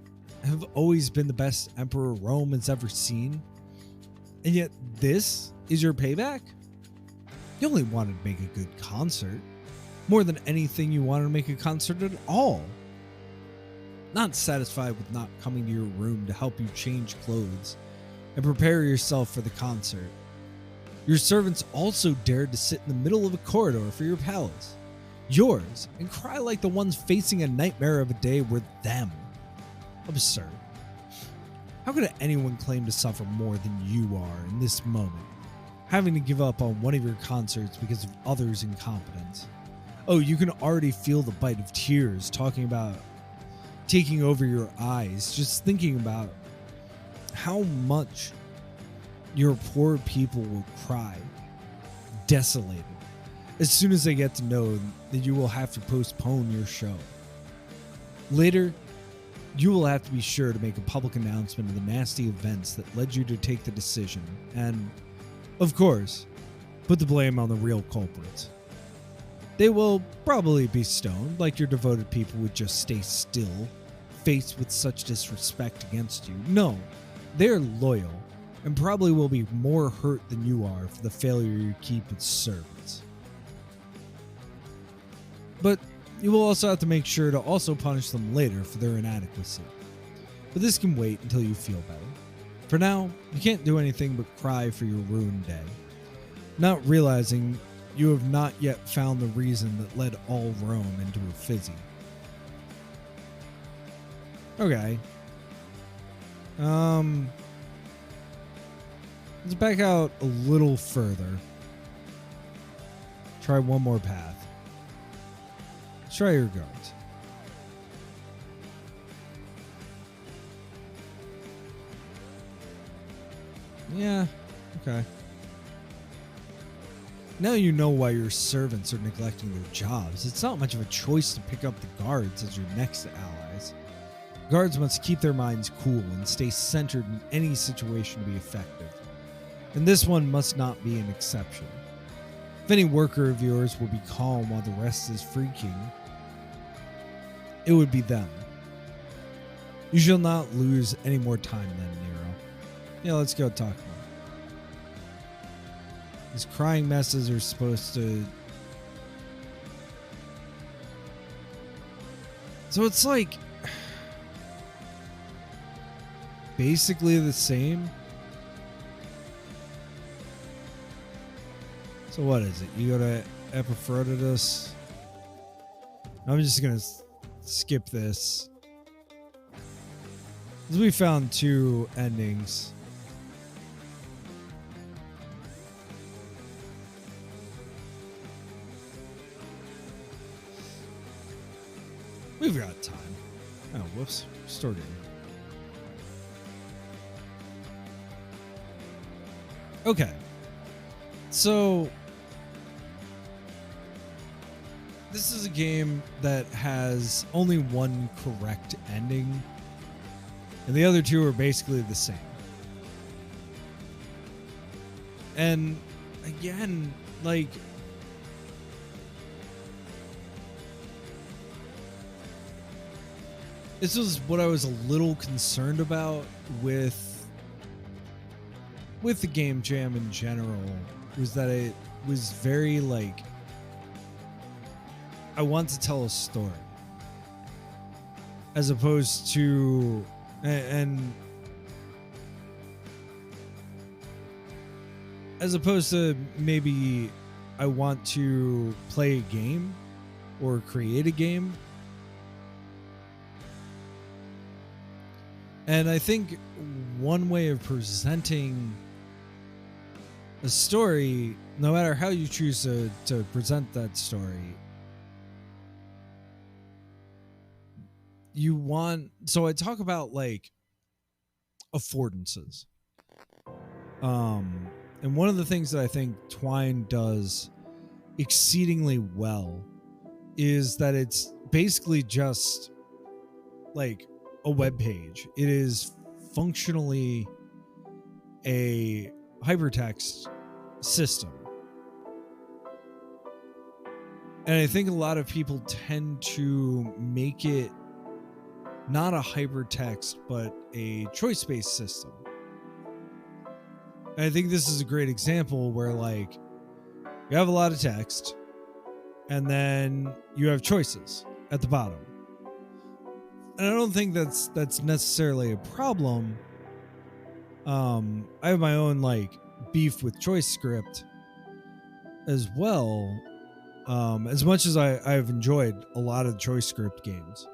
have always been the best emperor Rome has ever seen, and yet this is your payback? You only wanted to make a good concert. More than anything, you wanted to make a concert at all. Not satisfied with not coming to your room to help you change clothes and prepare yourself for the concert, your servants also dared to sit in the middle of a corridor for your palace, yours, and cry like the ones facing a nightmare of a day were them. Absurd. How could anyone claim to suffer more than you are in this moment, having to give up on one of your concerts because of others' incompetence? Oh, you can already feel the bite of tears talking about taking over your eyes, just thinking about how much your poor people will cry, desolated, as soon as they get to know that you will have to postpone your show. Later, you will have to be sure to make a public announcement of the nasty events that led you to take the decision, and, of course, put the blame on the real culprits. They will probably be stoned, like your devoted people would just stay still, faced with such disrespect against you. No, they're loyal, and probably will be more hurt than you are for the failure you keep as servants. But you will also have to make sure to also punish them later for their inadequacy. But this can wait until you feel better. For now, you can't do anything but cry for your ruined day, not realizing you have not yet found the reason that led all Rome into a fizzy. Okay. Let's back out a little further. Try one more path. Let's try your guards. Yeah, okay. Now you know why your servants are neglecting their jobs. It's not much of a choice to pick up the guards as your next allies. Guards must keep their minds cool and stay centered in any situation to be effective. And this one must not be an exception. if any worker of yours will be calm while the rest is freaking, it would be them. You shall not lose any more time then, Nero. Yeah, let's go talk about it. These crying messes are supposed to... So it's like... basically the same. So what is it? You go to Epaphroditus. I'm just going to skip this. We found 2 endings. We've got time. Oh, whoops. Store game. Okay. So this is a game that has only one correct ending, and the other 2 are basically the same. And again, like, this was what I was a little concerned about with the Game Jam in general, was that it was very like, I want to tell a story, as opposed to and as opposed to maybe I want to play a game or create a game. And I think one way of presenting a story, no matter how you choose to present that story, you want... So I talk about like affordances. And one of the things that I think Twine does exceedingly well is that it's basically just like a web page. It is functionally a hypertext system. And I think a lot of people tend to make it not a hypertext, but a choice-based system. And I think this is a great example where, like, you have a lot of text, and then you have choices at the bottom. And I don't think that's necessarily a problem. I have my own, like, beef with choice script as well. As much as I've enjoyed a lot of choice script games.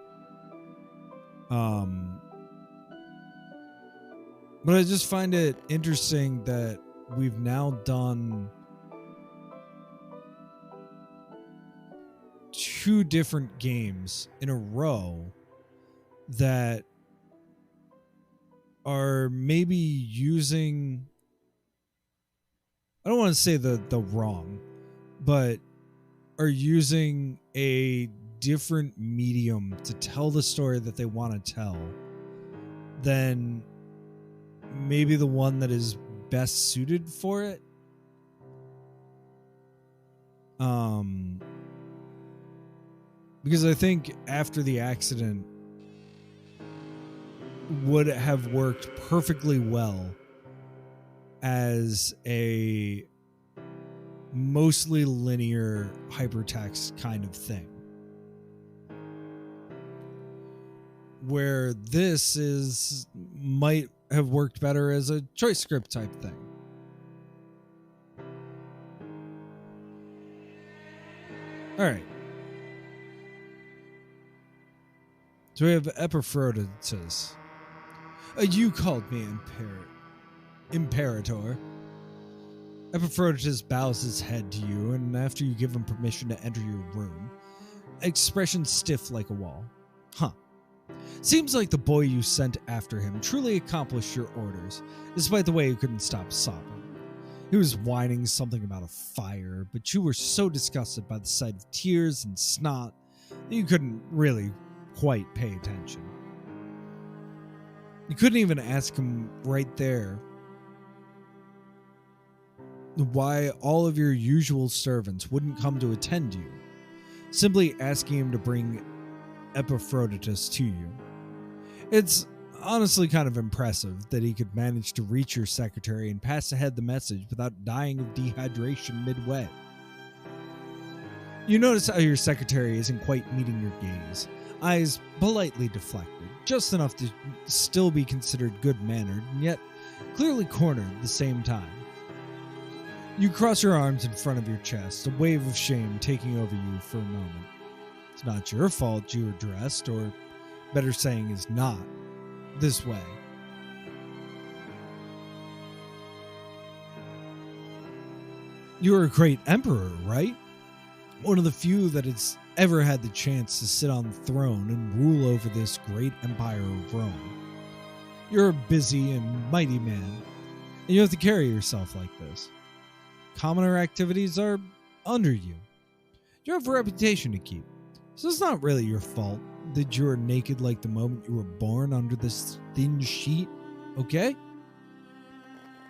But I just find it interesting that we've now done 2 different games in a row that are maybe using, I don't want to say the wrong, but are using a different medium to tell the story that they want to tell than maybe the one that is best suited for it. Because I think After the Accident would have worked perfectly well as a mostly linear hypertext kind of thing, where this might have worked better as a choice script type thing. All right. So we have Epaphroditus. You called me Imperator. Epaphroditus bows his head to you, and after you give him permission to enter your room, expression stiff like a wall. Huh. Seems like the boy you sent after him truly accomplished your orders, despite the way he couldn't stop sobbing. He was whining something about a fire, but you were so disgusted by the sight of tears and snot that you couldn't really quite pay attention. You couldn't even ask him right there. why all of your usual servants wouldn't come to attend you, simply asking him to bring Epaphroditus to you. It's honestly kind of impressive that he could manage to reach your secretary and pass ahead the message without dying of dehydration midway. You notice how your secretary isn't quite meeting your gaze, eyes politely deflected, just enough to still be considered good-mannered and yet clearly cornered at the same time. You cross your arms in front of your chest, a wave of shame taking over you for a moment. It's not your fault you were dressed, or better saying is not, this way. You're a great emperor, right? One of the few that has ever had the chance to sit on the throne and rule over this great empire of Rome. You're a busy and mighty man, and you have to carry yourself like this. Commoner activities are under you. You have a reputation to keep, so it's not really your fault that you're naked like the moment you were born under this thin sheet, okay?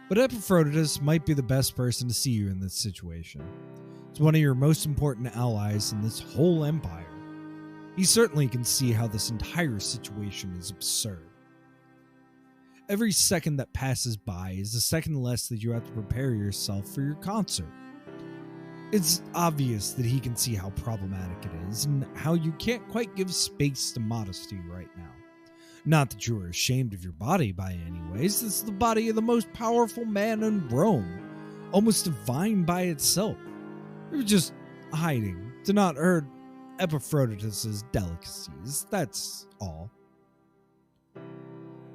But Epaphroditus might be the best person to see you in this situation. He's one of your most important allies in this whole empire. He certainly can see how this entire situation is absurd. Every second that passes by is a second less that you have to prepare yourself for your concert. It's obvious that he can see how problematic it is and how you can't quite give space to modesty right now. Not that you are ashamed of your body by any ways. This is the body of the most powerful man in Rome, almost divine by itself. You're just hiding to not hurt Epaphroditus' delicacies, that's all.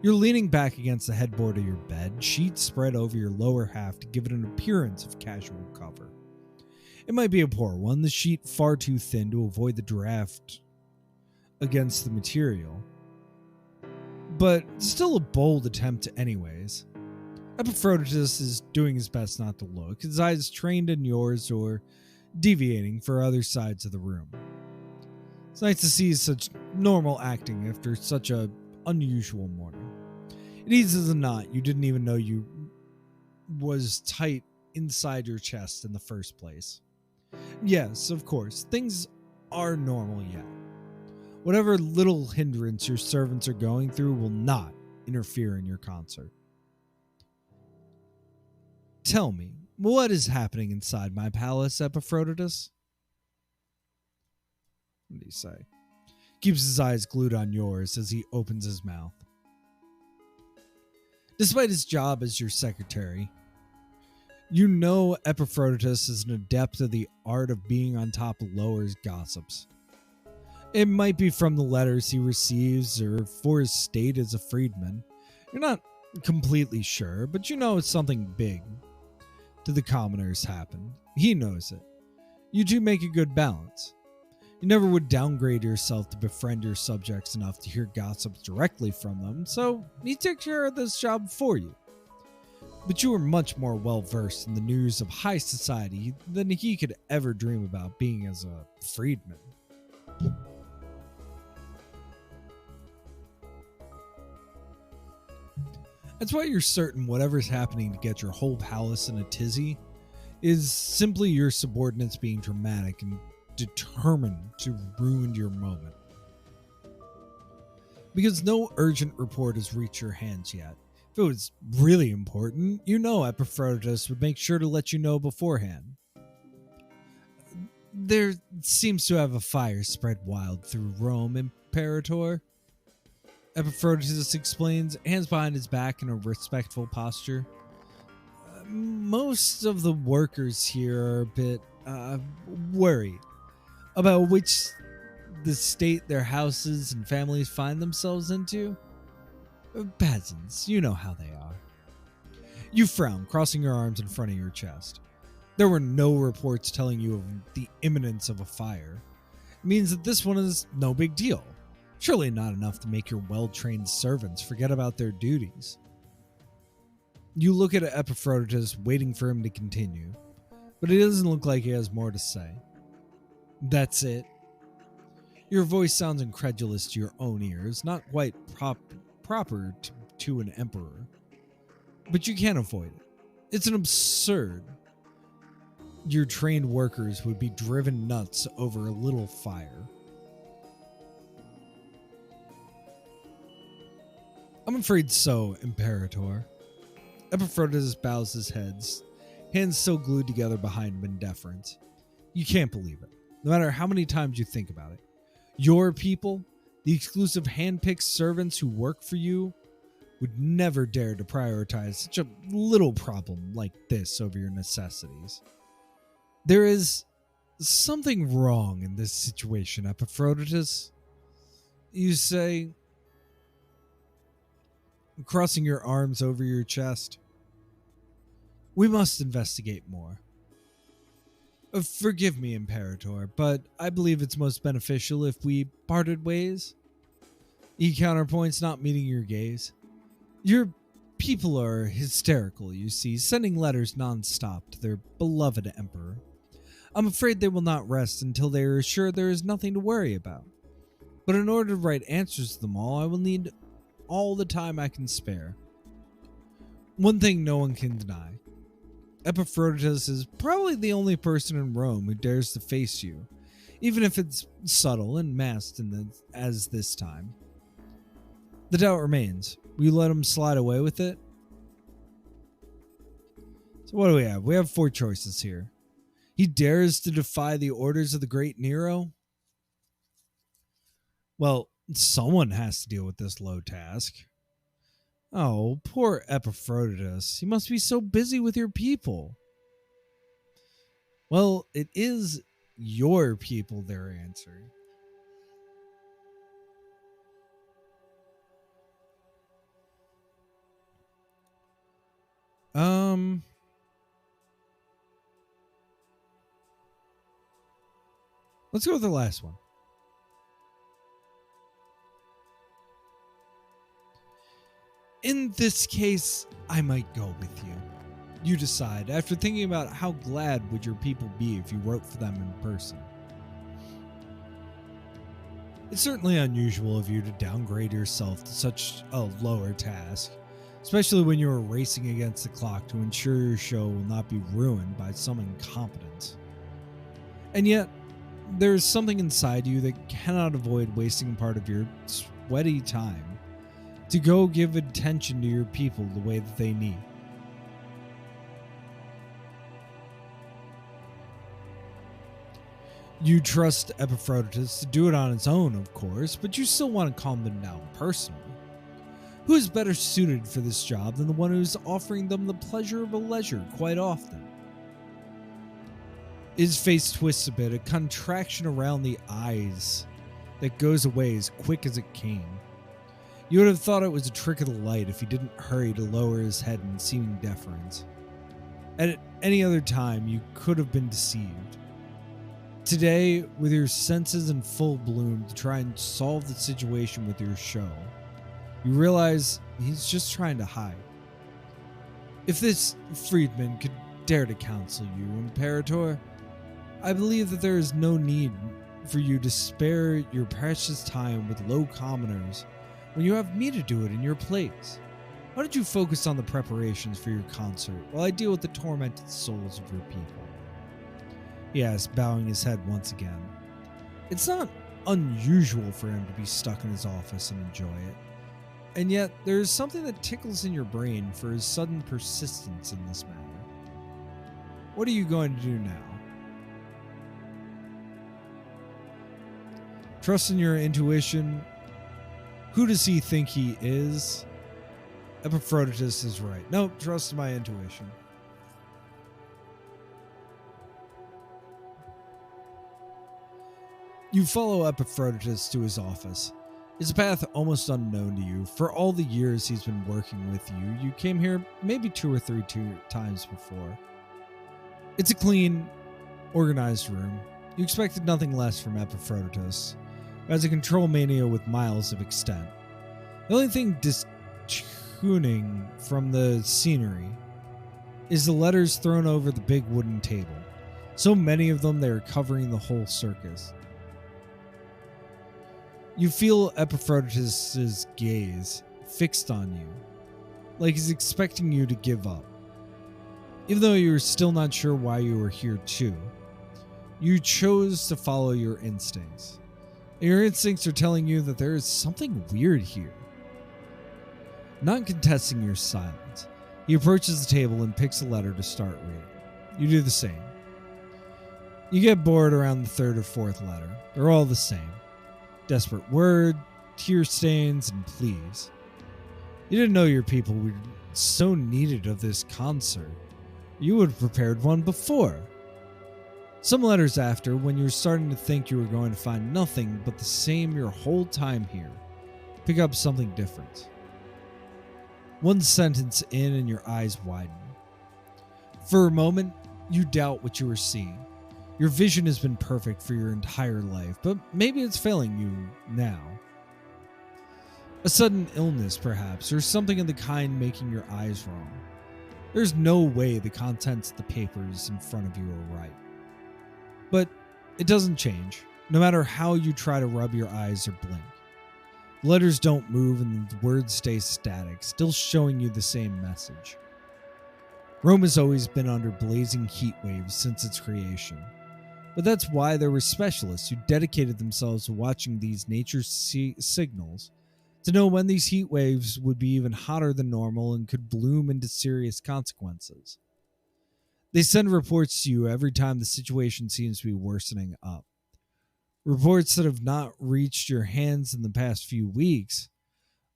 You're leaning back against the headboard of your bed, sheets spread over your lower half to give it an appearance of casual cover. It might be a poor one, the sheet far too thin to avoid the draft against the material, but still a bold attempt anyways. Epaphroditus is doing his best not to look, his eyes trained in yours or deviating for other sides of the room. It's nice to see such normal acting after such a unusual morning. It eases a knot you didn't even know you was tight inside your chest in the first place. Yes, of course, things are normal yet. Whatever little hindrance your servants are going through will not interfere in your concert. Tell me, what is happening inside my palace, Epaphroditus? What do you say? Keeps his eyes glued on yours as he opens his mouth. Despite his job as your secretary, you know Epaphroditus is an adept of the art of being on top of lowers' gossips. It might be from the letters he receives or for his state as a freedman. You're not completely sure, but you know it's something big to the commoners happened. He knows it. You two make a good balance. You never would downgrade yourself to befriend your subjects enough to hear gossips directly from them, so he took care of this job for you. But you are much more well-versed in the news of high society than he could ever dream about being as a freedman. That's why you're certain whatever's happening to get your whole palace in a tizzy is simply your subordinates being dramatic and determined to ruin your moment. Because no urgent report has reached your hands yet. If it was really important, you know Epaphroditus would make sure to let you know beforehand. There seems to have a fire spread wild through Rome, Imperator. Epaphroditus explains, hands behind his back in a respectful posture. Most of the workers here are a bit worried about which the state their houses and families find themselves into. Peasants, you know how they are. You frown, crossing your arms in front of your chest. There were no reports telling you of the imminence of a fire. It means that this one is no big deal. Surely not enough to make your well-trained servants forget about their duties. You look at Epaphroditus, waiting for him to continue, but it doesn't look like he has more to say. That's it. Your voice sounds incredulous to your own ears, not quite proper to an emperor. But you can't avoid it. It's an absurd your trained workers would be driven nuts over a little fire. I'm afraid so, Imperator. Epaphroditus bows his head, hands still glued together behind him in deference. You can't believe it, no matter how many times you think about it. Your people, the exclusive hand-picked servants who work for you, would never dare to prioritize such a little problem like this over your necessities. There is something wrong in this situation, Epaphroditus. You say, crossing your arms over your chest. We must investigate more. Forgive me, Imperator, but I believe it's most beneficial if we parted ways. He counterpoints, not meeting your gaze. Your people are hysterical, you see, sending letters non-stop to their beloved Emperor. I'm afraid they will not rest until they are assured there is nothing to worry about. But in order to write answers to them all, I will need all the time I can spare. One thing no one can deny. Epaphroditus is probably the only person in Rome who dares to face you, even if it's subtle and masked as this time. The doubt remains. Will you let him slide away with it? So what do we have? We have 4 choices here. He dares to defy the orders of the great Nero? Well, someone has to deal with this low task. Oh, poor Epaphroditus. You must be so busy with your people. Well, it is your people they're answering. Let's go with the last one. In this case, I might go with you. You decide, after thinking about how glad would your people be if you wrote for them in person. It's certainly unusual of you to downgrade yourself to such a lower task, especially when you are racing against the clock to ensure your show will not be ruined by some incompetence. And yet, there is something inside you that cannot avoid wasting part of your sweaty time to go give attention to your people the way that they need. You trust Epaphroditus to do it on its own, of course, but you still want to calm them down personally. Who is better suited for this job than the one who's offering them the pleasure of a leisure quite often? His face twists a bit, a contraction around the eyes that goes away as quick as it came. You would have thought it was a trick of the light if he didn't hurry to lower his head in seeming deference. At any other time, you could have been deceived. Today, with your senses in full bloom to try and solve the situation with your show, you realize he's just trying to hide. If this freedman could dare to counsel you, Imperator, I believe that there is no need for you to spare your precious time with low commoners when you have me to do it in your place. Why don't you focus on the preparations for your concert while I deal with the tormented souls of your people? He asked, bowing his head once again. It's not unusual for him to be stuck in his office and enjoy it. And yet, there is something that tickles in your brain for his sudden persistence in this matter. What are you going to do now? Trust in your intuition. Who does he think he is? Epaphroditus is right. No, trust my intuition. You follow Epaphroditus to his office. It's a path almost unknown to you. For all the years he's been working with you, you came here maybe 2 or 3 times before. It's a clean, organized room. You expected nothing less from Epaphroditus, who has a control mania with miles of extent. The only thing tuning from the scenery is the letters thrown over the big wooden table. So many of them they are covering the whole circus. You feel Epaphroditus' gaze fixed on you, like he's expecting you to give up. Even though you're still not sure why you were here too, you chose to follow your instincts. And your instincts are telling you that there is something weird here. Not contesting your silence, he approaches the table and picks a letter to start reading. You do the same. You get bored around the third or fourth letter. They're all the same. Desperate word, tear stains, and pleas. You didn't know your people were so needed of this concert. You would have prepared one before. Some letters after, when you're starting to think you were going to find nothing but the same your whole time here, pick up something different. One sentence in and your eyes widen. For a moment, you doubt what you are seeing. Your vision has been perfect for your entire life, but maybe it's failing you now. A sudden illness, perhaps, or something of the kind making your eyes wrong. There's no way the contents of the papers in front of you are right. But it doesn't change, no matter how you try to rub your eyes or blink. The letters don't move and the words stay static, still showing you the same message. Rome has always been under blazing heat waves since its creation. But that's why there were specialists who dedicated themselves to watching these nature signals to know when these heat waves would be even hotter than normal and could bloom into serious consequences. They send reports to you every time the situation seems to be worsening up. Reports that have not reached your hands in the past few weeks,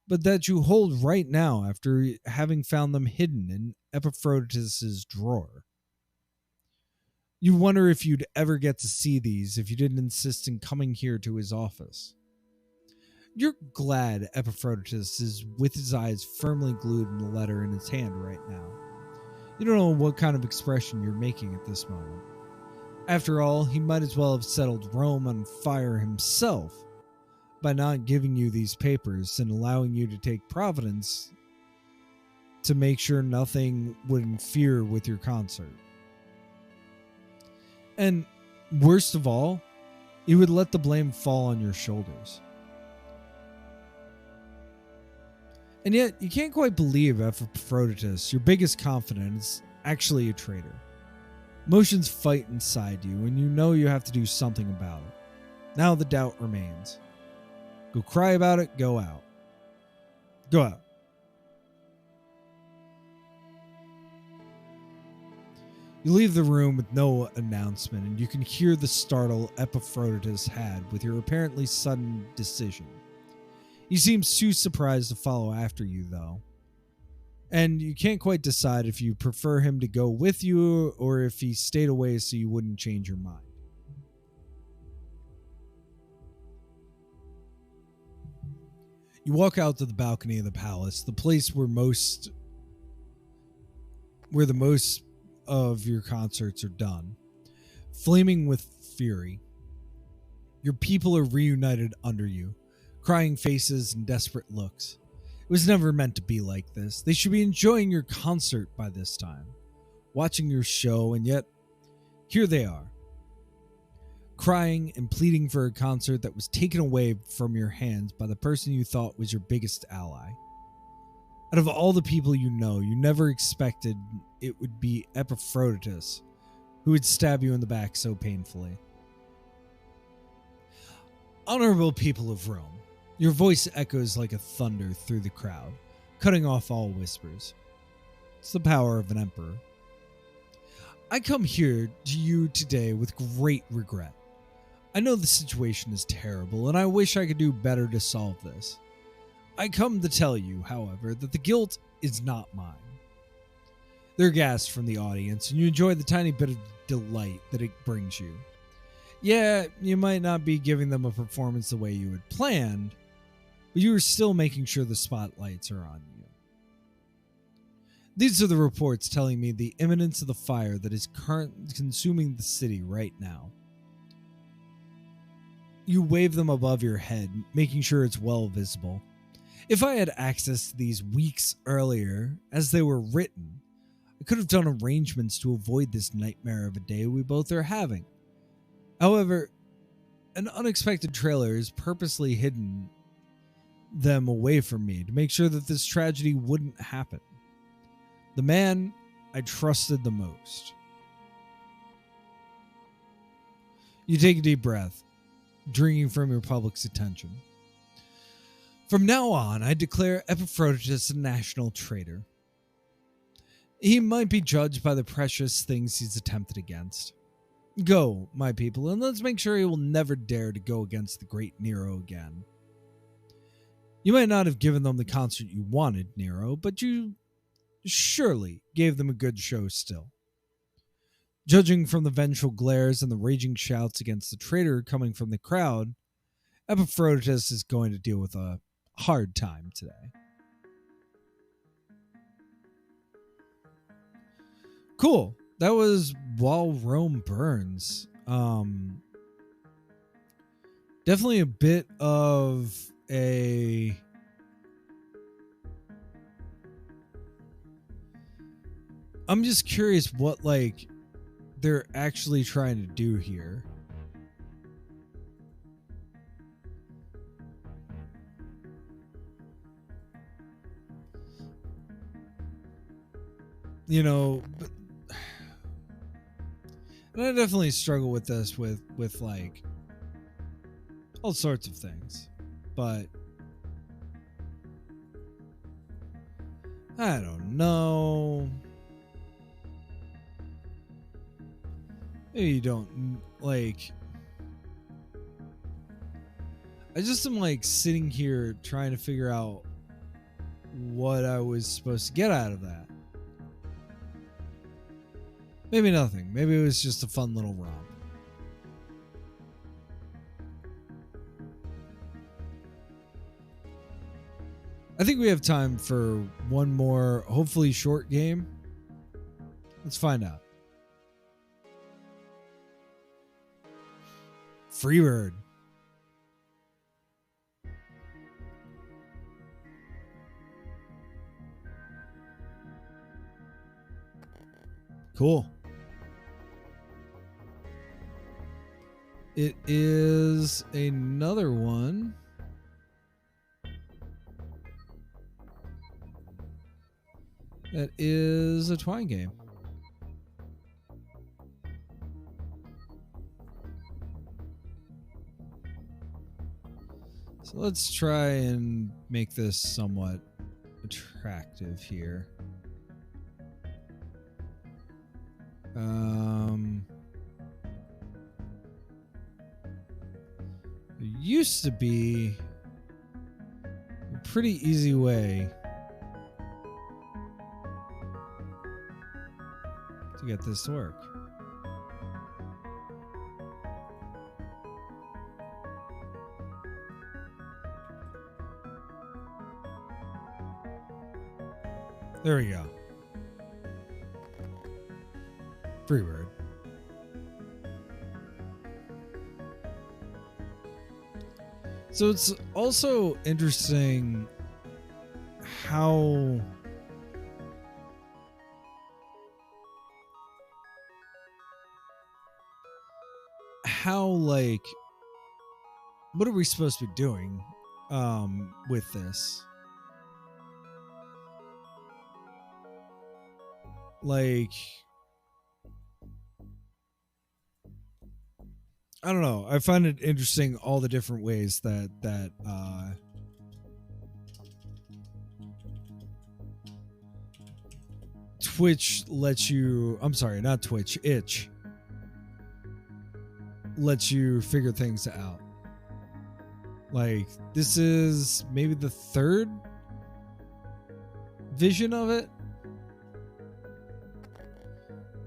but that you hold right now after having found them hidden in Epaphroditus' drawer. You wonder if you'd ever get to see these if you didn't insist in coming here to his office. You're glad Epaphroditus is with his eyes firmly glued in the letter in his hand right now. You don't know what kind of expression you're making at this moment. After all, he might as well have settled Rome on fire himself by not giving you these papers and allowing you to take Providence to make sure nothing would interfere with your concert. And worst of all, he would let the blame fall on your shoulders. And yet, you can't quite believe Epaphroditus, your biggest confidant, is actually a traitor. Emotions fight inside you, and you know you have to do something about it. Now the doubt remains. Go cry about it, go out. Go out. You leave the room with no announcement, and you can hear the startle Epaphroditus had with your apparently sudden decision. He seems too surprised to follow after you, though. And you can't quite decide if you prefer him to go with you or if he stayed away so you wouldn't change your mind. You walk out to the balcony of the palace, the place where the most of your concerts are done, flaming with fury. Your people are reunited under you, crying faces and desperate looks. It was never meant to be like this. They should be enjoying your concert by this time, watching your show, and yet here they are, crying and pleading for a concert that was taken away from your hands by the person you thought was your biggest ally. Out of all the people you know, you never expected it would be Epaphroditus who would stab you in the back so painfully. Honorable people of Rome, your voice echoes like a thunder through the crowd, cutting off all whispers. It's the power of an emperor. I come here to you today with great regret. I know the situation is terrible, and I wish I could do better to solve this. I come to tell you, however, that the guilt is not mine. They're gasped from the audience, and you enjoy the tiny bit of delight that it brings you. Yeah, you might not be giving them a performance the way you had planned, but you are still making sure the spotlights are on you. These are the reports telling me the imminence of the fire that is currently consuming the city right now. You wave them above your head, making sure it's well visible. If I had access to these weeks earlier, as they were written, I could have done arrangements to avoid this nightmare of a day we both are having. However, an unexpected trailer has purposely hidden them away from me to make sure that this tragedy wouldn't happen. The man I trusted the most. You take a deep breath, drinking from your public's attention. From now on, I declare Epaphroditus a national traitor. He might be judged by the precious things he's attempted against. Go, my people, and let's make sure he will never dare to go against the great Nero again. You might not have given them the concert you wanted, Nero, but you surely gave them a good show still. Judging from the vengeful glares and the raging shouts against the traitor coming from the crowd, Epaphroditus is going to deal with a hard time today. Cool. That was While Rome Burns. Definitely a bit of a... I'm just curious what, like, they're actually trying to do here. You know, but, and I definitely struggle with this with like all sorts of things, but I don't know. Maybe you don't, like, I just am like sitting here trying to figure out what I was supposed to get out of that. Maybe nothing. Maybe it was just a fun little romp. I think we have time for one more, hopefully short game. Let's find out. Freebird. Cool. It is another one. That is a Twine game. So let's try and make this somewhat attractive here. There used to be a pretty easy way to get this to work. There we go. Freebird. So it's also interesting how like, what are we supposed to be doing with this? Like, I don't know. I find it interesting all the different ways that Twitch lets you, I'm sorry, not Twitch, Itch lets you figure things out. Like, this is maybe the third vision of it.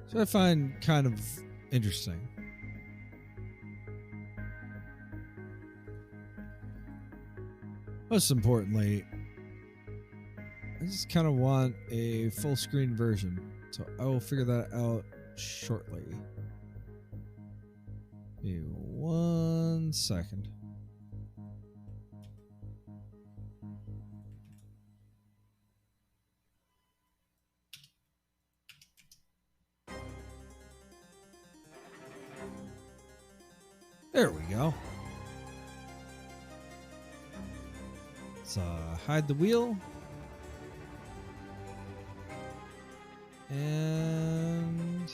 So I find kind of interesting. Most importantly, I just kind of want a full screen version. So I will figure that out shortly. Give me 1 second. There we go. Let's hide the wheel. And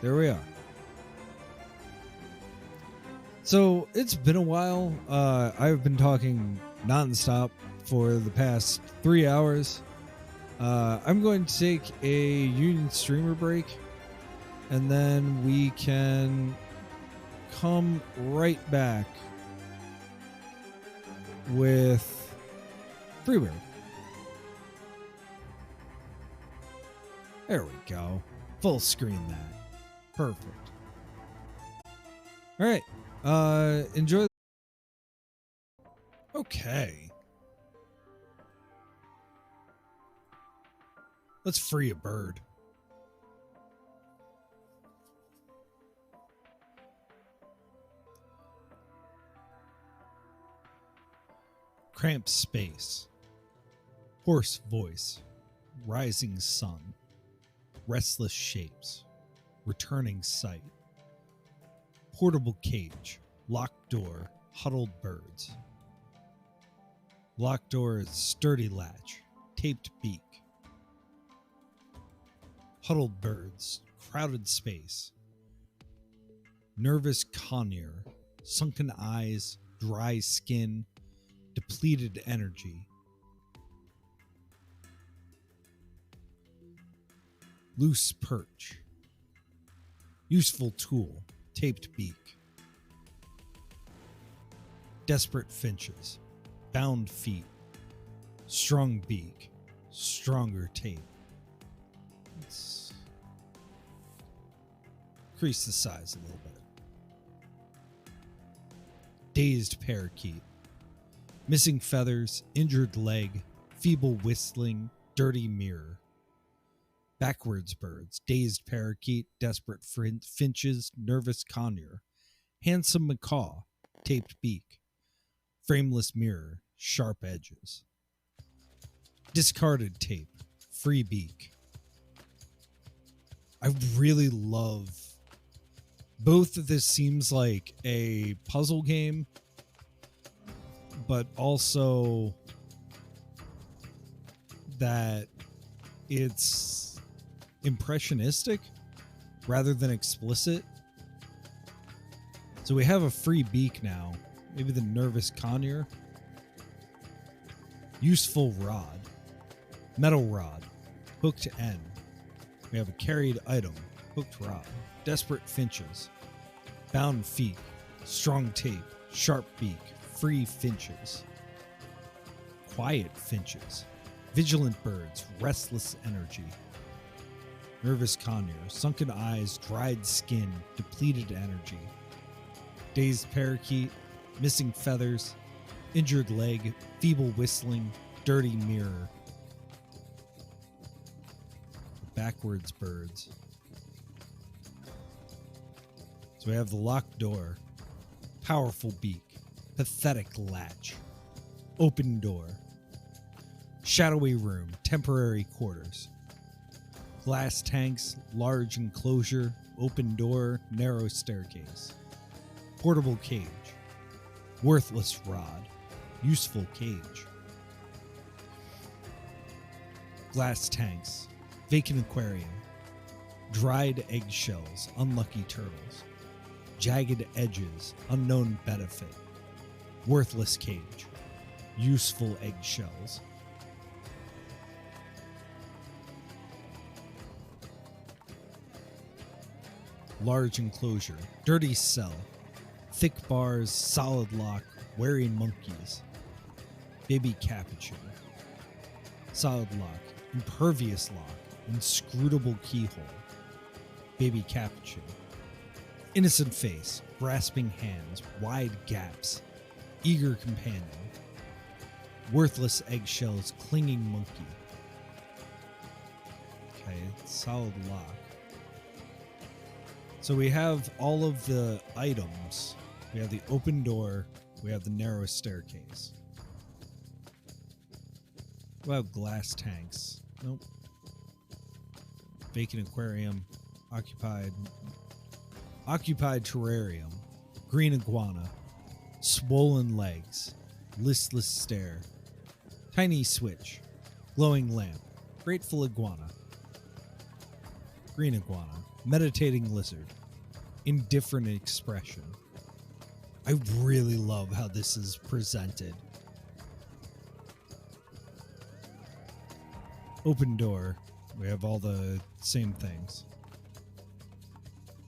there we are. So it's been a while. I've been talking nonstop for the past 3 hours. I'm going to take a union streamer break, and then we can come right back with Freeware. There we go. Full screen that. Perfect. All right. Enjoy. Okay. Let's free a bird. Cramped space. Hoarse voice. Rising sun. Restless shapes. Returning sight. Portable cage. Locked door. Huddled birds. Locked door, sturdy latch. Taped beak. Huddled birds. Crowded space. Nervous conure. Sunken eyes. Dry skin. Depleted energy. Loose perch. Useful tool. Taped beak. Desperate finches. Bound feet. Strong beak. Stronger tape. Let's increase the size a little bit. Dazed parakeet. Missing feathers. Injured leg. Feeble whistling. Dirty mirror. Backwards birds. Dazed parakeet. Desperate finches. Nervous conure. Handsome macaw. Taped beak. Frameless mirror. Sharp edges. Discarded tape. Free beak. I really love both of this. Seems like a puzzle game, but also that it's impressionistic rather than explicit. So we have a free beak now. Maybe the nervous conure. Useful rod. Metal rod. Hooked end. We have a carried item. Hooked rod. Desperate finches. Bound feet. Strong tape. Sharp beak. Free finches. Quiet finches. Vigilant birds. Restless energy. Nervous conure. Sunken eyes. Dried skin. Depleted energy. Dazed parakeet. Missing feathers. Injured leg. Feeble whistling. Dirty mirror. Backwards birds. So we have the locked door. Powerful beak. Pathetic latch. Open door. Shadowy room. Temporary quarters. Glass tanks. Large enclosure. Open door. Narrow staircase. Portable cage. Worthless rod. Useful cage. Glass tanks. Vacant aquarium. Dried eggshells. Unlucky turtles. Jagged edges. Unknown benefit. Worthless cage. Useful eggshells. Large enclosure. Dirty cell. Thick bars. Solid lock. Wary monkeys. Baby capuchin. Solid lock. Impervious lock. Inscrutable keyhole. Baby capuchin. Innocent face. Grasping hands. Wide gaps. Eager companion. Worthless eggshells. Clinging monkey. Okay, solid lock. So we have all of the items. We have the open door. We have the narrow staircase. What about glass tanks? Nope. Vacant aquarium. Occupied terrarium. Green iguana. Swollen legs. Listless stare. Tiny switch. glowing lamp, grateful iguana, green iguana, meditating lizard, indifferent expression. I really love how this is presented. Open door. We have all the same things.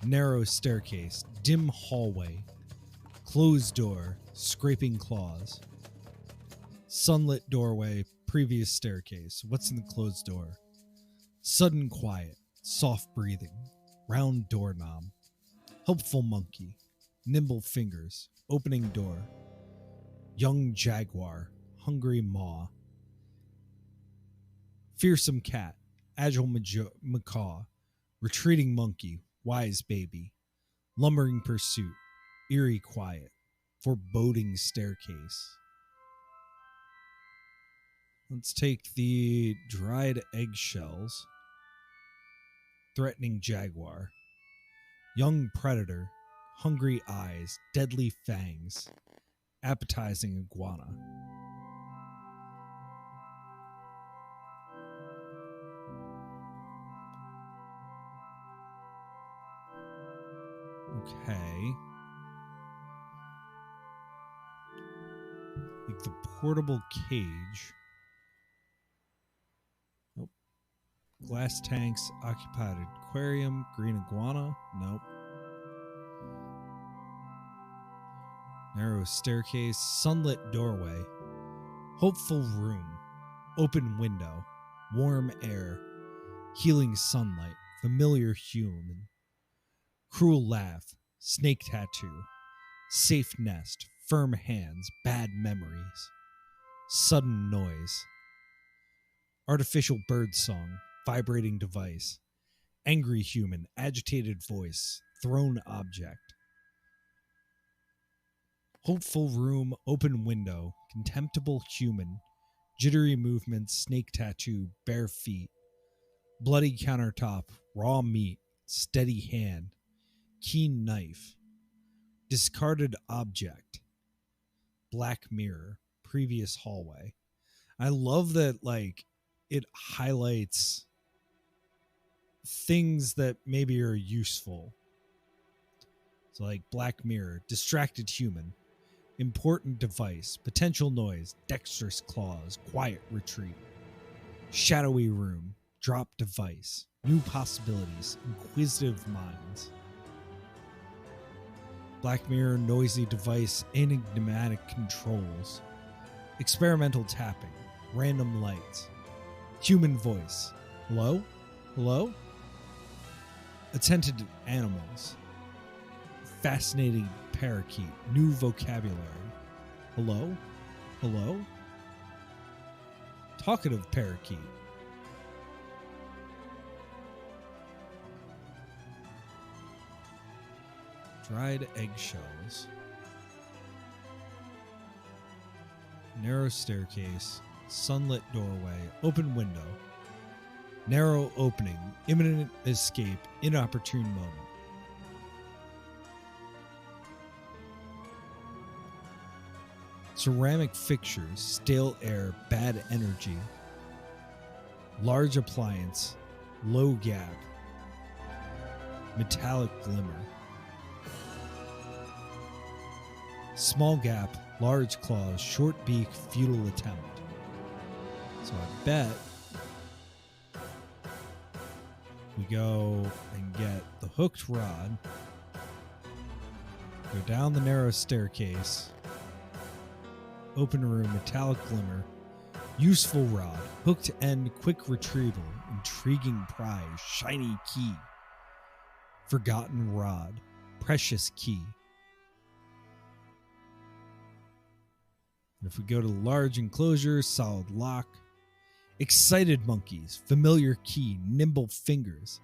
Narrow staircase, dim hallway, closed door, scraping claws. Sunlit doorway, previous staircase. What's in the closed door? Sudden quiet, soft breathing, round doorknob, helpful monkey, nimble fingers, opening door, young jaguar, hungry maw, fearsome cat, agile macaw, retreating monkey, wise baby, lumbering pursuit, eerie quiet, foreboding staircase. Let's take the dried eggshells, threatening jaguar, young predator, hungry eyes, deadly fangs, appetizing iguana. Okay. Like the portable cage. Nope. Glass tanks, occupied aquarium, green iguana. Nope. Narrow staircase, sunlit doorway, hopeful room, open window, warm air, healing sunlight, familiar human, cruel laugh, snake tattoo, safe nest, firm hands, bad memories, sudden noise, artificial bird song, vibrating device, angry human, agitated voice, thrown object, hopeful room, open window, contemptible human, jittery movements, snake tattoo, bare feet, bloody countertop, raw meat, steady hand, keen knife, discarded object, black mirror, previous hallway. I love that, like, it highlights things that maybe are useful. So, like, black mirror, distracted human, important device, potential noise, dexterous claws, quiet retreat, shadowy room, drop device, new possibilities, inquisitive minds. Black mirror, noisy device, enigmatic controls, experimental tapping, random lights, human voice. Hello? Hello? Attentive animals, fascinating parakeet, new vocabulary. Hello? Hello? Talkative parakeet. Dried eggshells. Narrow staircase, sunlit doorway, open window. Narrow opening, imminent escape, inopportune moment. Ceramic fixtures, stale air, bad energy. Large appliance, low gap, metallic glimmer. Small gap, large claws, short beak, futile attempt. So I bet we go and get the hooked rod, go down the narrow staircase, open room, metallic glimmer, useful rod, hooked end, quick retrieval, intriguing prize, shiny key, forgotten rod, precious key. And if we go to the large enclosure, solid lock, excited monkeys, familiar key, nimble fingers,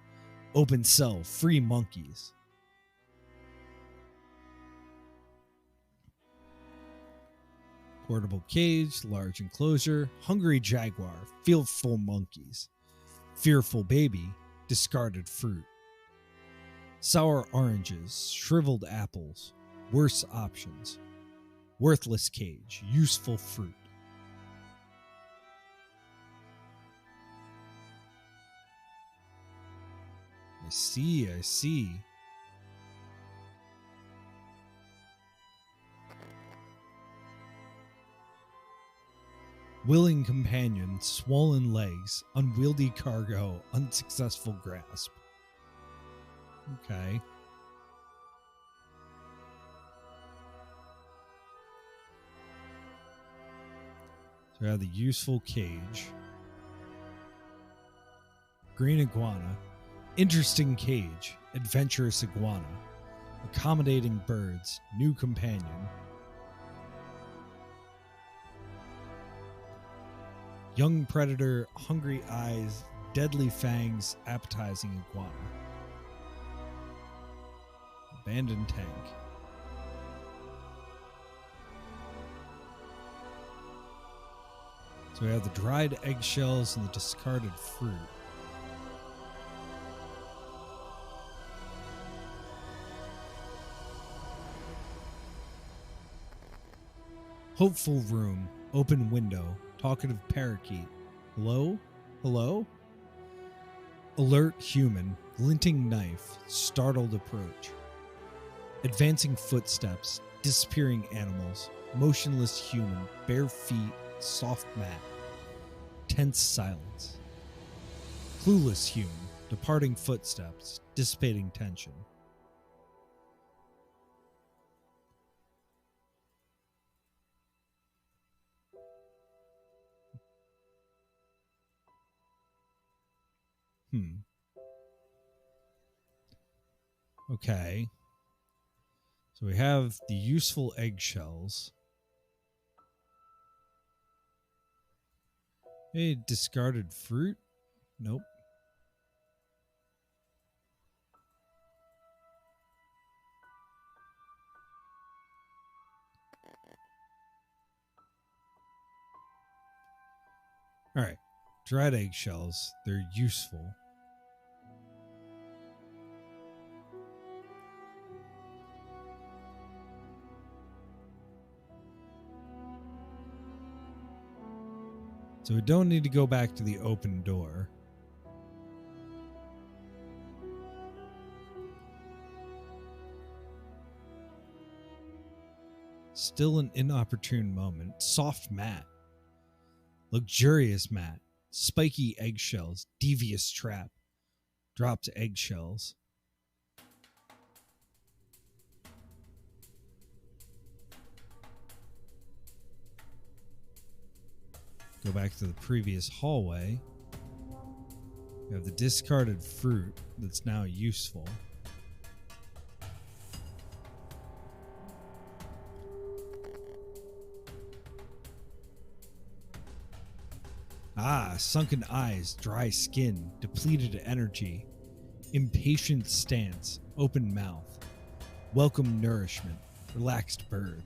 open cell, free monkeys. Portable cage, large enclosure, hungry jaguar, fearful monkeys, fearful baby, discarded fruit. Sour oranges, shriveled apples, worse options. Worthless cage, useful fruit. I see, I see. Willing companion, swollen legs, unwieldy cargo, unsuccessful grasp. Okay. So we have the useful cage. Green iguana. Interesting cage. Adventurous iguana. Accommodating birds. New companion. Young predator, hungry eyes, deadly fangs, appetizing iguana. Abandoned tank. So we have the dried eggshells and the discarded fruit. Hopeful room, open window, talkative parakeet. Hello? Hello? Alert human, glinting knife, startled approach. Advancing footsteps, disappearing animals, motionless human, bare feet, soft mat. Tense silence. Clueless human, departing footsteps, dissipating tension. Okay. So we have the useful eggshells. Hey, discarded fruit? Nope. All right. Dried eggshells. They're useful. So we don't need to go back to the open door. Still an inopportune moment. Soft mat. Luxurious mat. Spiky eggshells. Devious trap. Dropped eggshells. Go back to the previous hallway. We have the discarded fruit that's now useful. Ah, sunken eyes, dry skin, depleted energy, impatient stance, open mouth, welcome nourishment, relaxed bird.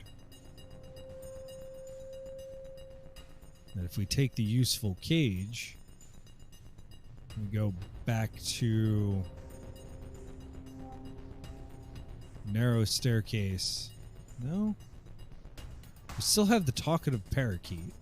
And if we take the useful cage, we go back to narrow staircase. No? We still have the talkative parakeet.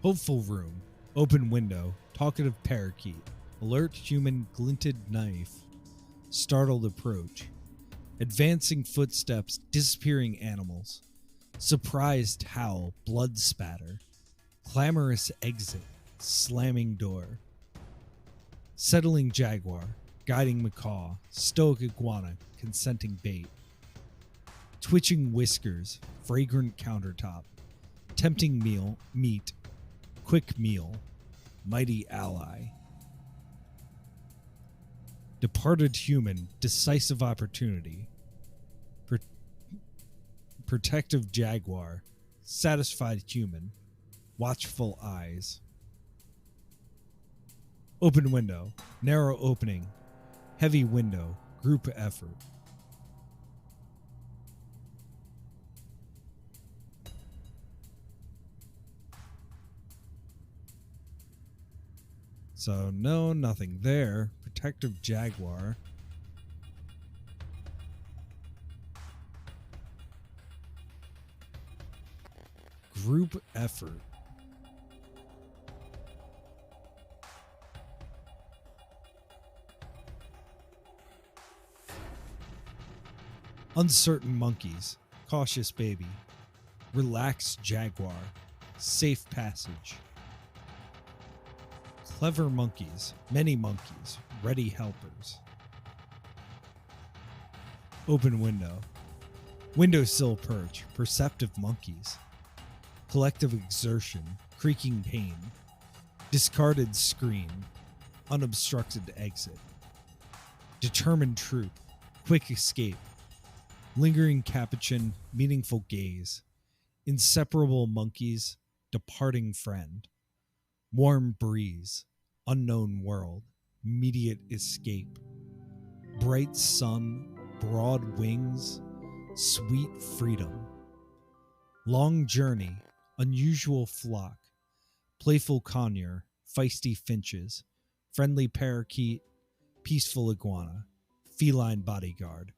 Hopeful room, open window, talkative parakeet, alert human, glinted knife, startled approach, advancing footsteps, disappearing animals, surprised howl, blood spatter, clamorous exit, slamming door, settling jaguar, guiding macaw, stoic iguana, consenting bait, twitching whiskers, fragrant countertop, tempting meat, quick meal, mighty ally, departed human, decisive opportunity, protective jaguar, satisfied human, watchful eyes, open window, narrow opening, heavy window, group effort. So no, nothing there. Protective jaguar. group effort. Uncertain monkeys, cautious baby, relaxed jaguar, safe passage. Clever monkeys, many monkeys, ready helpers. Open window, windowsill perch, perceptive monkeys. Collective exertion, creaking pain. Discarded screen, unobstructed exit. Determined troop, quick escape. Lingering capuchin, meaningful gaze. Inseparable monkeys, departing friend. Warm breeze, unknown world, immediate escape. Bright sun, broad wings, sweet freedom. Long journey, unusual flock. Playful conure, feisty finches. Friendly parakeet, peaceful iguana. Feline bodyguard.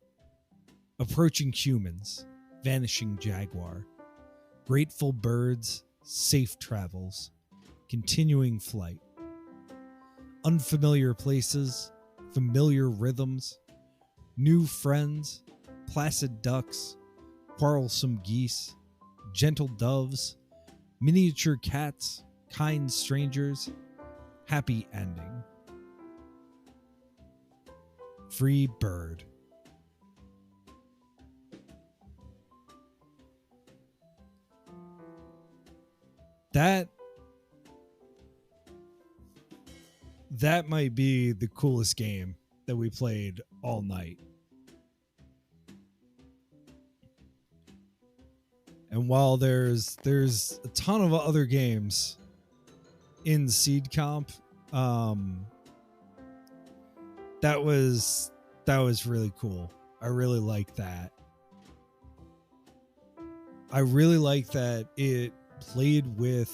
Approaching humans, vanishing jaguar. Grateful birds, safe travels. Continuing flight. Unfamiliar places, familiar rhythms. New friends, placid ducks. Quarrelsome geese. Gentle doves. Miniature cats, kind strangers. Happy ending. Free bird. That might be the coolest game that we played all night. And while there's a ton of other games in SeedComp, that was really cool. I really like that. I really like that it played with,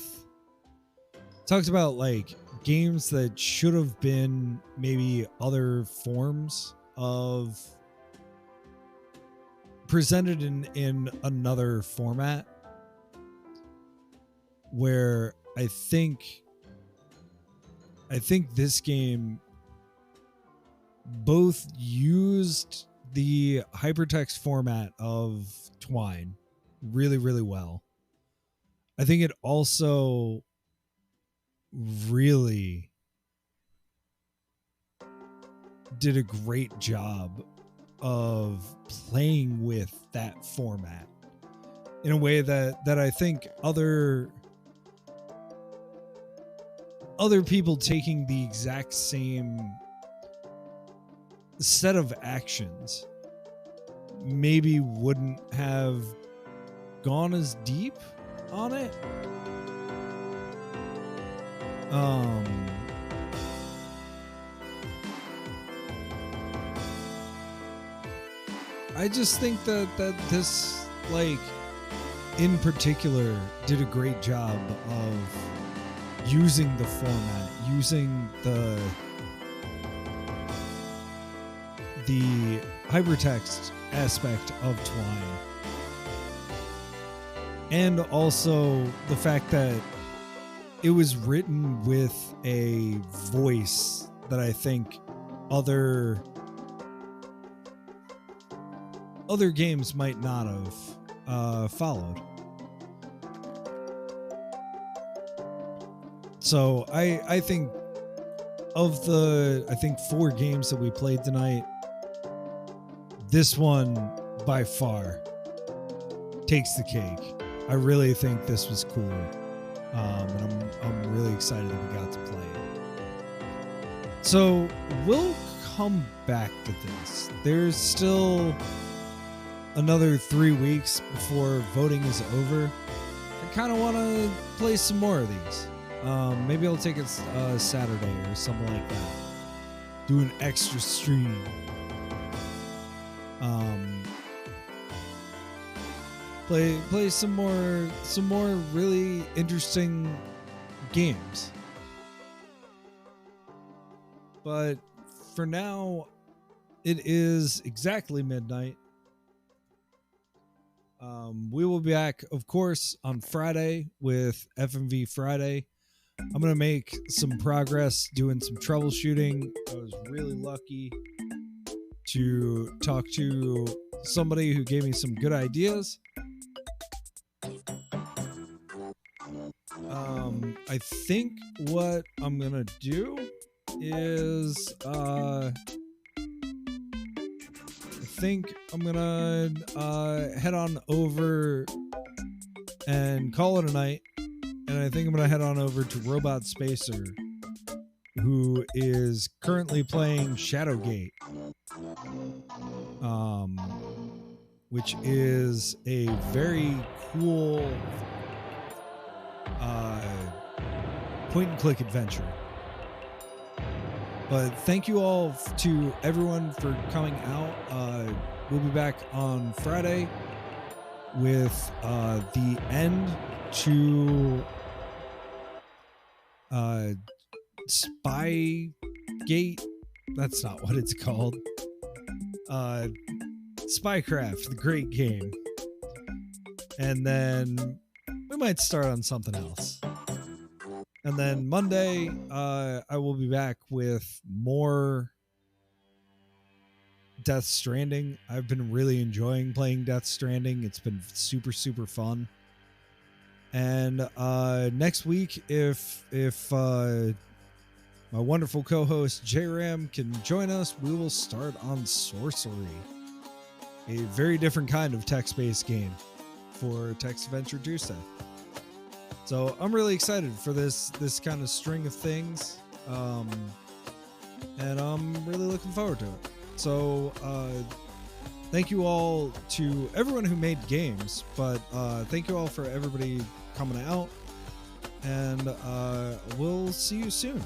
talks about like games that should have been maybe other forms of presented in another format, where I think this game both used the hypertext format of Twine really, really well. I think it also really did a great job of playing with that format in a way that I think other people taking the exact same set of actions maybe wouldn't have gone as deep on it. I just think that this, like, in particular, did a great job of using the format, using the hypertext aspect of Twine, and also the fact that it was written with a voice that I think other games might not have followed. So I think of the 4 games that we played tonight, this one by far takes the cake. I really think this was cool, and I'm really excited that we got to play it. So we'll come back to this. There's still another 3 weeks before voting is over. I kind of want to play some more of these. Maybe I'll take it Saturday or something like that. Do an extra stream. Play some more really interesting games. But for now, it is exactly midnight. We will be back, of course, on Friday with FMV Friday. I'm going to make some progress doing some troubleshooting. I was really lucky to talk to somebody who gave me some good ideas. I think what I'm going to do is I think I'm going to head on over and call it a night. And I think I'm going to head on over to Robot Spacer, who is currently playing Shadowgate, which is a very cool point-and-click adventure. But thank you all to everyone for coming out. We'll be back on Friday with the end to Spygate. That's not what it's called. Spycraft, the great game. And then we might start on something else. And then Monday, I will be back with more Death Stranding. I've been really enjoying playing Death Stranding. It's been super, super fun. And next week, if my wonderful co-host J-Ram can join us, we will start on Sorcery, a very different kind of text-based game for Text Adventure Tuesday. So I'm really excited for this kind of string of things, and I'm really looking forward to it. So thank you all to everyone who made games, but thank you all for everybody coming out, and we'll see you soon.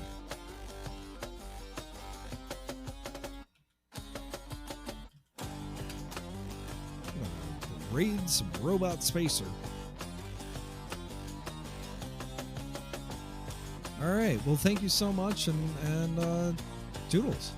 Raid some Robot Spacer. All right. Well, thank you so much, and doodles.